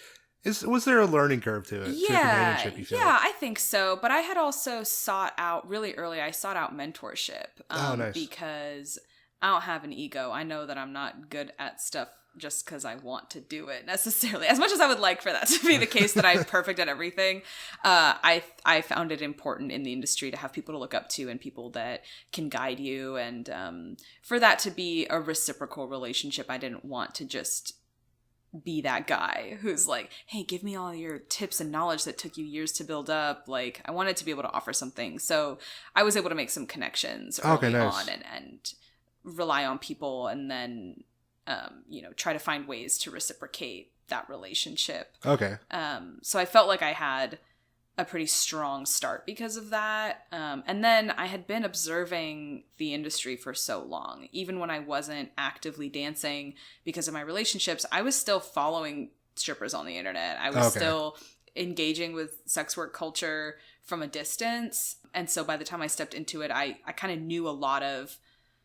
was there a learning curve to it? Yeah, I think so. But I had also sought out really early. I sought out mentorship nice. Because I don't have an ego. I know that I'm not good at stuff just because I want to do it necessarily. As much as I would like for that to be the case, that I'm perfect at everything, I found it important in the industry to have people to look up to and people that can guide you. And for that to be a reciprocal relationship, I didn't want to just be that guy who's like, hey, give me all your tips and knowledge that took you years to build up. Like, I wanted to be able to offer something. So I was able to make some connections early on and rely on people, and then try to find ways to reciprocate that relationship. Okay. So I felt like I had a pretty strong start because of that. And then I had been observing the industry for so long. Even when I wasn't actively dancing because of my relationships, I was still following strippers on the internet. I was still engaging with sex work culture from a distance. And so by the time I stepped into it, I kind of knew a lot of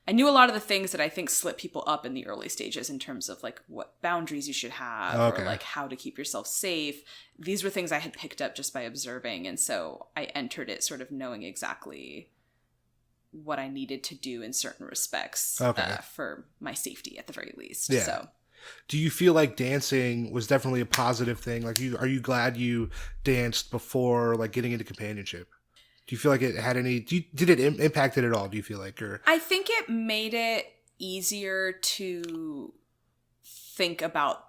the things that I think slip people up in the early stages in terms of like what boundaries you should have or like how to keep yourself safe. These were things I had picked up just by observing. And so I entered it sort of knowing exactly what I needed to do in certain respects for my safety at the very least. Yeah. So. Do you feel like dancing was definitely a positive thing? Like, are you glad you danced before like getting into companionship? Do you feel like it had any? Did it impact it at all? Do you feel like, or I think it made it easier to think about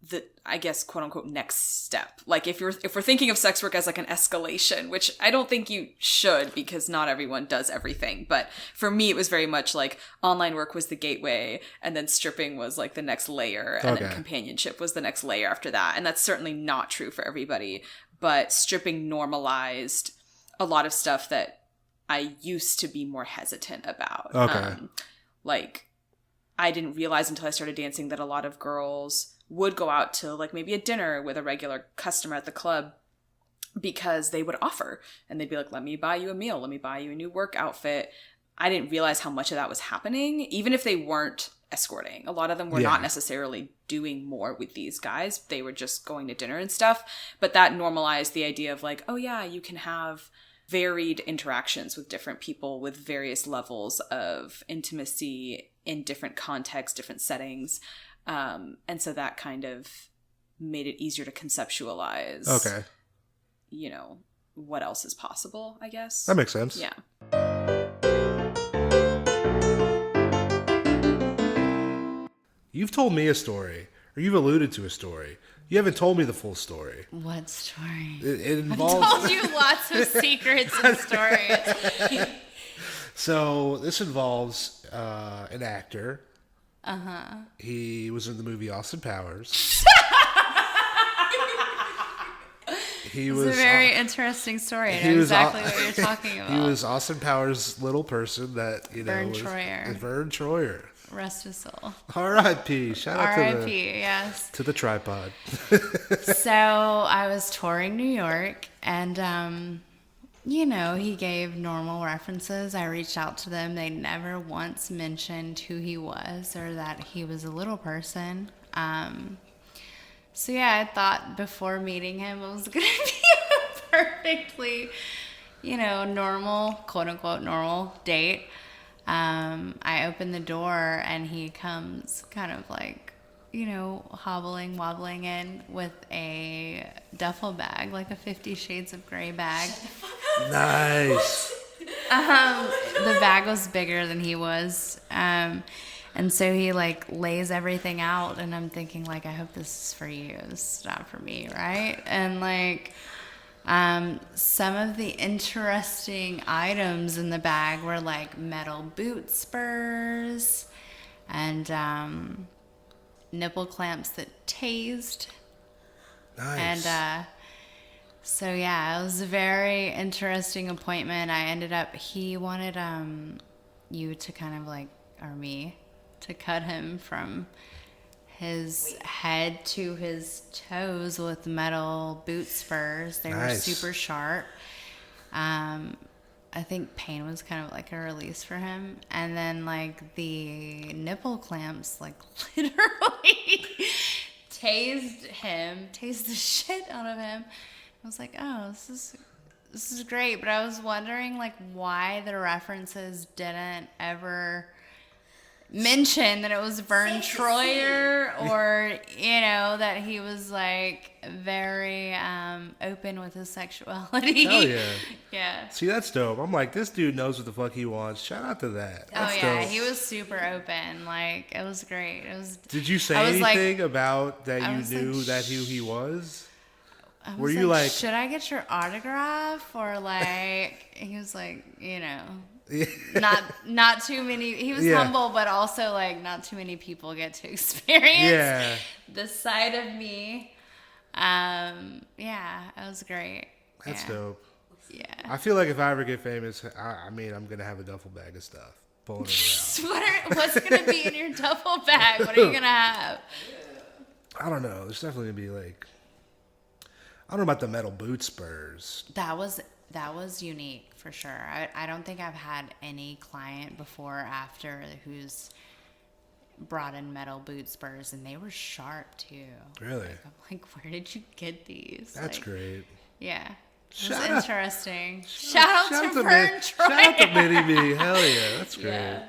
the, I guess, quote unquote, next step. Like if we're thinking of sex work as like an escalation, which I don't think you should, because not everyone does everything. But for me, it was very much like online work was the gateway, and then stripping was like the next layer, and then companionship was the next layer after that. And that's certainly not true for everybody. But stripping normalized a lot of stuff that I used to be more hesitant about. Like, I didn't realize until I started dancing that a lot of girls would go out to like maybe a dinner with a regular customer at the club because they would offer, and they'd be like, let me buy you a meal, let me buy you a new work outfit. I didn't realize how much of that was happening, even if they weren't escorting. A lot of them were not necessarily doing more with these guys. They were just going to dinner and stuff. But that normalized the idea of like, oh yeah, you can have varied interactions with different people with various levels of intimacy in different contexts, different settings. And so that kind of made it easier to conceptualize, what else is possible, I guess. That makes sense. Yeah. You've told me a story, or you've alluded to a story. You haven't told me the full story. What story? It involves... I've told you lots of secrets and stories. So this involves an actor. Uh-huh. He was in the movie Austin Powers. It's a very interesting story. I know exactly what you're talking about. He was Austin Powers' little person that, Vern Troyer. Vern Troyer. Rest his soul. R.I.P. Shout out R.I.P. Yes. to the tripod. So I was touring New York, and he gave normal references. I reached out to them. They never once mentioned who he was or that he was a little person. So yeah, I thought before meeting him it was going to be a perfectly, normal, quote unquote, normal date. I open the door and he comes kind of like, hobbling, wobbling in with a duffel bag, like a 50 Shades of Grey bag. Nice. The bag was bigger than he was. And so he like lays everything out, and I'm thinking like, I hope this is for you. This is not for me, right? And like, some of the interesting items in the bag were like metal boot spurs and nipple clamps that tased. Nice. And so yeah, it was a very interesting appointment. He wanted you to kind of like, or me, to cut him from his head to his toes with metal boot spurs. They were super sharp. I think pain was kind of like a release for him. And then like the nipple clamps like literally tased the shit out of him. I was like, oh, this is great. But I was wondering like why the references didn't ever mention that it was Vern Troyer or, that he was like very open with his sexuality. Hell yeah. Yeah. See, that's dope. I'm like, this dude knows what the fuck he wants. Shout out to that. That's yeah, dope. he was super open. Like, it was great. Did you say anything about that you knew that who he was? Were you like, should I get your autograph? Or like, he was like, not too many. He was humble, but also like not too many people get to experience this side of me. It was great. That's dope. Yeah. I feel like if I ever get famous, I'm gonna have a duffel bag of stuff pulling it around. What's gonna be in your duffel bag? What are you gonna have? I don't know. There's definitely gonna be like, I don't know about the metal boot spurs. That was unique for sure. I don't think I've had any client before or after who's brought in metal boot spurs, and they were sharp too. Really? Like, I'm like, where did you get these? That's great. Yeah. It was interesting. Shout out to Vern Troyer. Shout out to Mini Me. Hell yeah. That's great. Yeah.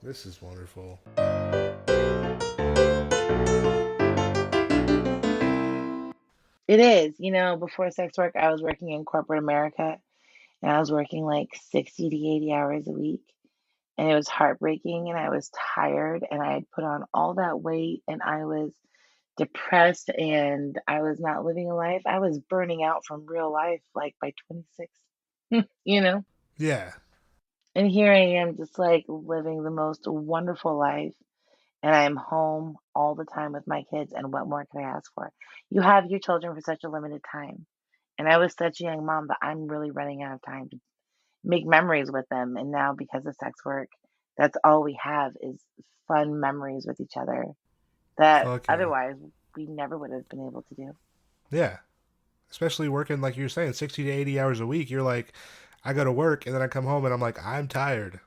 This is wonderful. It is. Before sex work, I was working in corporate America, and I was working like 60 to 80 hours a week. And it was heartbreaking, and I was tired, and I had put on all that weight, and I was depressed, and I was not living a life. I was burning out from real life like by 26, Yeah. And here I am just like living the most wonderful life. And I am home all the time with my kids. And what more can I ask for? You have your children for such a limited time. And I was such a young mom that I'm really running out of time to make memories with them. And now because of sex work, that's all we have is fun memories with each other that otherwise we never would have been able to do. Yeah. Especially working, like you're saying, 60 to 80 hours a week. You're like, I go to work and then I come home and I'm like, I'm tired.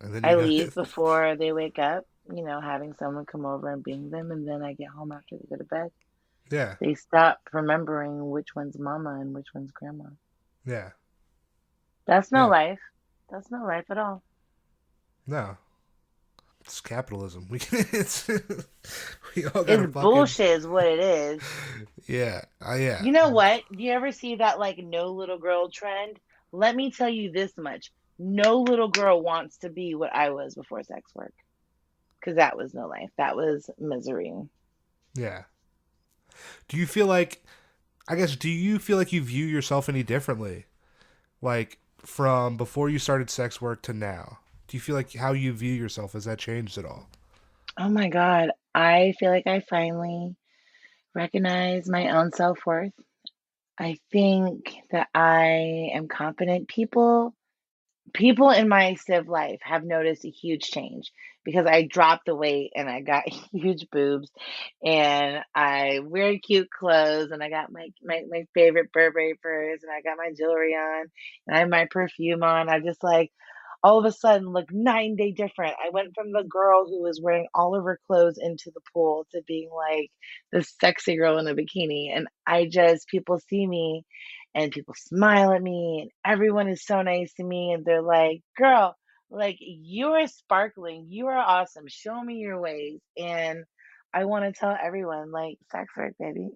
And then I leave before they wake up, having someone come over and being them. And then I get home after they go to bed. Yeah. They stop remembering which one's mama and which one's grandma. Yeah. That's no life. That's no life at all. No. It's capitalism. We all got it's bullshit is what it is. Yeah. Yeah. You know what? Do you ever see that like no little girl trend? Let me tell you this much. No little girl wants to be what I was before sex work. Because that was no life. That was misery. Yeah. Do you feel like you view yourself any differently? Like from before you started sex work to now? Do you feel like how you view yourself, has that changed at all? Oh my God. I feel like I finally recognize my own self-worth. I think that I am confident. People people in my civ life have noticed a huge change because I dropped the weight and I got huge boobs and I wear cute clothes and I got my favorite Burberry purse and I got my jewelry on and I have my perfume on. I just like all of a sudden look night and day different. I went from the girl who was wearing all of her clothes into the pool to being like this sexy girl in a bikini. And I just, people see me and people smile at me and everyone is so nice to me and they're like, girl, like you are sparkling, you are awesome, show me your ways. And I want to tell everyone like sex work, baby.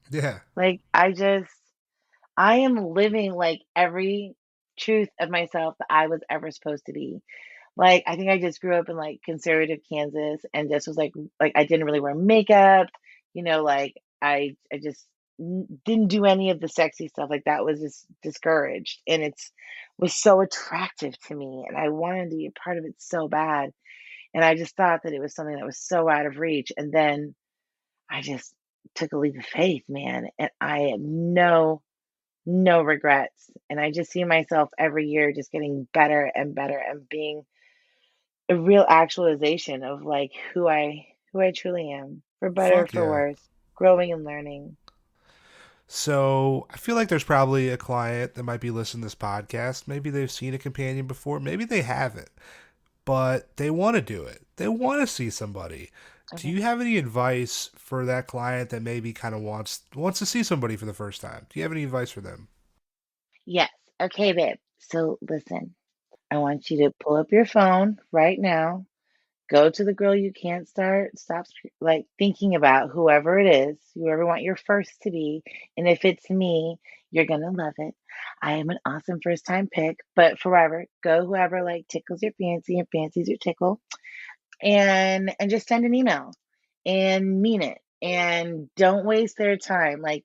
Yeah. Like I am living like every truth of myself that I was ever supposed to be. Like I think I just grew up in like conservative Kansas and just was like I didn't really wear makeup, like I just didn't do any of the sexy stuff. Like that was just discouraged and it's was so attractive to me and I wanted to be a part of it so bad. And I just thought that it was something that was so out of reach. And then I just took a leap of faith, man, and I have no regrets. And I just see myself every year just getting better and better and being a real actualization of like who I truly am, for better or Fuck for yeah. worse, growing and learning. So I feel like there's probably a client that might be listening to this podcast. Maybe they've seen a companion before. Maybe they haven't, but they want to do it. They want to see somebody. Do you have any advice for that client that maybe kind of wants to see somebody for the first time? Do you have any advice for them? Yes. Okay, babe. So listen, I want you to pull up your phone right now. Go to the girl you can't stop like thinking about whoever it is, whoever you want your first to be. And if it's me, you're gonna love it. I am an awesome first time pick, but forever, go whoever like tickles your fancy and fancies your tickle and just send an email and mean it and don't waste their time. Like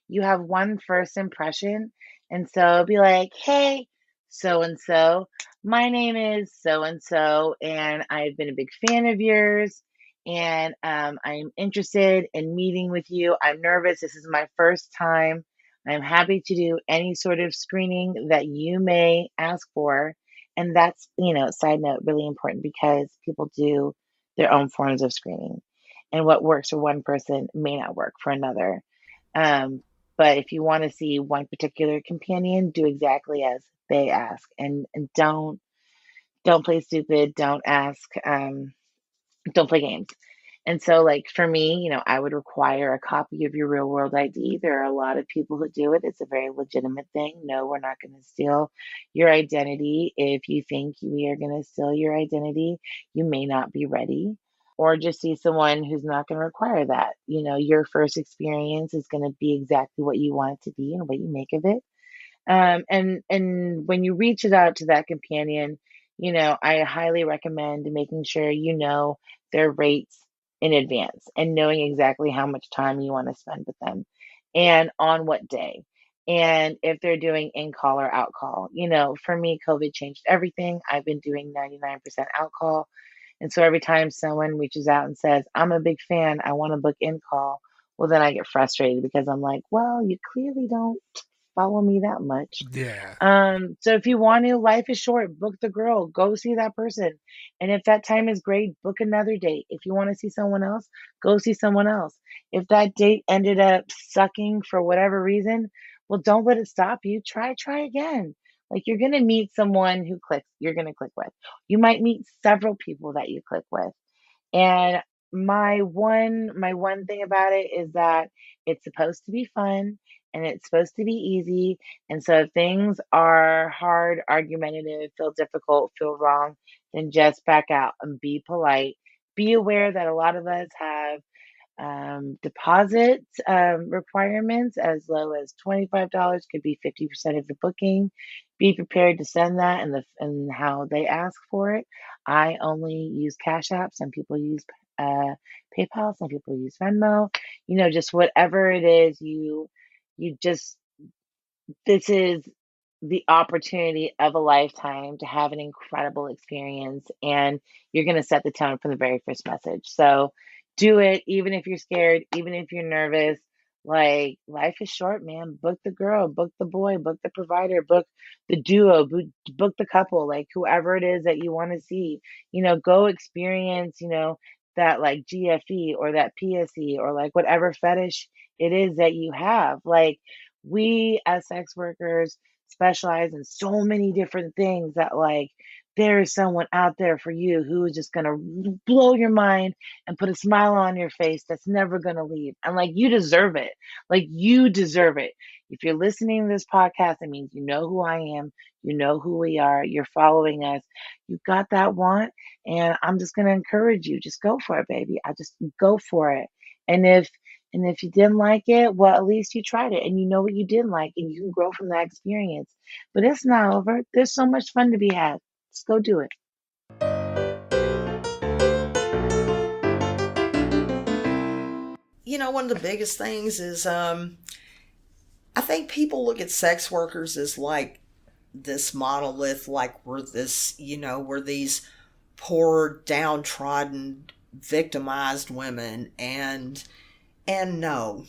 you have one first impression and so be like, hey, so and so, my name is so and so and I've been a big fan of yours and I'm interested in meeting with you. I'm nervous, this is my first time. I'm happy to do any sort of screening that you may ask for. And that's, side note, really important because people do their own forms of screening. And what works for one person may not work for another. Um, but if you want to see one particular companion, do exactly as they ask and don't play stupid, don't ask, don't play games. And so, like for me, I would require a copy of your real world ID. There are a lot of people who do it. It's a very legitimate thing. No, we're not going to steal your identity. If you think we are going to steal your identity, you may not be ready. Or just see someone who's not going to require that. Your first experience is going to be exactly what you want it to be and what you make of it. And when you reach it out to that companion, I highly recommend making sure you know their rates in advance and knowing exactly how much time you want to spend with them and on what day. And if they're doing in call or out call, for me, COVID changed everything. I've been doing 99% out call. And so every time someone reaches out and says, I'm a big fan, I want to book in call, well, then I get frustrated because I'm like, well, you clearly don't follow me that much. Yeah. So if you want to, life is short, book the girl, go see that person. And if that time is great, book another date. If you want to see someone else, go see someone else. If that date ended up sucking for whatever reason, well, don't let it stop you. Try again. Like you're going to meet someone who you're going to click with. You might meet several people that you click with. And my one thing about it is that it's supposed to be fun and it's supposed to be easy. And so if things are hard, argumentative, feel difficult, feel wrong, then just back out and be polite. Be aware that a lot of us have deposit requirements as low as $25, could be 50% of the booking. Be prepared to send that and how they ask for it. I only use Cash App. Some people use PayPal. Some people use Venmo. Just whatever it is, you just this is the opportunity of a lifetime to have an incredible experience and you're going to set the tone from the very first message. So do it, even if you're scared, even if you're nervous, Like, life is short, man. Book the girl, book the boy, book the provider, book the duo, book the couple, like whoever it is that you want to see. Go experience, that like GFE or that PSE or like whatever fetish it is that you have. Like, we as sex workers specialize in so many different things that, like, there is someone out there for you who is just going to blow your mind and put a smile on your face that's never going to leave. And like, you deserve it. Like, you deserve it. If you're listening to this podcast, it means you know who I am. You know who we are. You're following us. You got that want. And I'm just going to encourage you. Just go for it, baby. I just go for it. And if you didn't like it, well, at least you tried it and you know what you didn't like and you can grow from that experience. But it's not over. There's so much fun to be had. Just go do it. One of the biggest things is I think people look at sex workers as like this monolith, like we're this, we're these poor, downtrodden, victimized women. And no,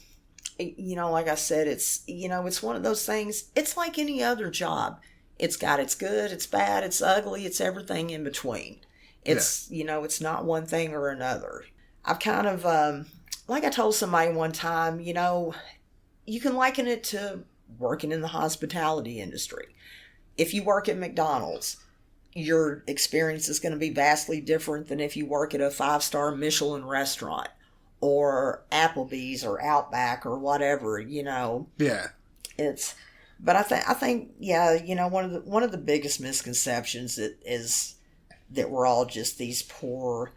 like I said, it's one of those things. It's like any other job. It's got its good, it's bad, it's ugly, it's everything in between. It's, it's not one thing or another. I've kind of, like I told somebody one time, you can liken it to working in the hospitality industry. If you work at McDonald's, your experience is going to be vastly different than if you work at a 5-star Michelin restaurant or Applebee's or Outback or whatever, Yeah. But I think, one of the biggest misconceptions is that we're all just these poor,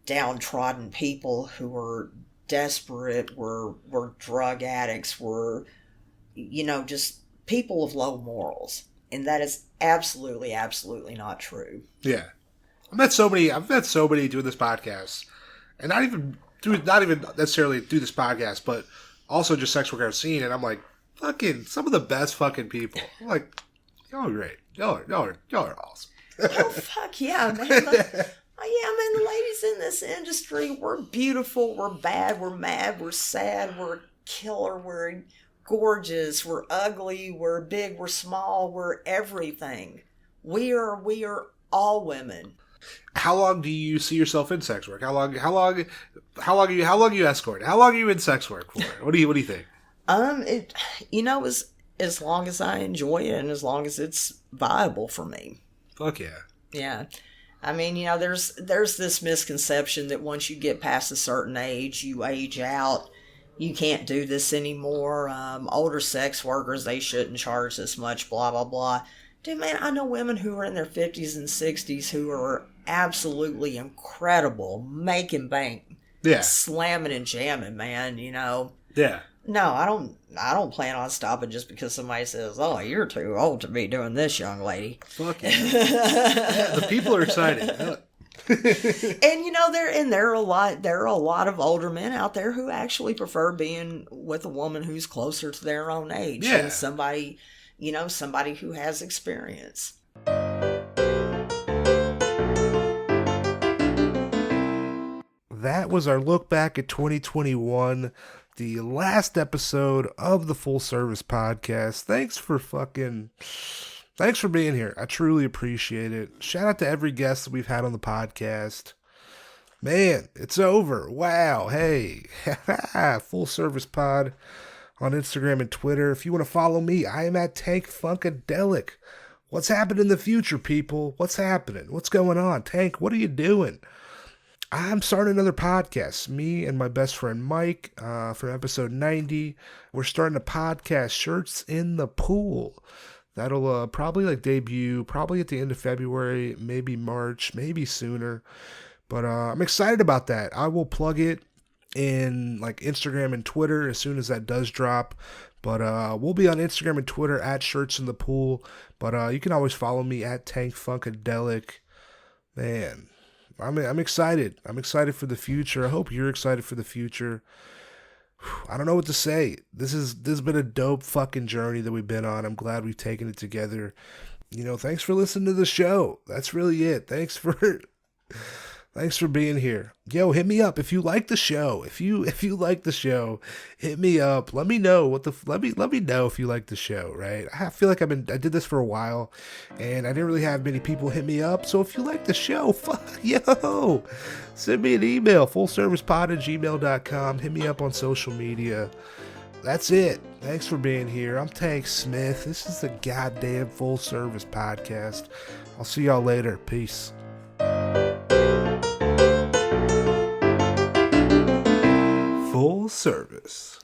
downtrodden people who are desperate. We're drug addicts. We're, just people of low morals, and that is absolutely, absolutely not true. Yeah, I've met so many doing this podcast, and not even necessarily through this podcast, but also just sex work I've seen, and I'm like, fucking some of the best fucking people. I'm like, y'all are great. Y'all are awesome. Oh, fuck yeah, man. The ladies in this industry, we're beautiful, we're bad, we're mad, we're sad, we're killer, we're gorgeous, we're ugly, we're big, we're small, we're everything. We are all women. How long do you see yourself in sex work? How long are you escorting? How long are you in sex work for? What do you think? As long as I enjoy it and as long as it's viable for me. Fuck yeah. Yeah. I mean, there's this misconception that once you get past a certain age, you age out. You can't do this anymore. Older sex workers, they shouldn't charge this much, blah, blah, blah. Dude, man, I know women who are in their 50s and 60s who are absolutely incredible, making bank. Yeah. Slamming and jamming, man, Yeah. No, I don't plan on stopping just because somebody says, "Oh, you're too old to be doing this, young lady." Fuck yeah. Yeah, the people are excited. And there are a lot of older men out there who actually prefer being with a woman who's closer to their own age Yeah. and somebody who has experience. That was our look back at 2021. The last episode of the Full Service Podcast. Thanks for being here. I truly appreciate it. Shout out to every guest that we've had on the podcast. Man, it's over. Wow. Hey. Full Service Pod on Instagram and Twitter. If you want to follow me, I am at Tank Funkadelic. What's happening in the future, people? What's happening? What's going on? Tank, what are you doing? I'm starting another podcast. Me and my best friend Mike from episode 90. We're starting a podcast, Shirts in the Pool. That'll probably debut probably at the end of February, maybe March, maybe sooner. But I'm excited about that. I will plug it in Instagram and Twitter as soon as that does drop. But we'll be on Instagram and Twitter at Shirts in the Pool. But you can always follow me at Tank Funkadelic. Man. I'm excited. I'm excited for the future. I hope you're excited for the future. I don't know what to say. This has been a dope fucking journey that we've been on. I'm glad we've taken it together. Thanks for listening to the show. That's really it. Thanks for Thanks for being here. Yo, hit me up if you like the show. If you like the show, hit me up. Let me know let me know if you like the show, right? I feel like I did this for a while and I didn't really have many people hit me up. So if you like the show, yo, send me an email, fullservicepod@gmail.com. Hit me up on social media. That's it. Thanks for being here. I'm Tank Smith. This is the goddamn Full Service Podcast. I'll see y'all later. Peace. Full Service.